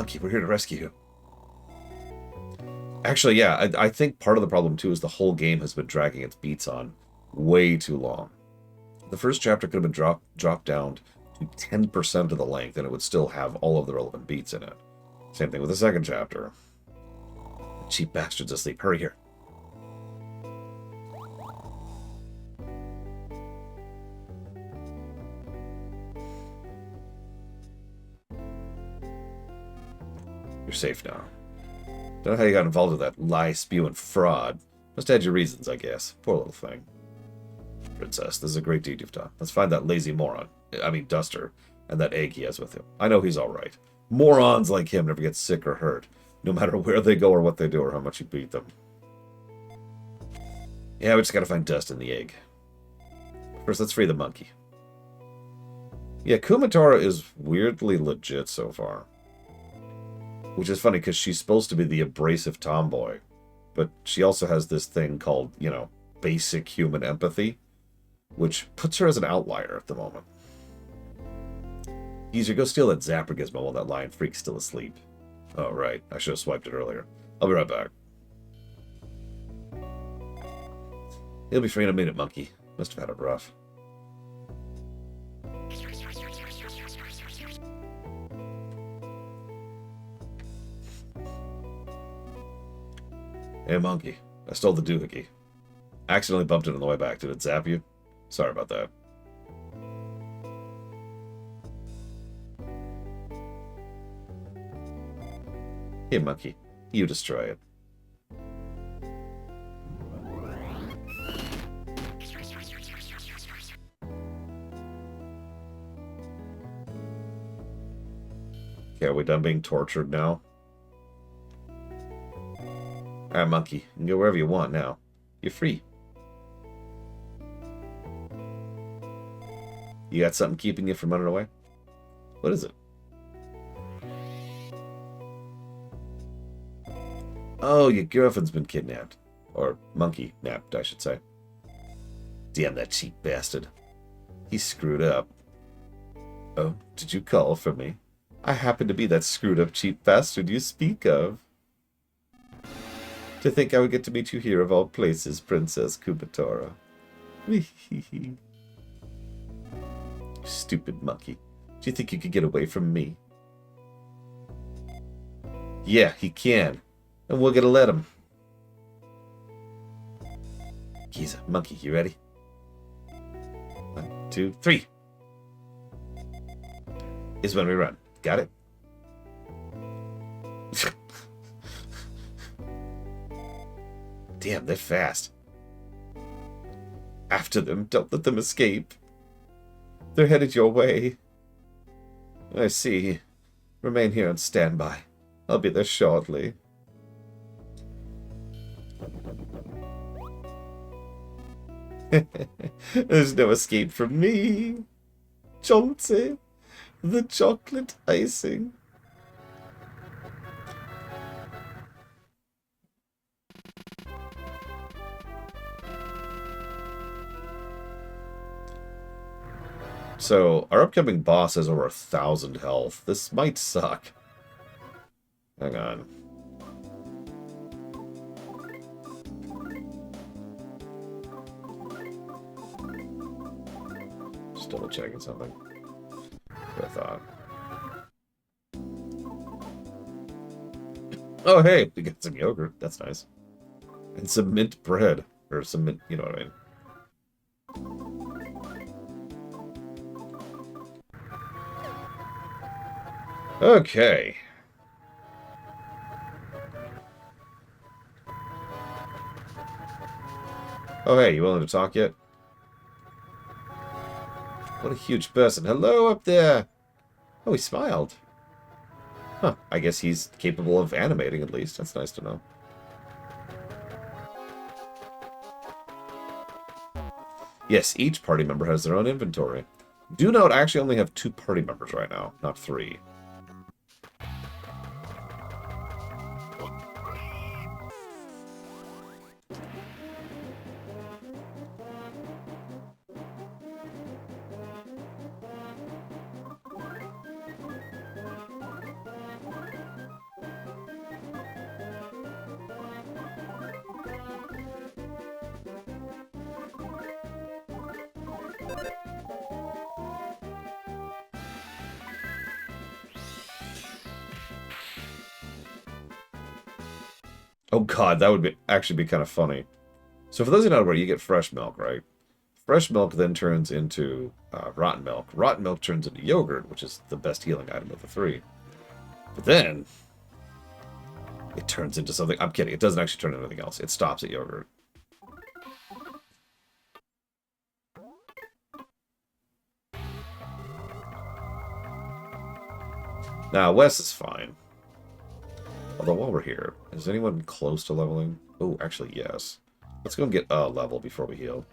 Monkey, we're here to rescue you. Actually, yeah, I think part of the problem, too, is the whole game has been dragging its beats on way too long. The first chapter could have been dropped down to 10% of the length, and it would still have all of the relevant beats in it. Same thing with the second chapter. The cheap bastard's asleep. Hurry here. You're safe now. Don't know how you got involved with that lie-spewing fraud. Must have had your reasons, I guess. Poor little thing. Princess, this is a great deed you've done. Let's find that lazy moron. I mean, Duster. And that egg he has with him. I know he's alright. Morons like him never get sick or hurt. No matter where they go or what they do or how much you beat them. Yeah, we just gotta find Dust in the egg. First, let's free the monkey. Yeah, Kumatora is weirdly legit so far. Which is funny, because she's supposed to be the abrasive tomboy. But she also has this thing called, you know, basic human empathy. Which puts her as an outlier at the moment. Easier, go steal that Zapper Gizmo while that lion freak's still asleep. Oh, right. I should have swiped it earlier. I'll be right back. He'll be free in a minute, monkey. Must have had it rough. Hey, monkey. I stole the doohickey. Accidentally bumped it on the way back. Did it zap you? Sorry about that. Here, monkey. You destroy it. Okay, are we done being tortured now? Alright, monkey. You can go wherever you want now. You're free. You got something keeping you from running away? What is it? Oh, your girlfriend's been kidnapped. Or monkey-napped, I should say. Damn that cheap bastard. He screwed up. Oh, did you call for me? I happen to be that screwed-up cheap bastard you speak of. To think I would get to meet you here of all places, Princess Kumatora. Stupid monkey. Do you think you could get away from me? Yeah, he can. And we're gonna let him. Giza, monkey, you ready? 1, 2, 3. Is when we run. Got it? Damn, they're fast. After them, don't let them escape. They're headed your way. I see. Remain here on standby. I'll be there shortly. There's no escape from me. Chonce, the chocolate icing. So, our upcoming boss has over 1,000 health. This might suck. Hang on. Just double checking something. What I thought. Oh, hey, we got some yogurt. That's nice. And some mint bread. Or some mint, you know what I mean. Okay. Oh, hey, you willing to talk yet? What a huge person. Hello up there! Oh, he smiled. Huh, I guess he's capable of animating at least. That's nice to know. Yes, each party member has their own inventory. Do note, I actually only have 2 party members right now, not 3. Oh god, that would be actually be kind of funny. So for those who don't know where you get fresh milk, right? Fresh milk then turns into rotten milk. Rotten milk turns into yogurt, which is the best healing item of the three. But then it turns into something. I'm kidding. It doesn't actually turn into anything else. It stops at yogurt. Now, Wes is fine. Although, while we're here, is anyone close to leveling? Oh, actually, yes. Let's go and get a level before we heal.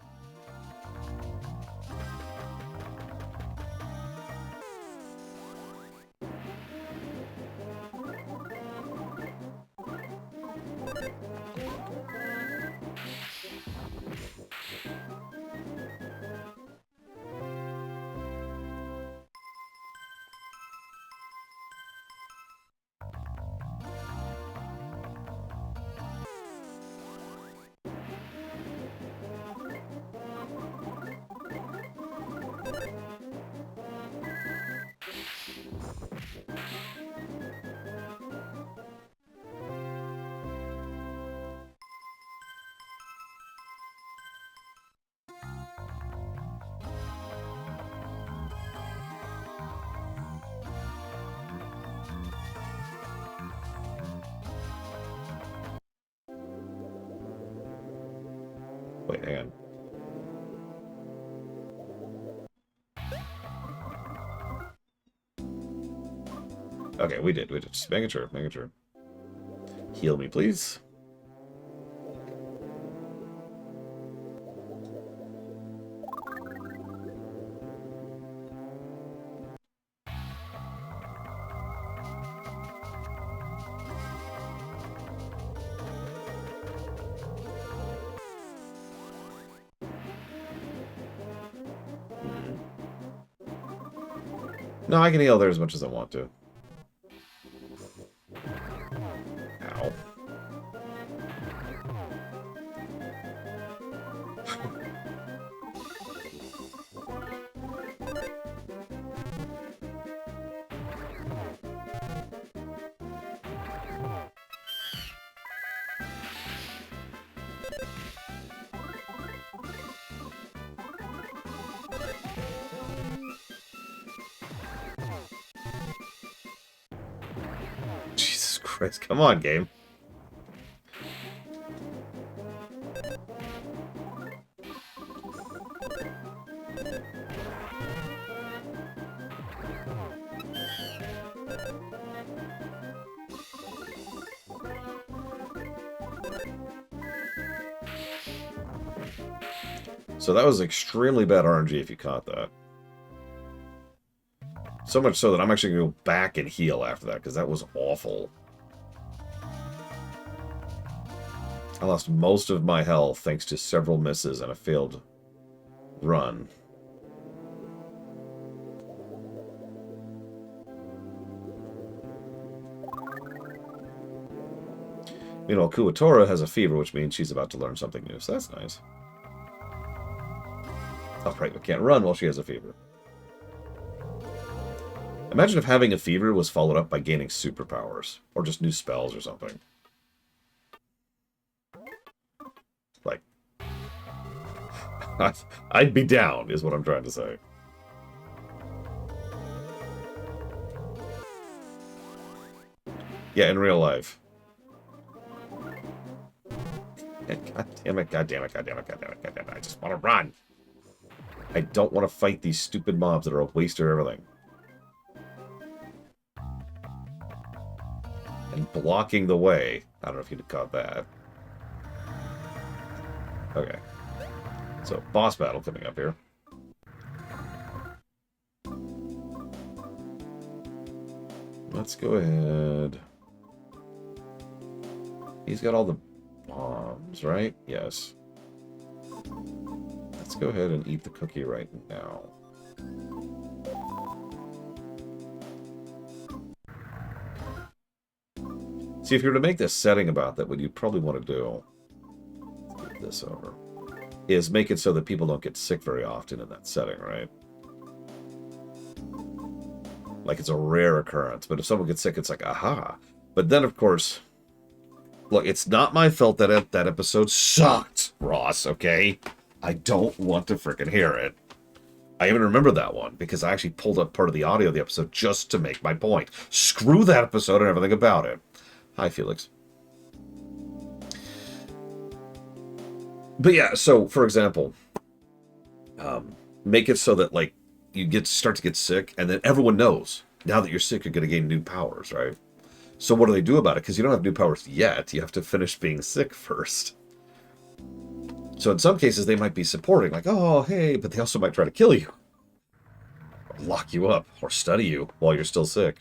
Wait, hang on. Okay, we did. Just making sure, making sure. Heal me, please. No, I can heal there as much as I want to. Ow. Jesus Christ, come on, game. So that was extremely bad RNG if you caught that. So much so that I'm actually going to go back and heal after that, because that was awful. I lost most of my health thanks to several misses and a failed run. Meanwhile, Kuatora has a fever, which means she's about to learn something new, so that's nice. Oh, right, we can't run while she has a fever. Imagine if having a fever was followed up by gaining superpowers, or just new spells or something. Like, I'd be down, is what I'm trying to say. Yeah, in real life. God damn it, god damn it, god damn it, god damn it, god damn it. I just want to run. I don't want to fight these stupid mobs that are a waste of everything. And blocking the way. I don't know if you'd have caught that. Okay. So, boss battle coming up here. Let's go ahead. He's got all the bombs, right? Yes. Let's go ahead and eat the cookie right now. See, if you were to make this setting about that, what you'd probably want to do, let's get this over, is make it so that people don't get sick very often in that setting, right? Like it's a rare occurrence, but if someone gets sick, it's like, aha. But then, of course, Look, it's not my fault that that episode sucked, Ross, okay? I don't want to freaking hear it. I even remember that one because I actually pulled up part of the audio of the episode just to make my point. Screw that episode and everything about it. Hi, Felix. But yeah, so for example, make it so that like you start to get sick, and then everyone knows now that you're sick, you're going to gain new powers, right? So what do they do about it? Because you don't have new powers yet. You have to finish being sick first. So in some cases, they might be supporting, like, oh, hey, but they also might try to kill you. Or lock you up, or study you while you're still sick.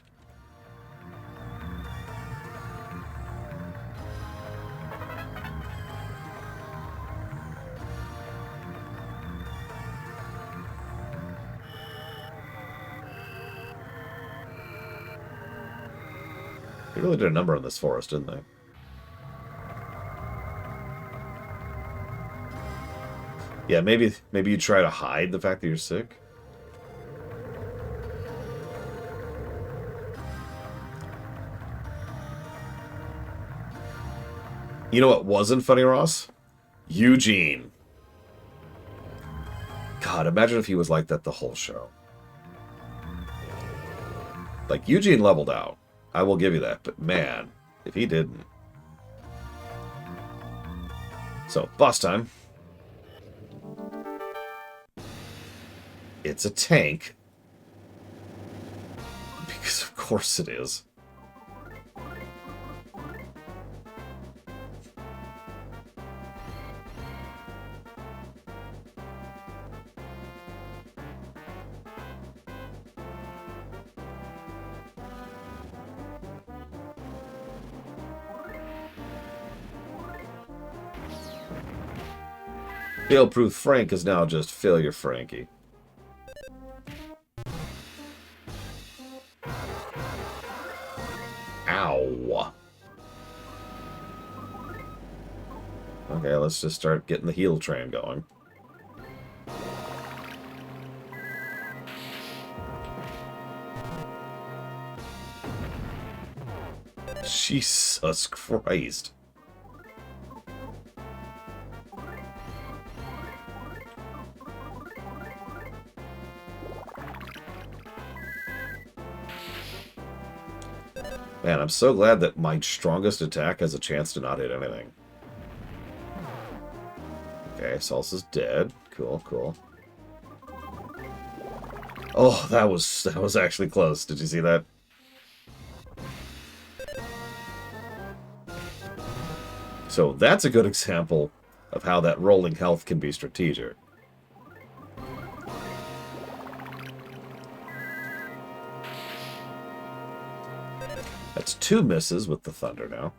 They really did a number on this forest, didn't they? Yeah, maybe you try to hide the fact that you're sick. You know what wasn't funny, Ross? Eugene. God, imagine if he was like that the whole show. Like, Eugene leveled out. I will give you that. But man, if he didn't. So, boss time. It's a tank. Because of course it is. Fail-proof Frank is now just Failure Frankie. Ow. Okay, let's just start getting the heal train going. Jesus Christ. Man, I'm so glad that my strongest attack has a chance to not hit anything. Okay, Salsa's dead. Cool, cool. Oh, that was actually close. Did you see that? So that's a good example of how that rolling health can be strategic. That's 2 misses with the thunder now.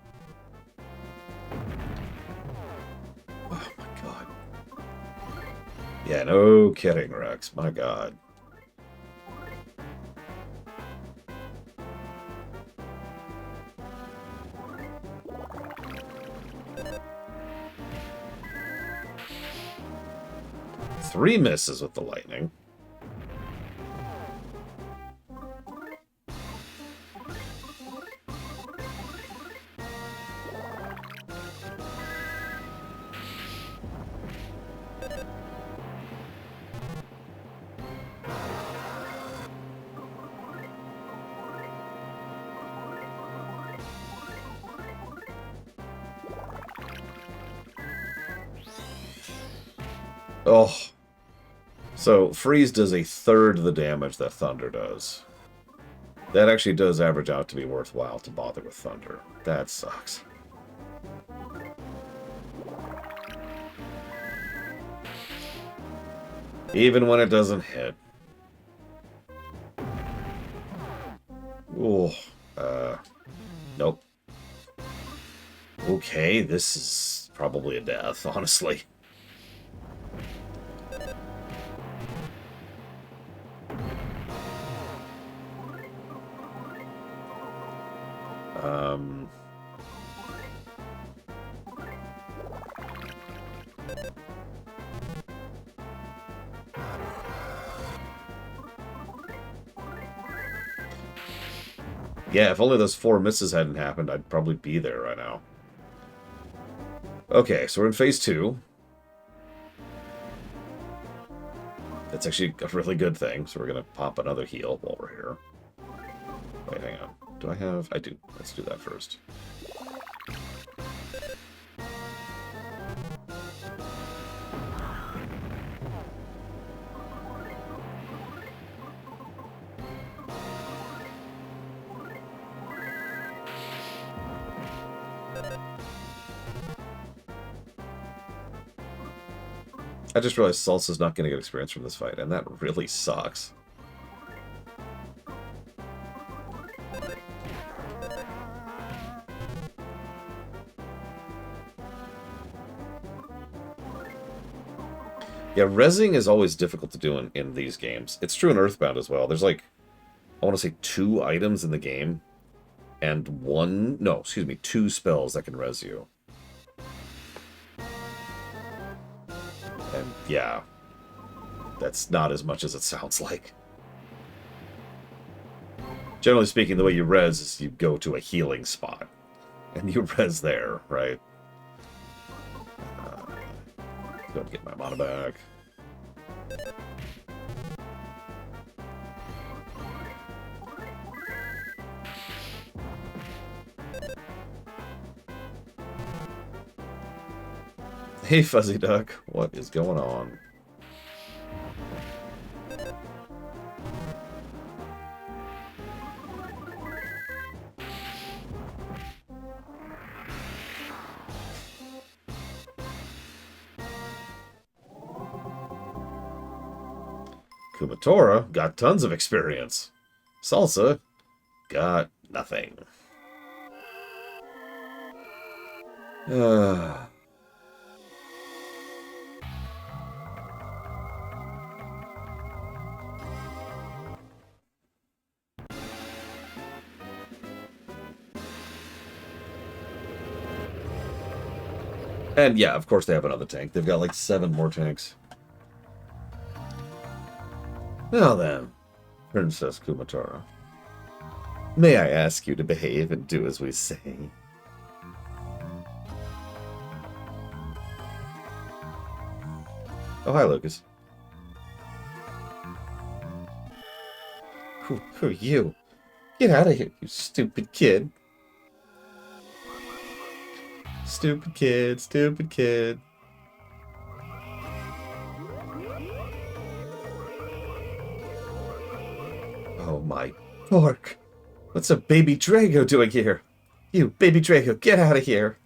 Oh my god. Yeah, no kidding, Rex. My god. Three misses with the lightning. Oh. So, Freeze does a third the damage that Thunder does. That actually does average out to be worthwhile to bother with Thunder. That sucks. Even when it doesn't hit. Ooh. Nope. Okay, this is probably a death, honestly. Yeah, if only those 4 misses hadn't happened, I'd probably be there right now. Okay, so we're in phase 2. That's actually a really good thing, so we're going to pop another heal while we're here. Wait, hang on. Do I have... I do. Let's do that first. I just realized Salsa's not going to get experience from this fight, and that really sucks. Yeah, rezzing is always difficult to do in these games. It's true in Earthbound as well. There's like, I want to say 2 items in the game, and 2 spells that can res you. And yeah, that's not as much as it sounds like. Generally speaking, the way you res is you go to a healing spot, and you res there, right? Go and get my mana back. Hey, Fuzzy Duck, what is going on? Kumatora got tons of experience. Salsa got nothing. And yeah, of course they have another tank. They've got like 7 more tanks. Now then, Princess Kumatora, may I ask you to behave and do as we say? Oh, hi, Lucas. Who are you? Get out of here, you stupid kid. Stupid kid, stupid kid. Oh my pork. What's a baby Drago doing here? You, baby Drago, get out of here.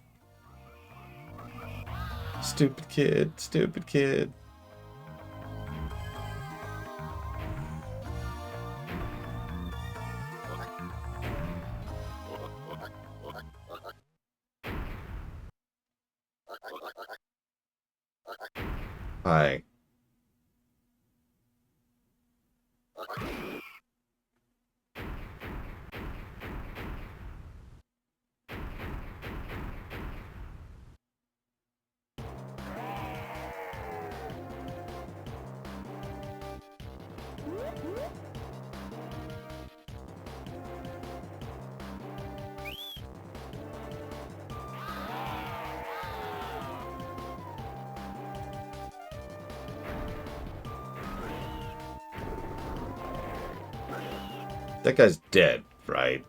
Stupid kid, stupid kid. Hi. That guy's dead, right?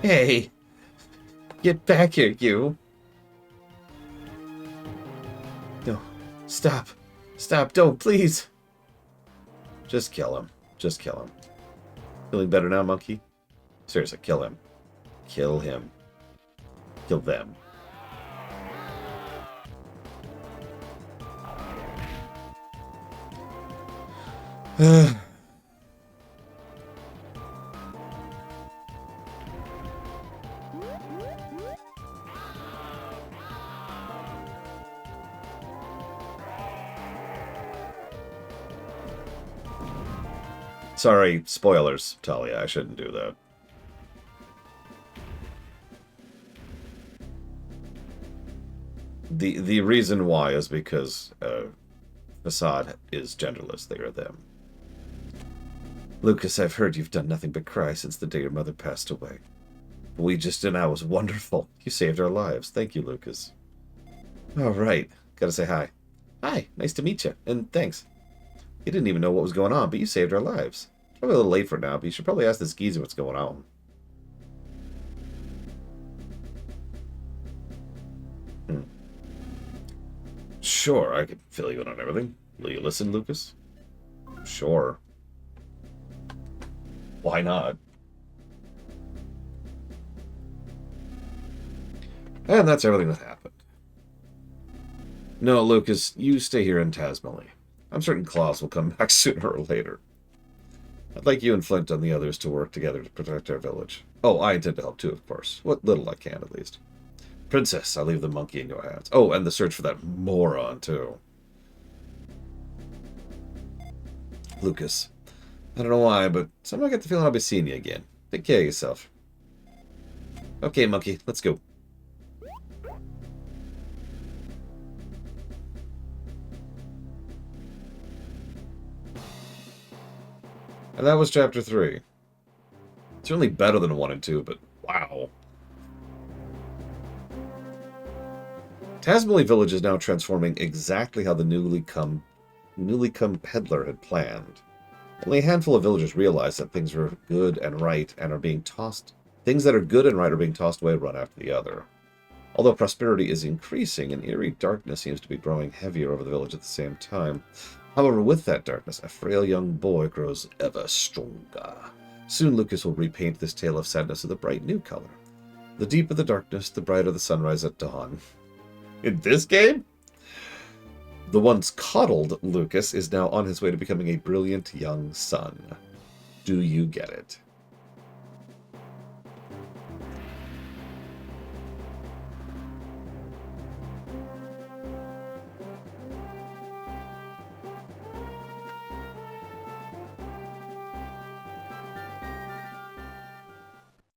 Hey! Get back here, you! No. Stop! Stop! Don't, please! Just kill him. Just kill him. Feeling better now, monkey? Seriously, kill him. Kill him. Kill them. Sorry, spoilers, Talia. I shouldn't do that. The reason why is because Facade is genderless. They are them. Lucas, I've heard you've done nothing but cry since the day your mother passed away. We just did now was wonderful. You saved our lives. Thank you, Lucas. All right. Gotta say hi. Hi. Nice to meet you. And thanks. You didn't even know what was going on, but you saved our lives. Probably a little late for now, but you should probably ask this geezer what's going on. Sure, I can fill you in on everything. Will you listen, Lucas? Sure. Why not? And that's everything that happened. No, Lucas, you stay here in Tasmally. I'm certain Klaus will come back sooner or later. I'd like you and Flint and the others to work together to protect our village. Oh, I intend to help too, of course. What little I can, at least. Princess, I'll leave the monkey in your hands. Oh, and the search for that moron, too. Lucas, I don't know why, but somehow I get the feeling I'll be seeing you again. Take care of yourself. Okay, monkey, let's go. And that was Chapter 3. Certainly better than 1 and 2, but wow. Tasmally Village is now transforming exactly how the newly come peddler had planned. Only a handful of villagers realize that things are good and right and are being tossed. Things that are good and right are being tossed away one after the other. Although prosperity is increasing, an eerie darkness seems to be growing heavier over the village at the same time. However, with that darkness, a frail young boy grows ever stronger. Soon Lucas will repaint this tale of sadness with a bright new color. The deeper the darkness, the brighter the sunrise at dawn. In this game? The once coddled Lucas is now on his way to becoming a brilliant young son. Do you get it?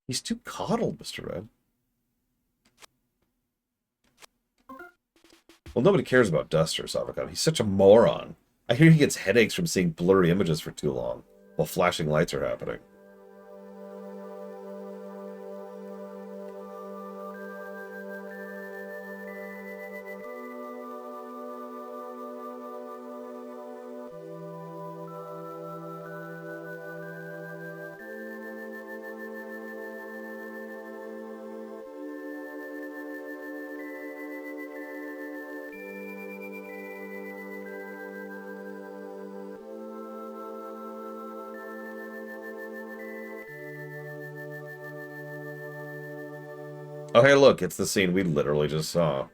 He's too coddled, Mr. Red. Well, nobody cares about Duster, Savakam. He's such a moron. I hear he gets headaches from seeing blurry images for too long, while flashing lights are happening. Oh, hey, look, it's the scene we literally just saw.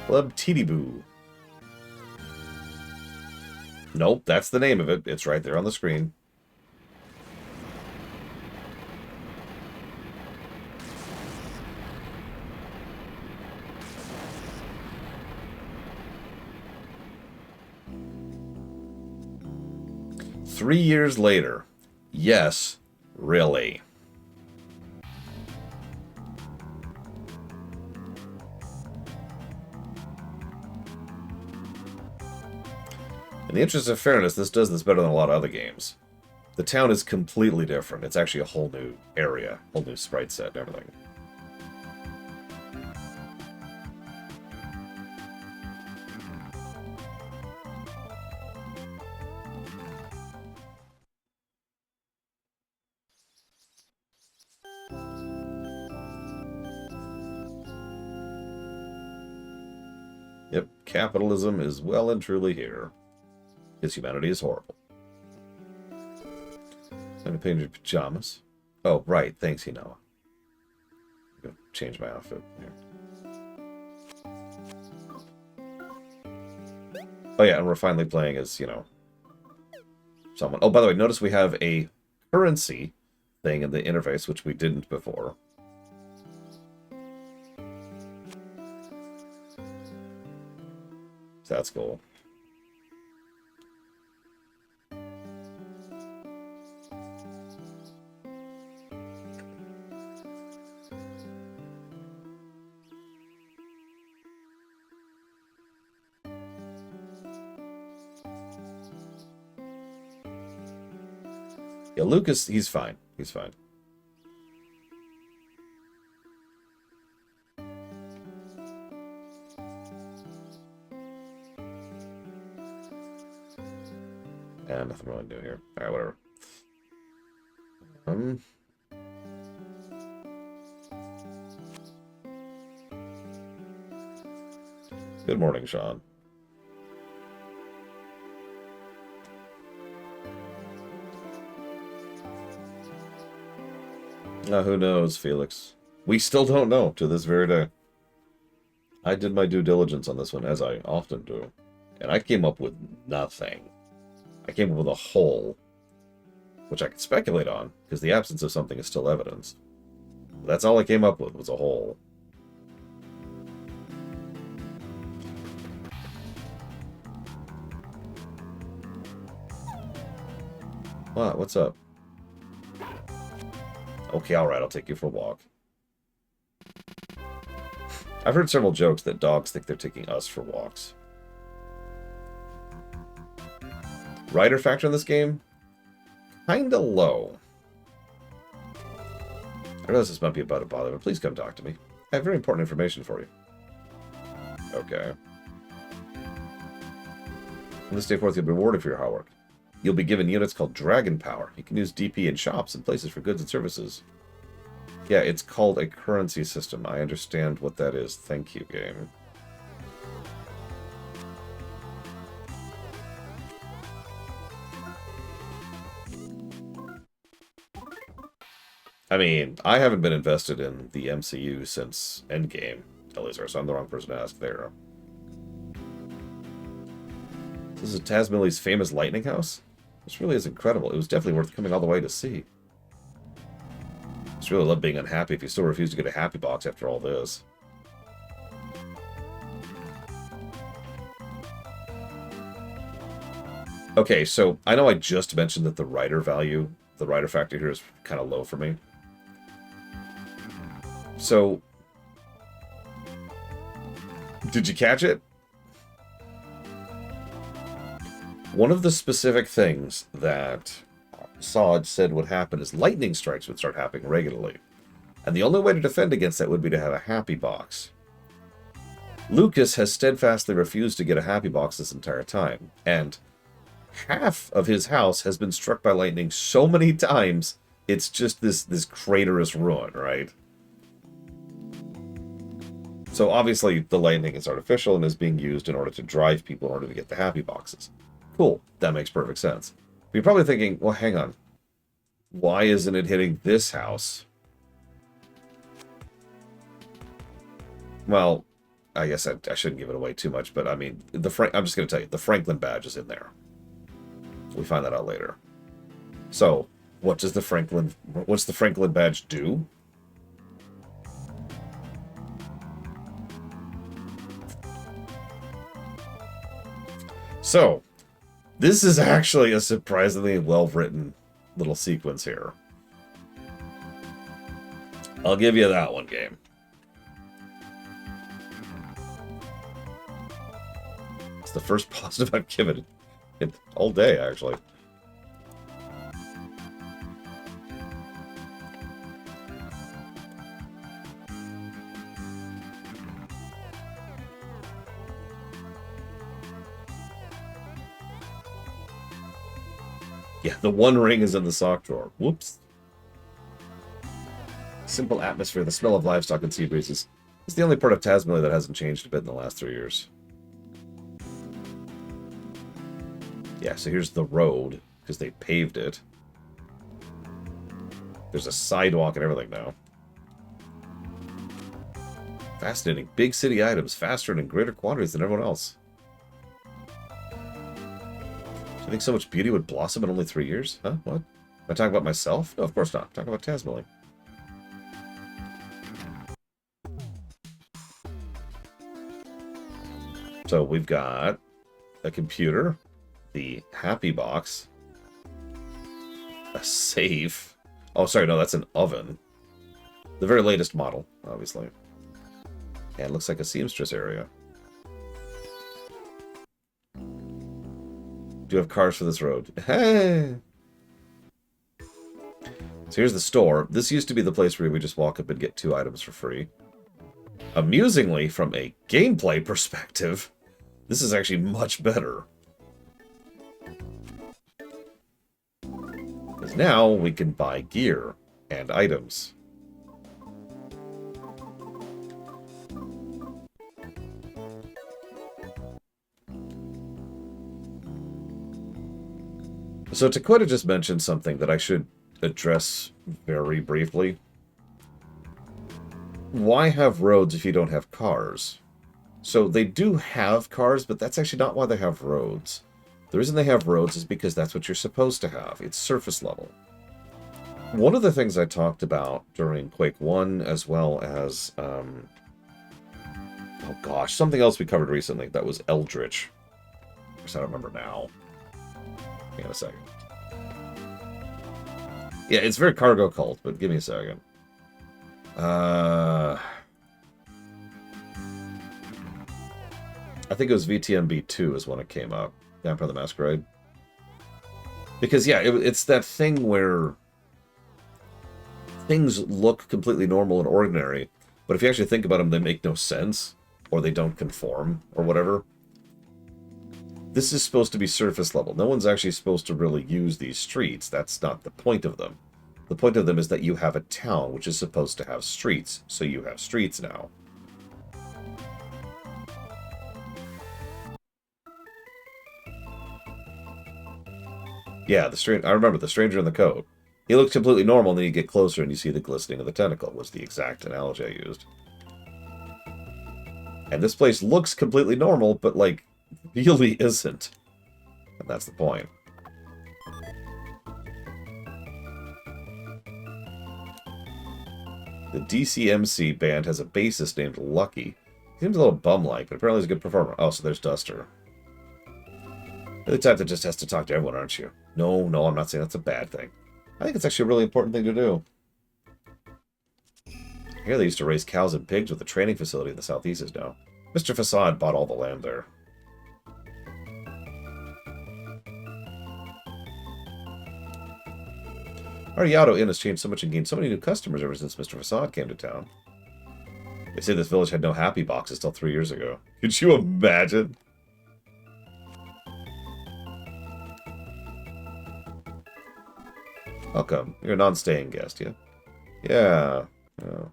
Club Tidiboo. Nope, that's the name of it. It's right there on the screen. Three years later. Yes, really. In the interest of fairness, this does this better than a lot of other games. The town is completely different. It's actually a whole new area, whole new sprite set and everything. Yep, capitalism is well and truly here. Because humanity is horrible. Time to paint your pajamas. Oh, right. Thanks, Hinawa. I'm gonna change my outfit here. Oh yeah, and we're finally playing as, you know, someone. Oh, by the way, notice we have a currency thing in the interface, which we didn't before. So that's cool. Yeah, Lucas, he's fine. He's fine. And nothing really new here. Alright, whatever. Good morning, Sean. Who knows, Felix? We still don't know to this very day. I did my due diligence on this one, as I often do. And I came up with nothing. I came up with a hole, which I could speculate on, because the absence of something is still evidence. That's all I came up with, was a hole. What? What's up? Okay, alright, I'll take you for a walk. I've heard several jokes that dogs think they're taking us for walks. Rider factor in this game? Kinda low. I realize this might be about to bother, but please come talk to me. I have very important information for you. Okay. From this day forth, you'll be rewarded for your hard work. You'll be given units called Dragon Power. You can use DP in shops and places for goods and services. Yeah, it's called a currency system. I understand what that is. Thank you, game. I mean, I haven't been invested in the MCU since Endgame, Elizar, so I'm the wrong person to ask there. This is Tazmili's famous lightning house? This really is incredible. It was definitely worth coming all the way to see. I just really love being unhappy if you still refuse to get a happy box after all this. Okay, so I know I just mentioned that the rider value, the rider factor here is kind of low for me. So, did you catch it? One of the specific things that Sod said would happen is lightning strikes would start happening regularly. And the only way to defend against that would be to have a happy box. Lucas has steadfastly refused to get a happy box this entire time. And half of his house has been struck by lightning so many times, it's just this craterous ruin, right? So obviously the lightning is artificial and is being used in order to drive people in order to get the happy boxes. Cool, that makes perfect sense. But you're probably thinking, well, hang on. Why isn't it hitting this house? Well, I guess I shouldn't give it away too much, but I mean, I'm just going to tell you, the Franklin badge is in there. We find that out later. So, what's the Franklin badge do? So, this is actually a surprisingly well-written little sequence here. I'll give you that one, game. It's the first positive I've given it all day, actually. Yeah, the one ring is in the sock drawer. Whoops. Simple atmosphere, the smell of livestock and sea breezes. It's the only part of Tazmily that hasn't changed a bit in the last 3 years. Yeah, so here's the road, because they paved it. There's a sidewalk and everything now. Fascinating. Big city items, faster and in greater quantities than everyone else. Do you think so much beauty would blossom in only 3 years? Huh? What? Am I talking about myself? No, of course not. I'm talking about Tasmilling. So we've got a computer, the Happy Box, a safe. Oh, sorry, no, that's an oven. The very latest model, obviously. And it looks like a seamstress area. Do you have cars for this road? Hey! So here's the store. This used to be the place where we just walk up and get 2 items for free. Amusingly, from a gameplay perspective, this is actually much better. Because now we can buy gear and items. So Taquita just mentioned something that I should address very briefly. Why have roads if you don't have cars? So they do have cars, but that's actually not why they have roads. The reason they have roads is because that's what you're supposed to have. It's surface level. One of the things I talked about during Quake 1, as well as, oh gosh, something else we covered recently, that was Eldritch. Of course, I don't remember now. Hang on a second. Yeah, it's very cargo cult, but give me a second. I think it was VTMB2 is when it came up. Vampire the Masquerade. Because, yeah, it's that thing where things look completely normal and ordinary, but if you actually think about them, they make no sense, or they don't conform, or whatever. This is supposed to be surface level. No one's actually supposed to really use these streets. That's not the point of them. The point of them is that you have a town which is supposed to have streets, so you have streets now. Yeah, I remember the stranger in the coat. He looks completely normal, and then you get closer and you see the glistening of the tentacle, was the exact analogy I used. And this place looks completely normal, but, like, really isn't. And that's the point. The DCMC band has a bassist named Lucky. He seems a little bum-like, but apparently he's a good performer. Oh, so there's Duster. You're the type that just has to talk to everyone, aren't you? No, I'm not saying that's a bad thing. I think it's actually a really important thing to do. Here they used to raise cows and pigs with a training facility in the southeast is now. Mr. Facade bought all the land there. Our Yato Inn has changed so much and gained so many new customers ever since Mr. Facade came to town. They say this village had no happy boxes till 3 years ago. Could you imagine? Welcome. You're a non-staying guest, yeah? Yeah. Oh.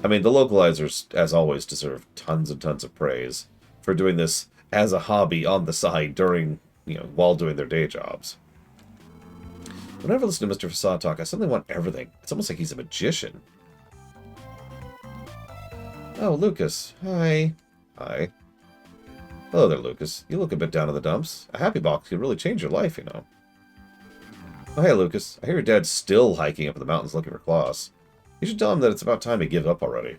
I mean, the localizers, as always, deserve tons and tons of praise for doing this as a hobby on the side during, while doing their day jobs. Whenever I listen to Mr. Facade talk, I suddenly want everything. It's almost like he's a magician. Oh, Lucas. Hi. Hi. Hello there, Lucas. You look a bit down in the dumps. A happy box could really change your life, you know. Oh, hey, Lucas. I hear your dad's still hiking up in the mountains looking for Klaus. You should tell him that it's about time he give up already.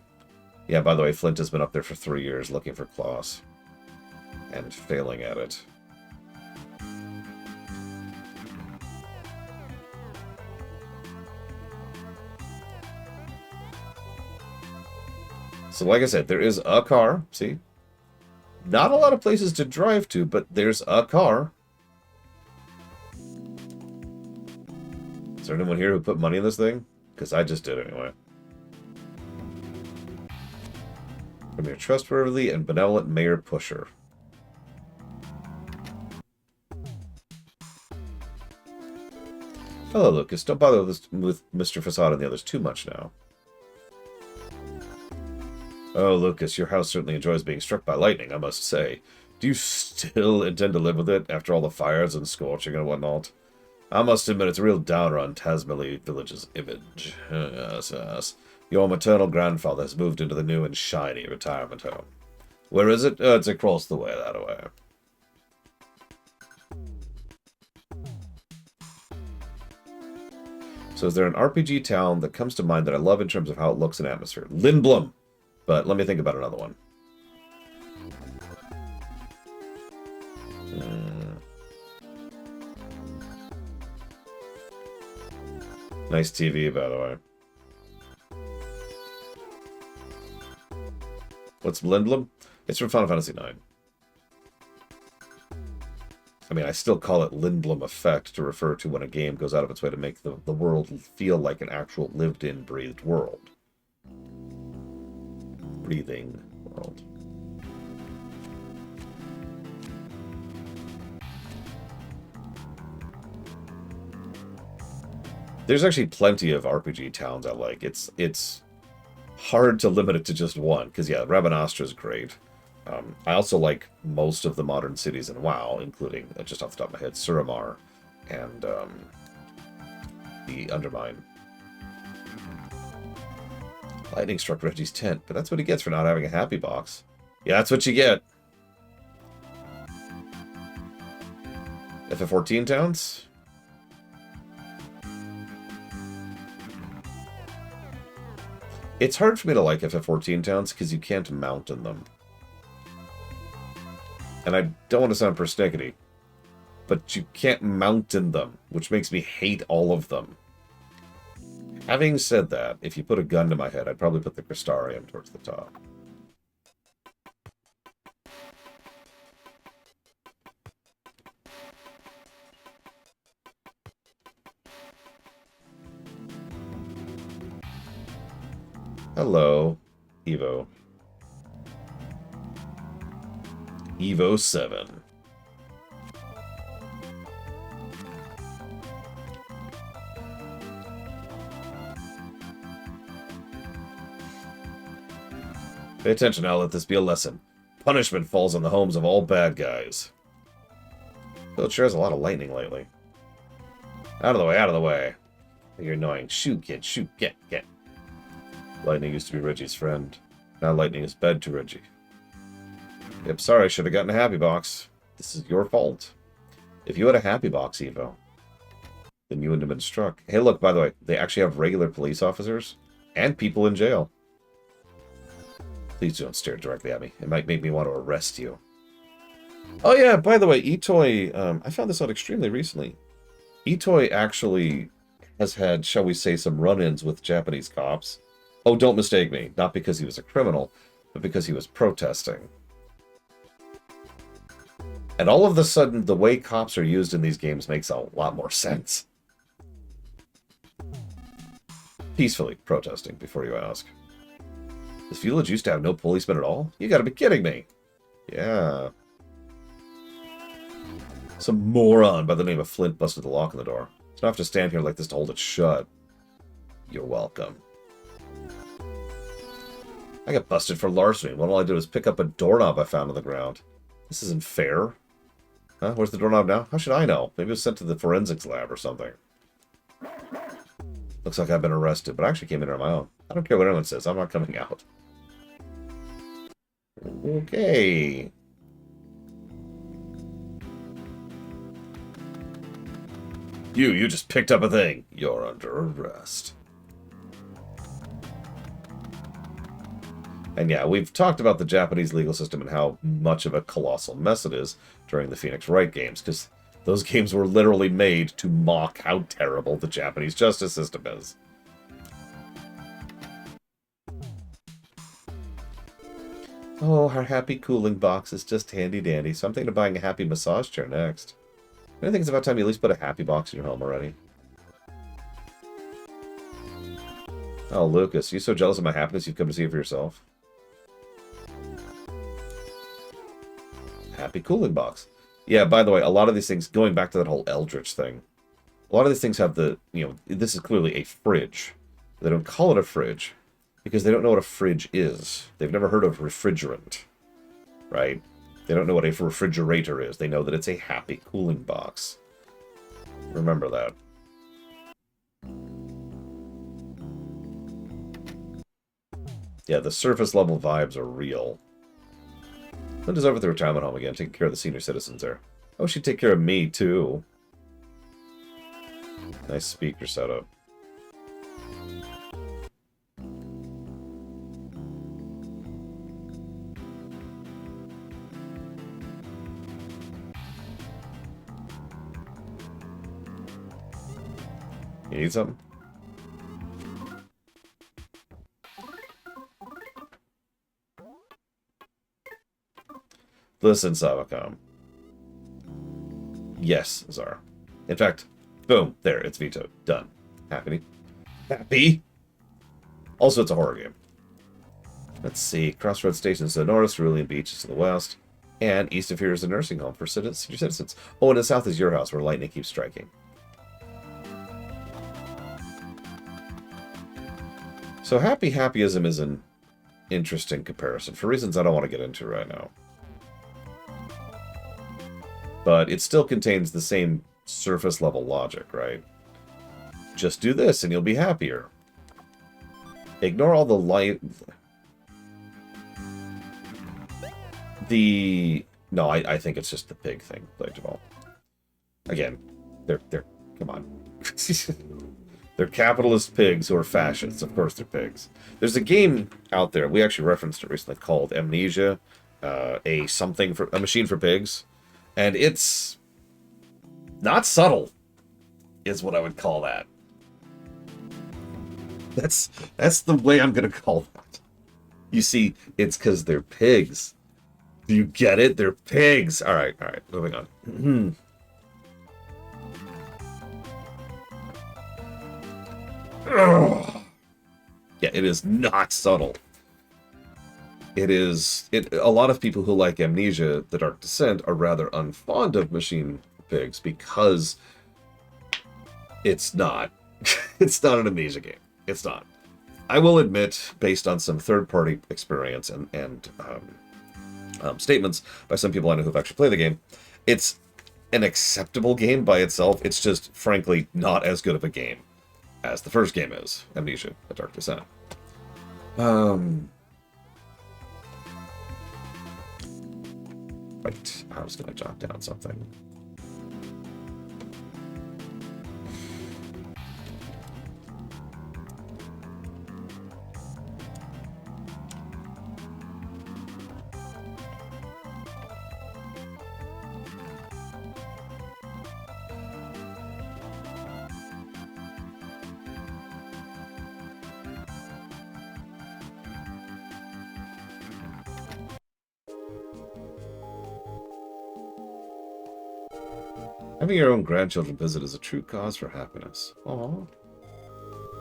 Yeah, by the way, Flint has been up there for 3 years looking for Klaus. And failing at it. So like I said, there is a car. See? Not a lot of places to drive to, but there's a car. Is there anyone here who put money in this thing? Because I just did anyway. From your trustworthy and benevolent Mayor Pusher. Hello, Lucas. Don't bother with Mr. Facade and the others too much now. Oh, Lucas, your house certainly enjoys being struck by lightning, I must say. Do you still intend to live with it after all the fires and scorching and whatnot? I must admit, it's a real downer on Tasmally Village's image. Yes, yes. Your maternal grandfather has moved into the new and shiny retirement home. Where is it? It's across the way, that way. So is there an RPG town that comes to mind that I love in terms of how it looks and atmosphere? Lindblom! But let me think about another one. Nice TV, by the way. What's Lindblom? It's from Final Fantasy IX. I mean, I still call it Lindblom effect to refer to when a game goes out of its way to make the world feel like an actual lived-in, breathed world. Breathing world. There's actually plenty of RPG towns I like. It's hard to limit it to just one, because yeah, Rabanastra is great. I also like most of the modern cities in WoW, including, just off the top of my head, Suramar and the Undermine. Lightning struck Reggie's tent, but that's what he gets for not having a happy box. Yeah, that's what you get. FF14 towns? It's hard for me to like FF14 towns because you can't mountain them. And I don't want to sound persnickety, but you can't mountain them, which makes me hate all of them. Having said that, if you put a gun to my head, I'd probably put the Crystarium towards the top. Hello, Evo. Evo 7. Pay attention, I'll let this be a lesson. Punishment falls on the homes of all bad guys. Village sure has a lot of lightning lately. Out of the way, out of the way. You're annoying. Shoot, kid, shoot, get. Lightning used to be Reggie's friend. Now Lightning is bad to Reggie. Yep, sorry, I should have gotten a happy box. This is your fault. If you had a happy box, Evo, then you wouldn't have been struck. Hey, look, by the way, they actually have regular police officers and people in jail. Please don't stare directly at me. It might make me want to arrest you. Oh yeah, by the way, Itoi, I found this out extremely recently. Itoi actually has had, shall we say, some run-ins with Japanese cops. Oh, don't mistake me. Not because he was a criminal, but because he was protesting. And all of a sudden, the way cops are used in these games makes a lot more sense. Peacefully protesting, before you ask. This village used to have no policemen at all? You gotta be kidding me. Yeah. Some moron by the name of Flint busted the lock on the door. So I have to stand here like this to hold it shut. You're welcome. I got busted for larceny when all I did was pick up a doorknob I found on the ground. This isn't fair. Huh? Where's the doorknob now? How should I know? Maybe it was sent to the forensics lab or something. Looks like I've been arrested, but I actually came in on my own. I don't care what anyone says. I'm not coming out. Okay. You just picked up a thing. You're under arrest. And yeah, we've talked about the Japanese legal system and how much of a colossal mess it is during the Phoenix Wright games, because those games were literally made to mock how terrible the Japanese justice system is. Oh, our happy cooling box is just handy-dandy, so I'm thinking of buying a happy massage chair next. I think it's about time you at least put a happy box in your home already. Oh, Lucas, you so jealous of my happiness you've come to see it for yourself? Happy cooling box. Yeah, by the way, a lot of these things, going back to that whole Eldritch thing, a lot of these things have the, this is clearly a fridge. They don't call it a fridge because they don't know what a fridge is. They've never heard of refrigerant, right? They don't know what a refrigerator is. They know that it's a happy cooling box. Remember that. Yeah, the surface level vibes are real. Linda's over at the retirement home again, taking care of the senior citizens there. Oh, she'd take care of me, too. Nice speaker setup. You need something? Listen, Savacom. Yes, Zara. In fact, boom, there, it's vetoed. Done. Happy? Happy? Also, it's a horror game. Let's see. Crossroads Station is to the north, Cerulean Beach is to the west, and east of here is a nursing home for senior citizens. Oh, and the south is your house, where lightning keeps striking. So happyism is an interesting comparison, for reasons I don't want to get into right now. But it still contains the same surface level logic, right? Just do this and you'll be happier. Ignore all the light... No, I think it's just the pig thing, Blade Jamal. Again, they're come on. They're capitalist pigs who are fascists. Of course they're pigs. There's a game out there, we actually referenced it recently, called Amnesia, a machine for pigs. And it's not subtle, is what I would call that. That's the way I'm going to call that. You see, it's because they're pigs. Do you get it? They're pigs. All right, moving on. Yeah, it is not subtle. A lot of people who like Amnesia, The Dark Descent, are rather unfond of Machine Pigs because it's not. It's not an Amnesia game. It's not. I will admit, based on some third-party experience and statements by some people I know who've actually played the game, it's an acceptable game by itself. It's just, frankly, not as good of a game as the first game is, Amnesia, The Dark Descent. Right, I was going to jot down something. Having your own grandchildren visit is a true cause for happiness. Aww.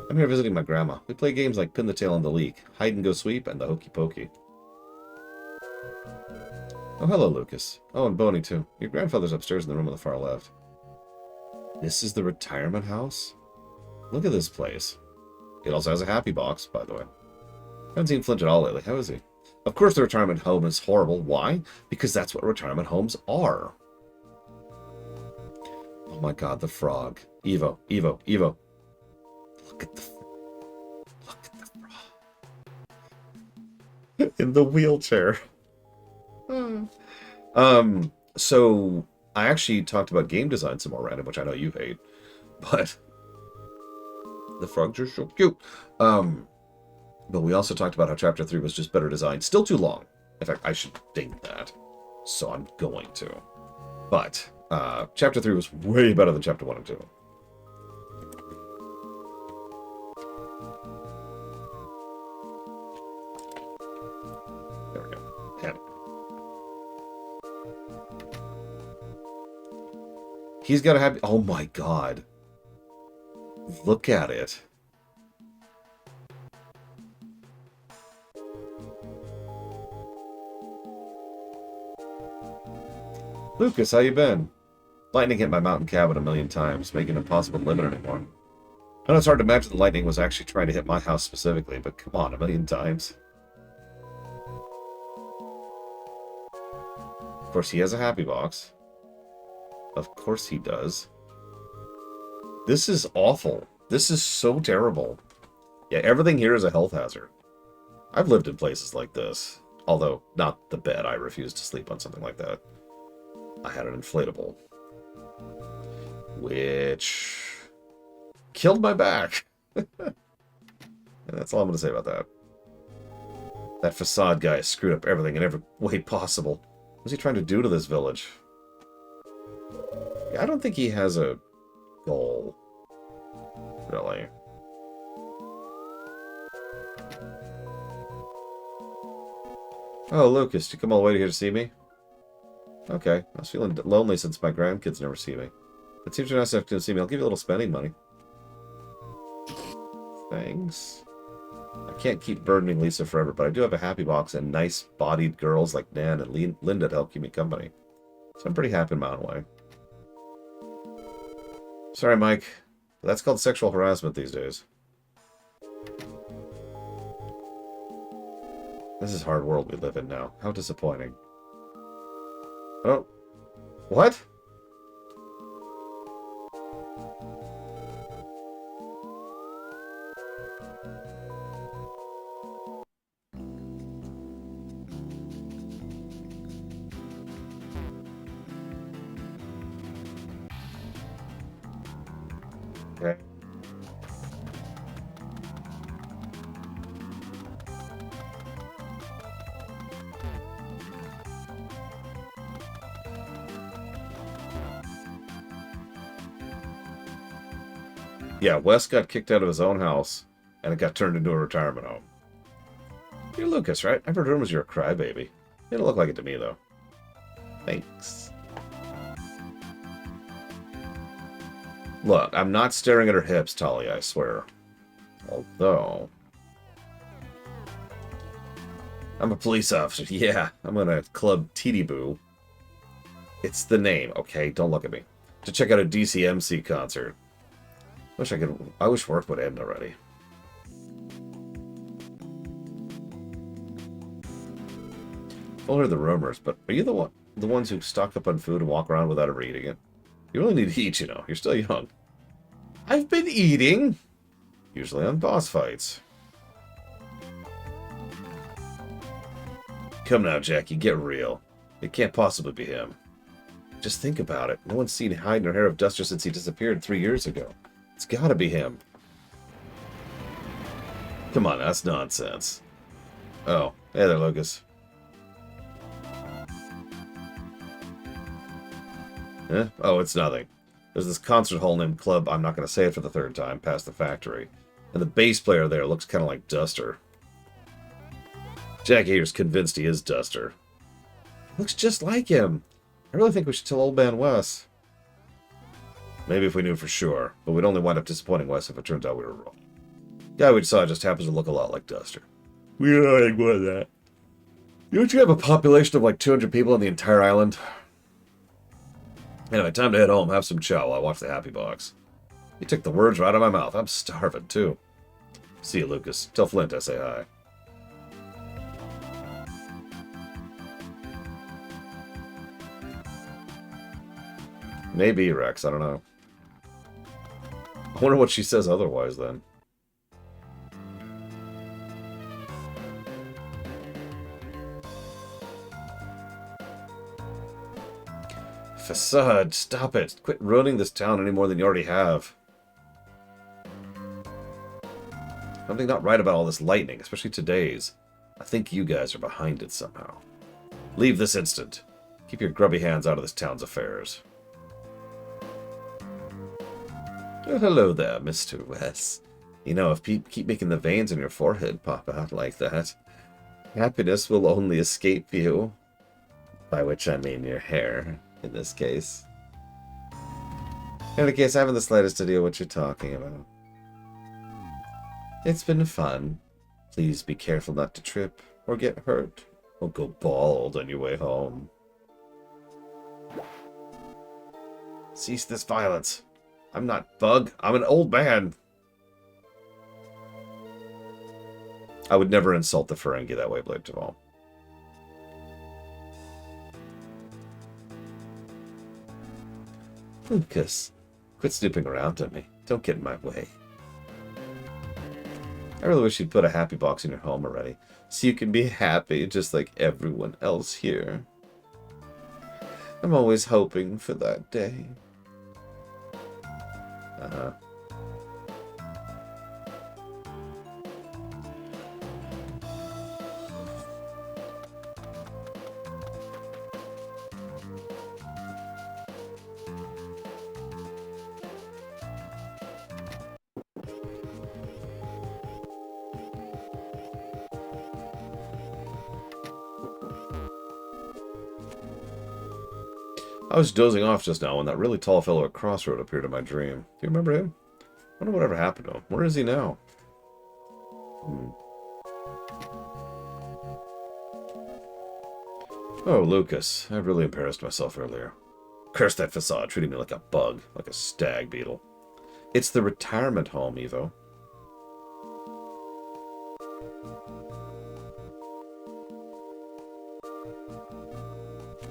I'm here visiting my grandma. We play games like Pin the Tail on the Leak, Hide and Go Sweep, and the Hokey Pokey. Oh, hello, Lucas. Oh, and Boney, too. Your grandfather's upstairs in the room on the far left. This is the retirement house? Look at this place. It also has a happy box, by the way. Haven't seen Flint at all lately. How is he? Of course the retirement home is horrible. Why? Because that's what retirement homes are. Oh my god, the frog. Evo. Look at the frog. In the wheelchair. So I actually talked about game design some more random, which I know you hate. But the frogs are so cute. But we also talked about how Chapter 3 was just better designed. Still too long. In fact, I should ding that. So I'm going to. But Chapter 3 was way better than Chapter 1 and 2. There we go. Had it. He's got to have... Oh my god. Look at it. Lucas, how you been? Lightning hit my mountain cabin 1,000,000 times, making it impossible to live in it anymore. I know it's hard to imagine the lightning was actually trying to hit my house specifically, but come on, 1,000,000 times. Of course, he has a happy box. Of course he does. This is awful. This is so terrible. Yeah, everything here is a health hazard. I've lived in places like this. Although, not the bed. I refused to sleep on something like that. I had an inflatable. Which killed my back. And that's all I'm going to say about that. That facade guy screwed up everything in every way possible. What's he trying to do to this village? Yeah, I don't think he has a goal. Really. Oh, Lucas, you come all the way here to see me? Okay, I was feeling lonely since my grandkids never see me. It seems you're nice enough to see me. I'll give you a little spending money. Thanks. I can't keep burdening Lisa forever, but I do have a happy box and nice-bodied girls like Nan and Linda to help keep me company. So I'm pretty happy in my own way. Sorry, Mike. But that's called sexual harassment these days. This is a hard world we live in now. How disappointing. Oh. What? Okay. Yeah, Wes got kicked out of his own house, and it got turned into a retirement home. You're Lucas, right? I've heard rumors you're a crybaby. You don't look like it to me, though. Thanks. Look, I'm not staring at her hips, Talia, I swear. Although... I'm a police officer. Yeah, I'm gonna club Titty-Boo. It's the name, okay? Don't look at me. To check out a DCMC concert. I wish work would end already. I've heard the rumors, but are you the ones who stock up on food and walk around without ever eating it? You really need to eat, you know. You're still young. I've been eating! Usually on boss fights. Come now, Jackie, get real. It can't possibly be him. Just think about it. No one's seen hide nor hair of Duster since he disappeared 3 years ago. It's gotta be him. Come on, that's nonsense. Oh, hey there, Lucas. Eh? Oh, it's nothing. There's this concert hall named Club, I'm not going to say it for the third time, past the factory. And the bass player there looks kind of like Duster. Jackie here's convinced he is Duster. Looks just like him. I really think we should tell Old Man Wes. Maybe if we knew for sure, but we'd only wind up disappointing Wes if it turns out we were wrong. Guy we saw just happens to look a lot like Duster. We don't know anything about that. Don't you have a population of like 200 people on the entire island? Anyway, time to head home, have some chow while I watch the Happy Box. You took the words right out of my mouth. I'm starving, too. See you, Lucas. Tell Flint I say hi. Maybe, Rex. I don't know. I wonder what she says otherwise, then. Facade, stop it. Quit ruining this town any more than you already have. Something not right about all this lightning, especially today's. I think you guys are behind it somehow. Leave this instant. Keep your grubby hands out of this town's affairs. Oh, hello there, Mr. Wes. You know, if people keep making the veins on your forehead pop out like that, happiness will only escape you. By which I mean your hair, in this case. In any case, I haven't the slightest idea what you're talking about. It's been fun. Please be careful not to trip, or get hurt, or go bald on your way home. Cease this violence. I'm not Bug. I'm an old man. I would never insult the Ferengi that way, Blade Taval. Lucas, quit snooping around at me. Don't get in my way. I really wish you'd put a happy box in your home already, so you can be happy just like everyone else here. I'm always hoping for that day. Uh-huh. I was dozing off just now when that really tall fellow at Crossroad appeared in my dream. Do you remember him? I wonder whatever happened to him. Where is he now? Oh, Lucas. I really embarrassed myself earlier. Curse that facade, treating me like a bug, like a stag beetle. It's the retirement home, Evo.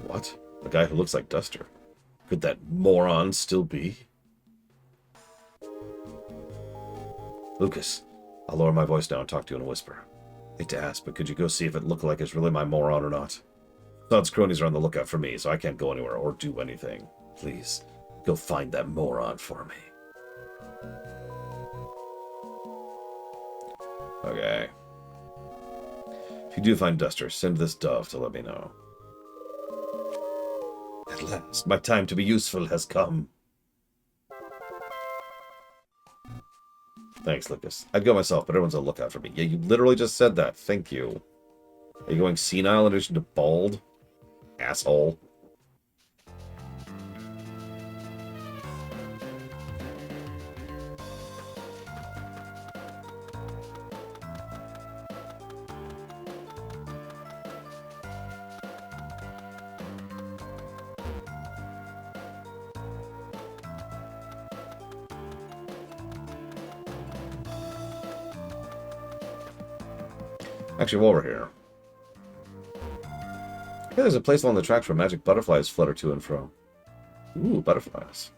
What? A guy who looks like Duster. Could that moron still be? Lucas, I'll lower my voice down and talk to you in a whisper. Hate to ask, but could you go see if it looked like it's really my moron or not? Todd's cronies are on the lookout for me, so I can't go anywhere or do anything. Please, go find that moron for me. Okay. If you do find Duster, send this dove to let me know. At last, my time to be useful has come. Thanks, Lucas. I'd go myself, but everyone's on the lookout for me. Yeah, you literally just said that. Thank you. Are you going senile in addition to bald? Asshole. Actually, while we're here, yeah, there's a place along the tracks where magic butterflies flutter to and fro. Ooh, butterflies.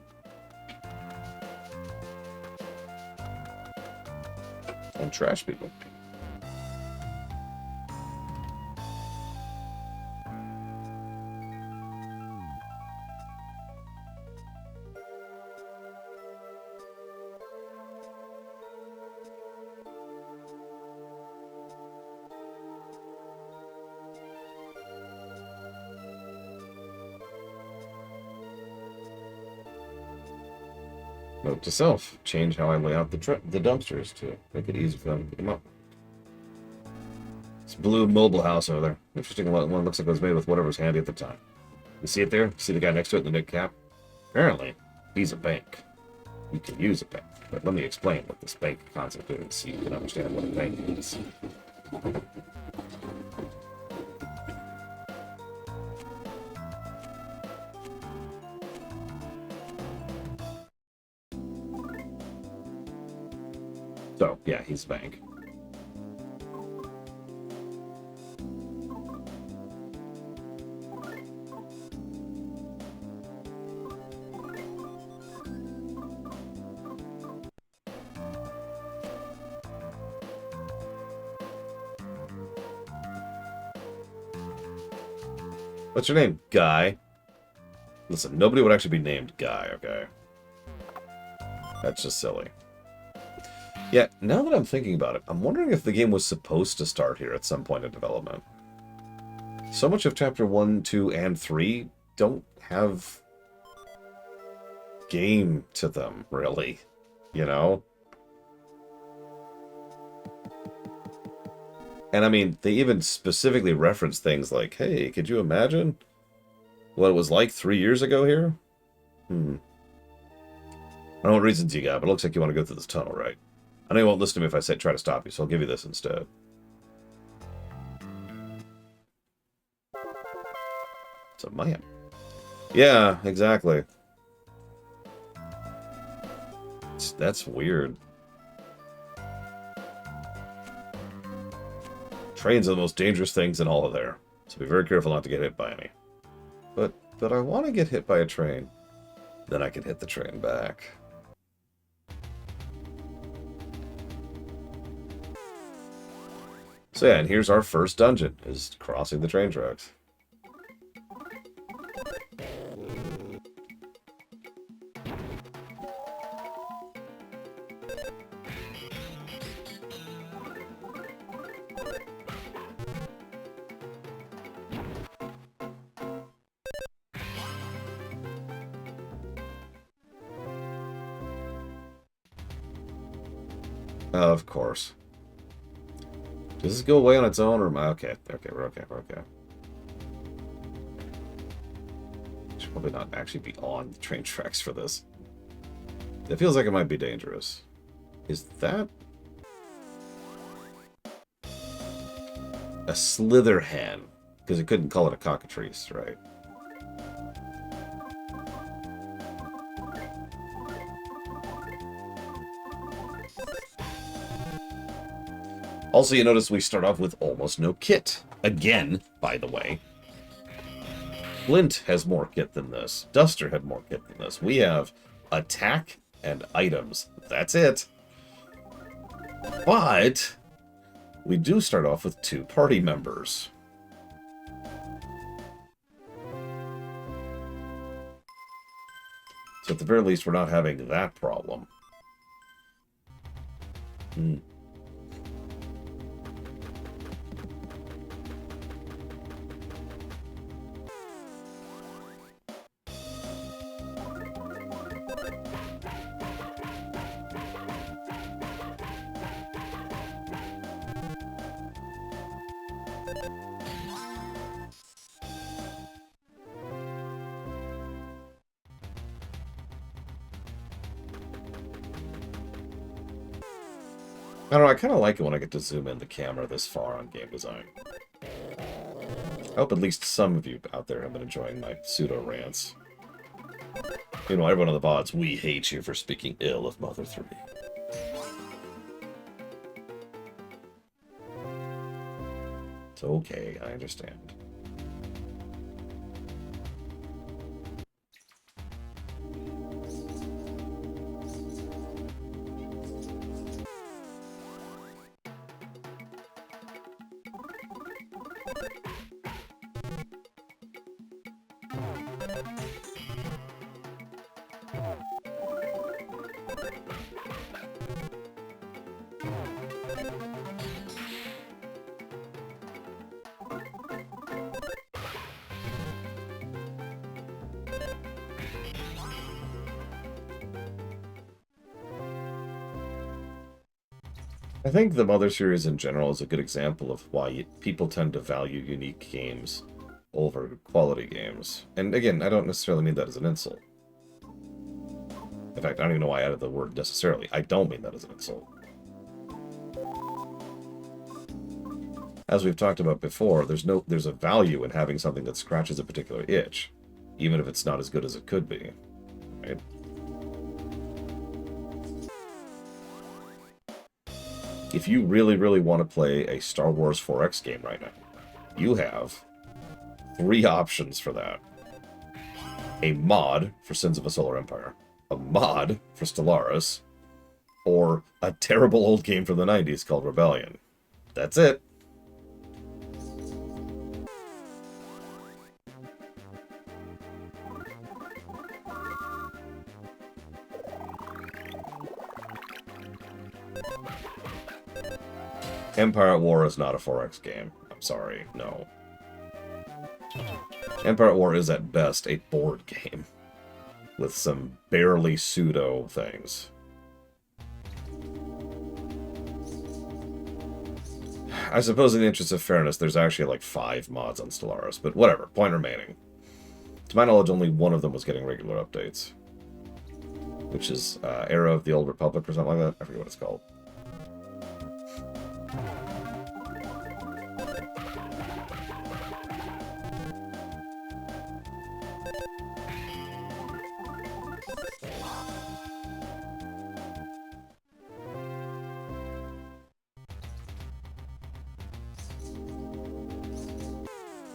And trash people. Note to self, change how I lay out the dumpsters to make it easy for them to pick them up. It's a blue mobile house over there. Interesting one. Looks like it was made with whatever was handy at the time. You see it there? See the guy next to it in the knit cap? Apparently, he's a bank. You can use a bank. But let me explain what this bank concept is so you can understand what a bank is. So, yeah, he's a bank. What's your name? Guy. Listen, nobody would actually be named Guy, okay? That's just silly. Yeah, now that I'm thinking about it, I'm wondering if the game was supposed to start here at some point in development. So much of Chapter 1, 2, and 3 don't have game to them, really. You know? And I mean, they even specifically reference things like, hey, could you imagine what it was like 3 years ago here? I don't know what reasons you got, but it looks like you want to go through this tunnel, right? I know you won't listen to me if I say try to stop you, so I'll give you this instead. It's a map. Yeah, exactly. That's weird. Trains are the most dangerous things in all of there, so be very careful not to get hit by any. But I want to get hit by a train. Then I can hit the train back. So yeah, and here's our first dungeon, is crossing the train tracks. Of course. Does this go away on its own, or am I okay? Okay, we're okay. We're okay. Should probably not actually be on the train tracks for this. It feels like it might be dangerous. Is that a Slitherhan? Because it couldn't call it a cockatrice, right? Also, you notice we start off with almost no kit. Again, by the way. Flint has more kit than this. Duster had more kit than this. We have attack and items. That's it. But we do start off with 2 party members. So at the very least, we're not having that problem. I don't know, I kind of like it when I get to zoom in the camera this far on game design. I hope at least some of you out there have been enjoying my pseudo-rants. You know, everyone on the VODs, we hate you for speaking ill of Mother 3. It's okay, I understand. I think the Mother series in general is a good example of why people tend to value unique games over quality games. And again, I don't necessarily mean that as an insult. In fact, I don't even know why I added the word necessarily. I don't mean that as an insult. As we've talked about before, there's a value in having something that scratches a particular itch, even if it's not as good as it could be. Right? If you really, really want to play a Star Wars 4X game right now, you have 3 options for that. A mod for Sins of a Solar Empire, a mod for Stellaris, or a terrible old game from the 90s called Rebellion. That's it. Empire at War is not a 4X game. I'm sorry, no. Empire at War is at best a board game with some barely pseudo things. I suppose in the interest of fairness, there's actually like 5 mods on Stellaris, but whatever, point remaining. To my knowledge, only one of them was getting regular updates. Which is Era of the Old Republic or something like that. I forget what it's called.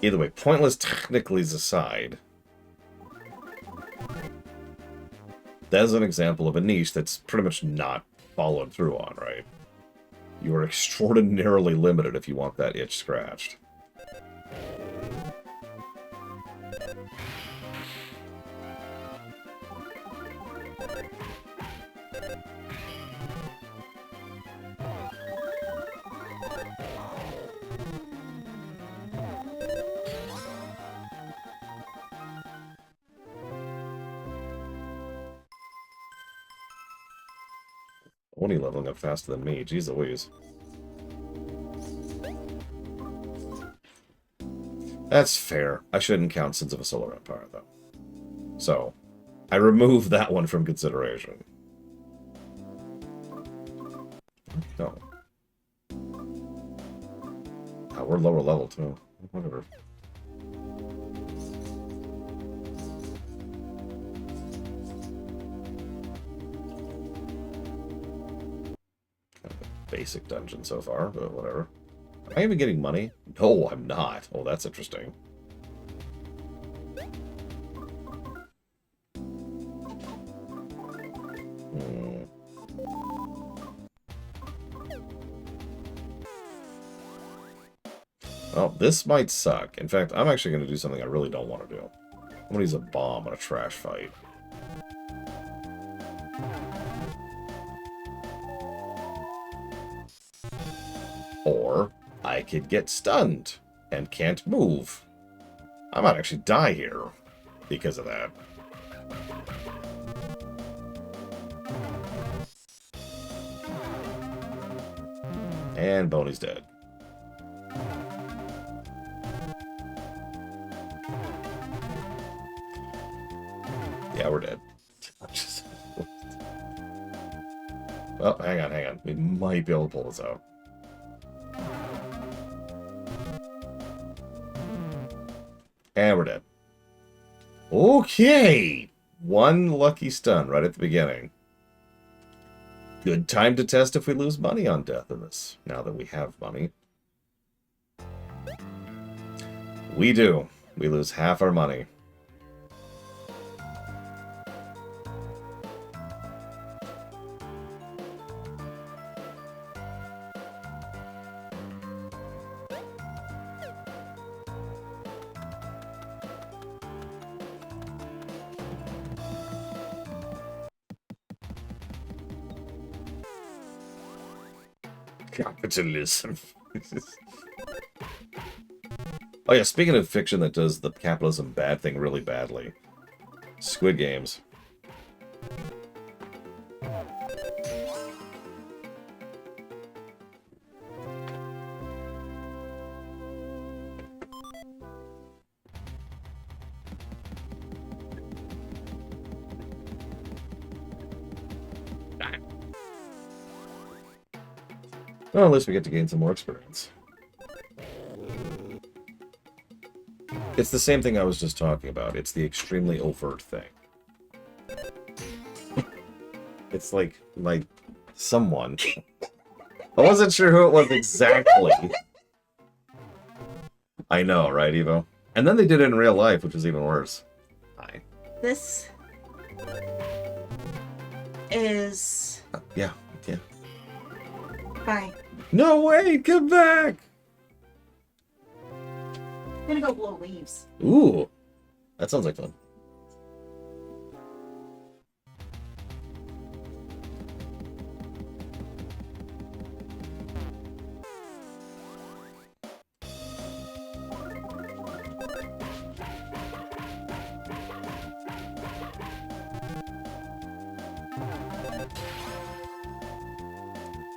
Either way, pointless technicalities aside, that is an example of a niche that's pretty much not followed through on, right? You are extraordinarily limited if you want that itch scratched. Only leveling up faster than me. Jeez Louise. That's fair. I shouldn't count Sins of a Solar Empire, though. So, I remove that one from consideration. No. Oh, we're lower level, too. Whatever. Kind of a basic dungeon so far, but whatever. Am I even getting money? No, I'm not. Oh, that's interesting. Well, this might suck. In fact, I'm actually going to do something I really don't want to do. I'm going to use a bomb on a trash fight. Or I could get stunned and can't move. I might actually die here because of that. And Boney's dead. Yeah, we're dead. Well, hang on. We might be able to pull this out. And we're dead. Okay! One lucky stun right at the beginning. Good time to test if we lose money on death in this, now that we have money. We do. We lose half our money. Capitalism. Oh yeah, speaking of fiction that does the capitalism bad thing really badly. Squid Games. Well, at least we get to gain some more experience. It's the same thing I was just talking about. It's the extremely overt thing. It's like someone. I wasn't sure who it was exactly. I know, right, Evo? And then they did it in real life, which is even worse. Hi. This is Yeah. fine. No way! Come back! I'm gonna go blow leaves. Ooh. That sounds like fun.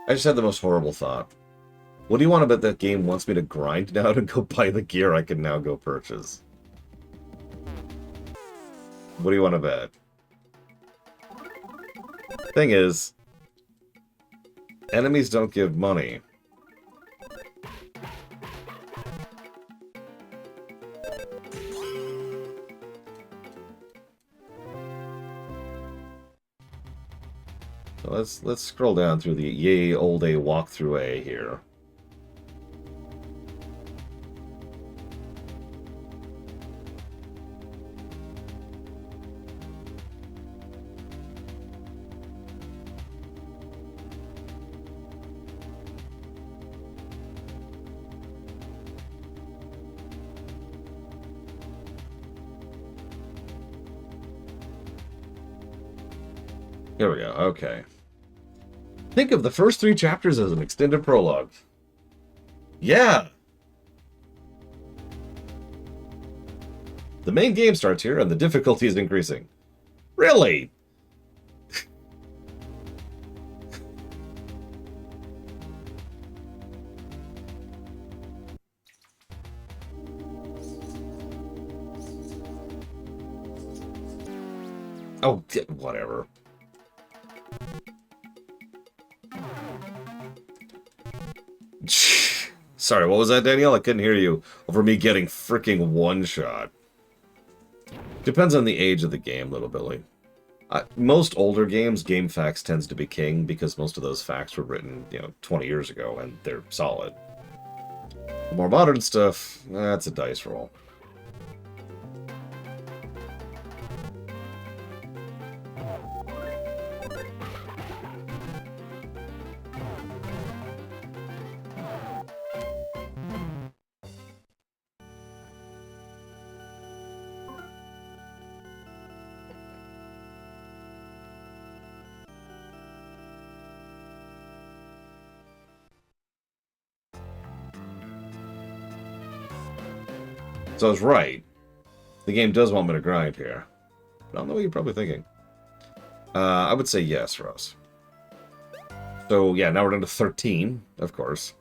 I just had the most horrible thought. What do you want to bet that game wants me to grind now to go buy the gear I can now go purchase? What do you want to bet? Thing is, enemies don't give money. So let's scroll down through the Yay Old A walkthrough A here. Here we go. Okay. Think of the first 3 chapters as an extended prologue. Yeah! The main game starts here, and the difficulty is increasing. Really? Oh, whatever. Sorry, what was that, Danielle? I couldn't hear you over me getting freaking one shot. Depends on the age of the game, little Billy. Most older games, GameFAQs tends to be king because most of those facts were written, 20 years ago, and they're solid. The more modern stuff, that's a dice roll. So I was right. The game does want me to grind here. But I don't know what you're probably thinking. I would say yes, Ross. So, yeah, now we're down to 13, of course.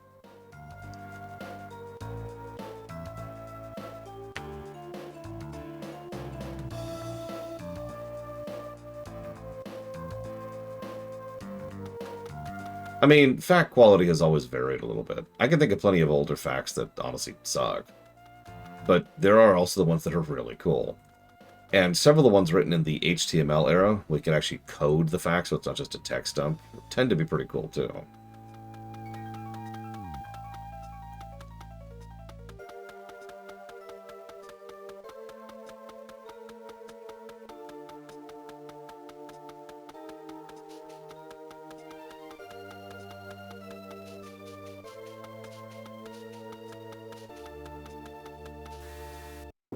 I mean, fact quality has always varied a little bit. I can think of plenty of older facts that honestly suck. But there are also the ones that are really cool. And several of the ones written in the HTML era, we can actually code the facts so it's not just a text dump, tend to be pretty cool too.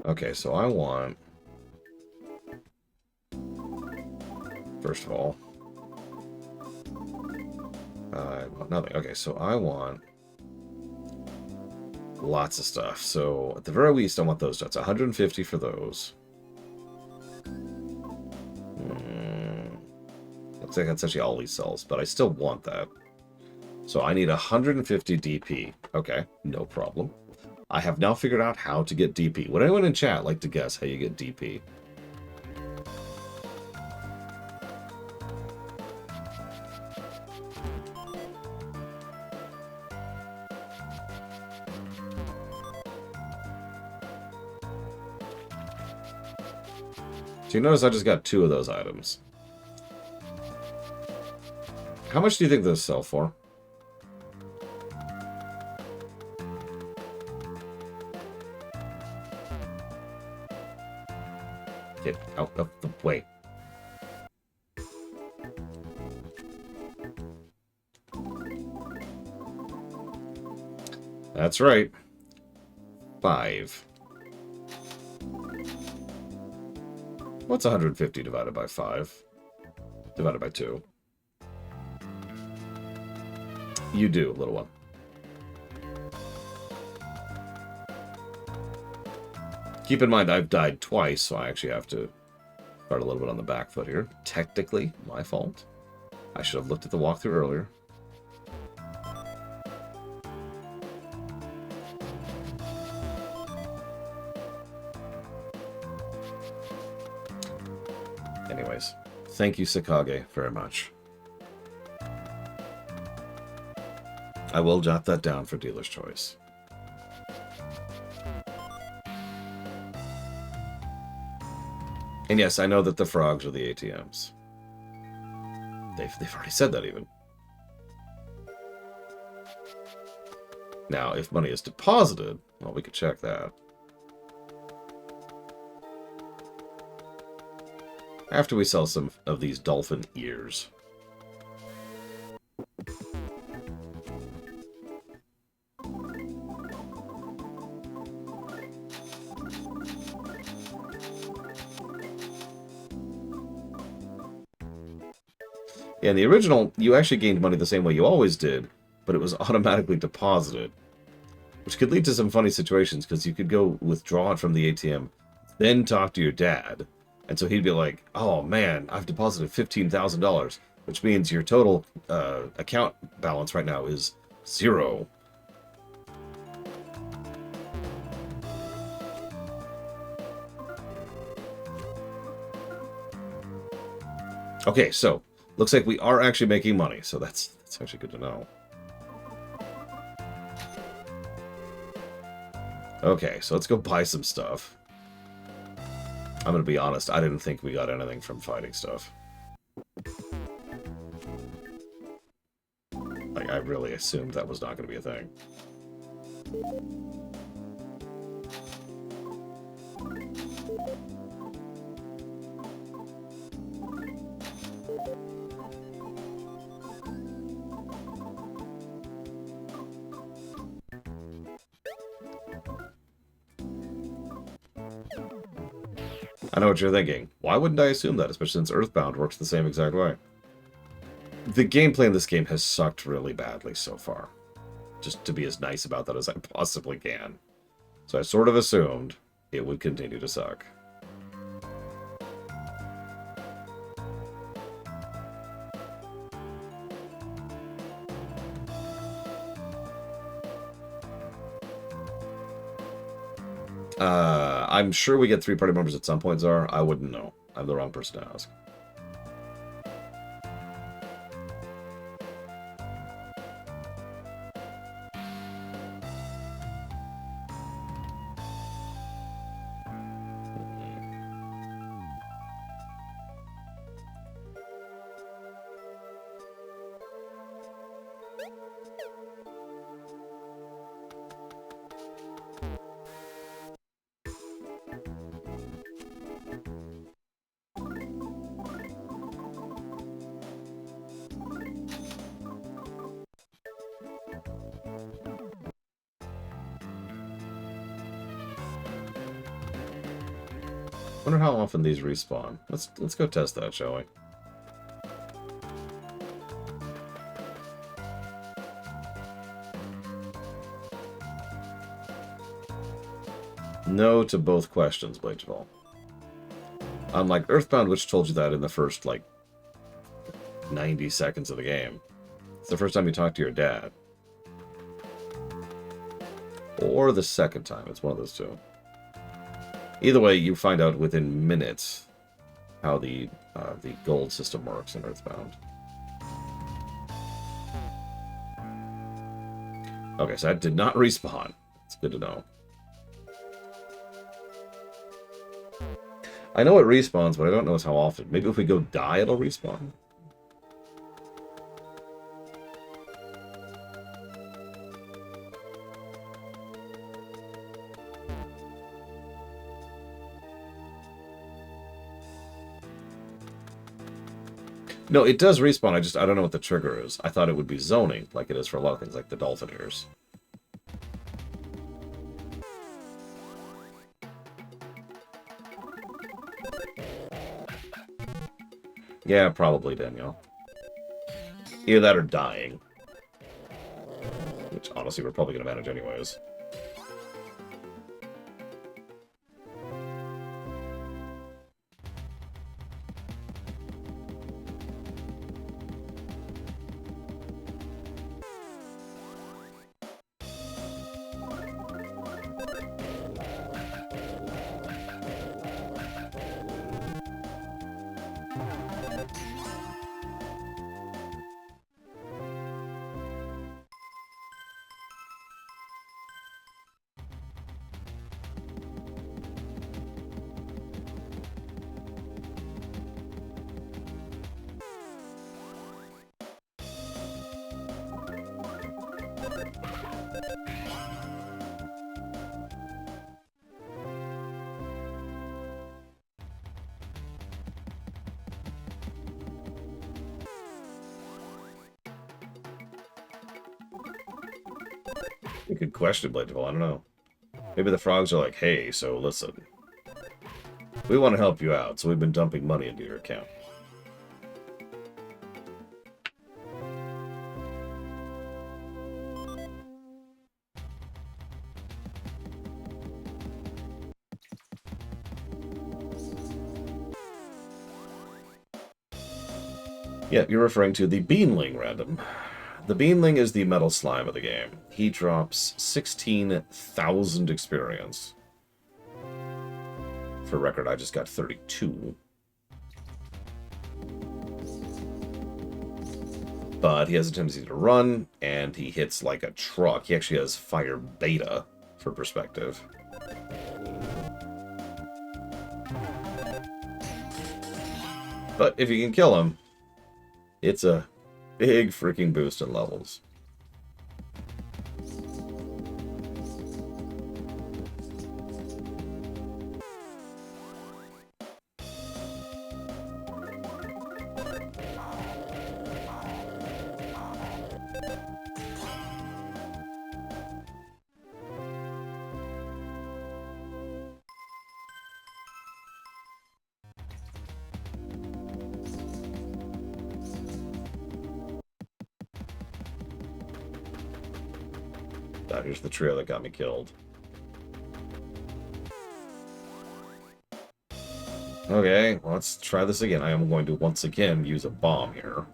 Okay, so I want... First of all... I want nothing. Okay, so I want... lots of stuff. So, at the very least, I want those stats. 150 for those. Looks like that's actually all he sells, but I still want that. So I need 150 DP. Okay, no problem. I have now figured out how to get DP. Would anyone in chat like to guess how you get DP? So you notice I just got 2 of those items. How much do you think those sell for? Get out of the way. That's right. 5. What's 150 divided by 5? Divided by 2. You do, little one. Keep in mind, I've died twice, so I actually have to start a little bit on the back foot here. Technically, my fault. I should have looked at the walkthrough earlier. Anyways, thank you, Sakage, very much. I will jot that down for dealer's choice. And yes, I know that the frogs are the ATMs. They've already said that even. Now, if money is deposited, well, we could check that. After we sell some of these dolphin ears. Yeah, in the original, you actually gained money the same way you always did, but it was automatically deposited, which could lead to some funny situations, because you could go withdraw it from the ATM, then talk to your dad, and so he'd be like, oh man, I've deposited $15,000, which means your total account balance right now is 0. Okay, so looks like we are actually making money, so that's actually good to know. Okay, so let's go buy some stuff. I'm gonna be honest, I didn't think we got anything from fighting stuff. Like, I really assumed that was not gonna be a thing. I know what you're thinking. Why wouldn't I assume that, especially since Earthbound works the same exact way? The gameplay in this game has sucked really badly so far. Just to be as nice about that as I possibly can. So I sort of assumed it would continue to suck. I'm sure we get 3 party members at some point, Zar. I wouldn't know. I'm the wrong person to ask. Wonder how often these respawn. Let's go test that, shall we? No to both questions, Bladeval. Unlike Earthbound, which told you that in the first, like, 90 seconds of the game. It's the first time you talk to your dad. Or the second time. It's one of those two. Either way, you find out within minutes how the gold system works in Earthbound. Okay, so that did not respawn. It's good to know. I know it respawns, but I don't know how often. Maybe if we go die, it'll respawn? No, it does respawn. I don't know what the trigger is. I thought it would be zoning, like it is for a lot of things, like the dolphin ears. Yeah, probably, Danielle. Either that or dying. Which, honestly, we're probably going to manage anyways. Good question, Bladeval. I don't know. Maybe the frogs are like, hey, so listen. We want to help you out, so we've been dumping money into your account. Yeah, you're referring to the Beanling random. The Beanling is the metal slime of the game. He drops 16,000 experience. For record, I just got 32. But he has a tendency to run, and he hits like a truck. He actually has fire beta, for perspective. But if you can kill him, it's a big freaking boost in levels. Here's the trio that got me killed. Okay, well, let's try this again. I am going to once again use a bomb here.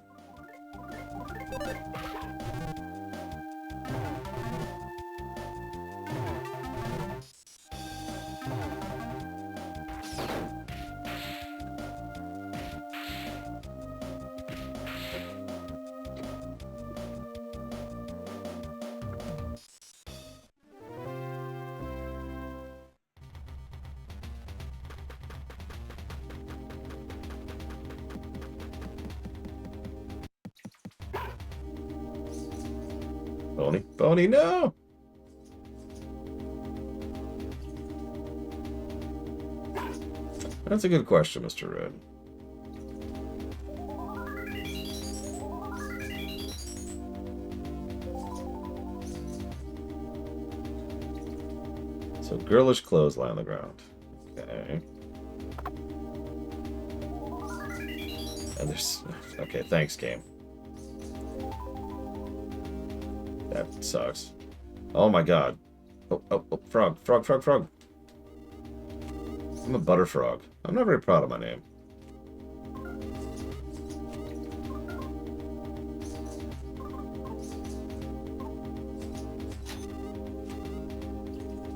Boney, Boney, no! That's a good question, Mr. Red. So, girlish clothes lie on the ground. Okay. And there's... Okay, thanks, game. That sucks. Oh my god. Oh, frog, frog, frog, frog. I'm a butterfrog. I'm not very proud of my name.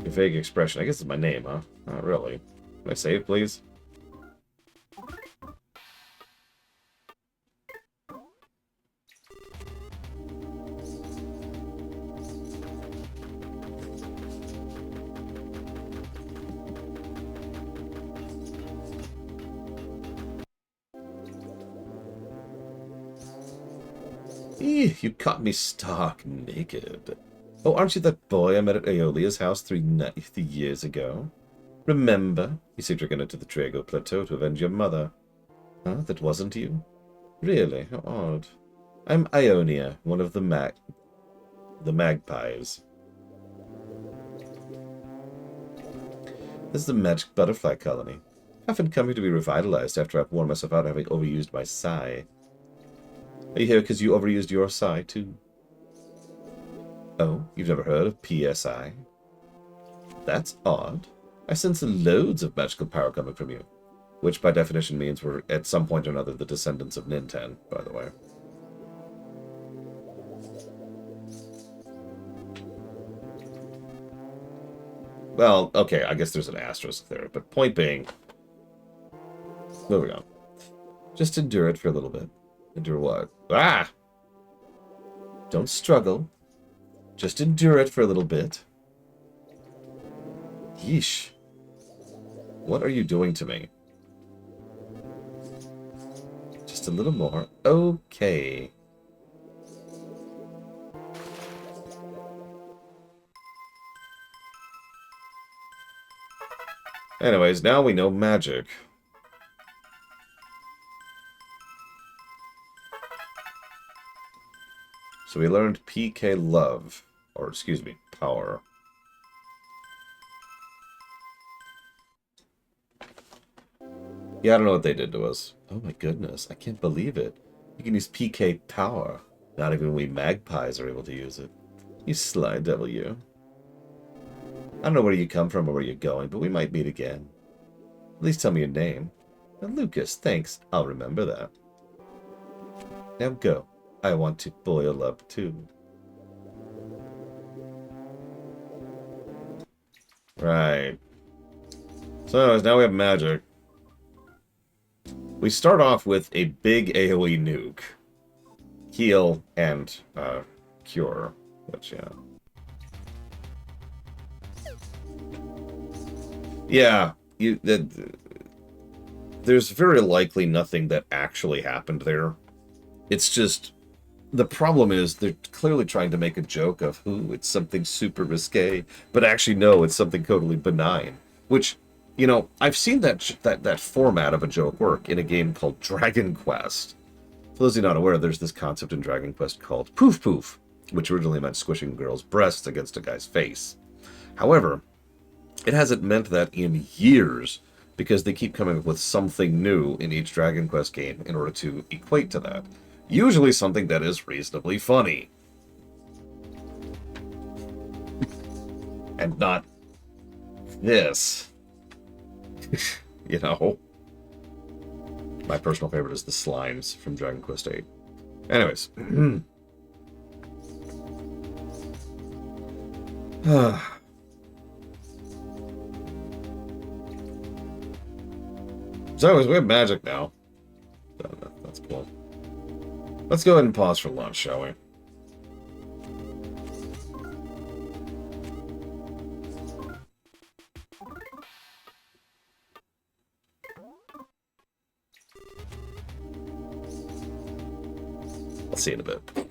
A vague expression. I guess it's my name, huh? Not really. Can I save, please? You caught me stark naked. Oh, aren't you that boy I met at Aeolia's house 3 years ago? Remember? You seemed to have gone to the Trago Plateau to avenge your mother. Huh? That wasn't you? Really? How odd. I'm Ionia, one of the magpies. This is the magic butterfly colony. I've been coming to be revitalized after I've worn myself out having overused my psi. Are you here because you overused your psi, too? Oh, you've never heard of PSI? That's odd. I sense loads of magical power coming from you. Which, by definition, means we're, at some point or another, the descendants of Ninten, by the way. Well, okay, I guess there's an asterisk there, but point being... Moving on. Just endure it for a little bit. Endure what? Ah! Don't struggle. Just endure it for a little bit. Yeesh. What are you doing to me? Just a little more. Okay. Anyways, now we know magic. So we learned PK Love, or excuse me, Power. Yeah, I don't know what they did to us. Oh my goodness, I can't believe it. You can use PK Power. Not even we magpies are able to use it. You sly devil, you. I don't know where you come from or where you're going, but we might meet again. At least tell me your name. Lucas, thanks. I'll remember that. Now go. I want to boil up too. Right. So anyways, now we have magic. We start off with a big AoE nuke. Heal and cure. Which, yeah. Yeah, there's very likely nothing that actually happened there. It's just, the problem is they're clearly trying to make a joke of, ooh, it's something super risque, but actually no, it's something totally benign. Which, you know, I've seen that format of a joke work in a game called Dragon Quest. For those of you not aware, there's this concept in Dragon Quest called poof poof, which originally meant squishing a girl's breasts against a guy's face. However, it hasn't meant that in years, because they keep coming up with something new in each Dragon Quest game in order to equate to that. Usually something that is reasonably funny. And not this. You know? My personal favorite is the slimes from Dragon Quest VIII. Anyways. So anyways, we have magic now. That's cool. Let's go ahead and pause for lunch, shall we? I'll see you in a bit.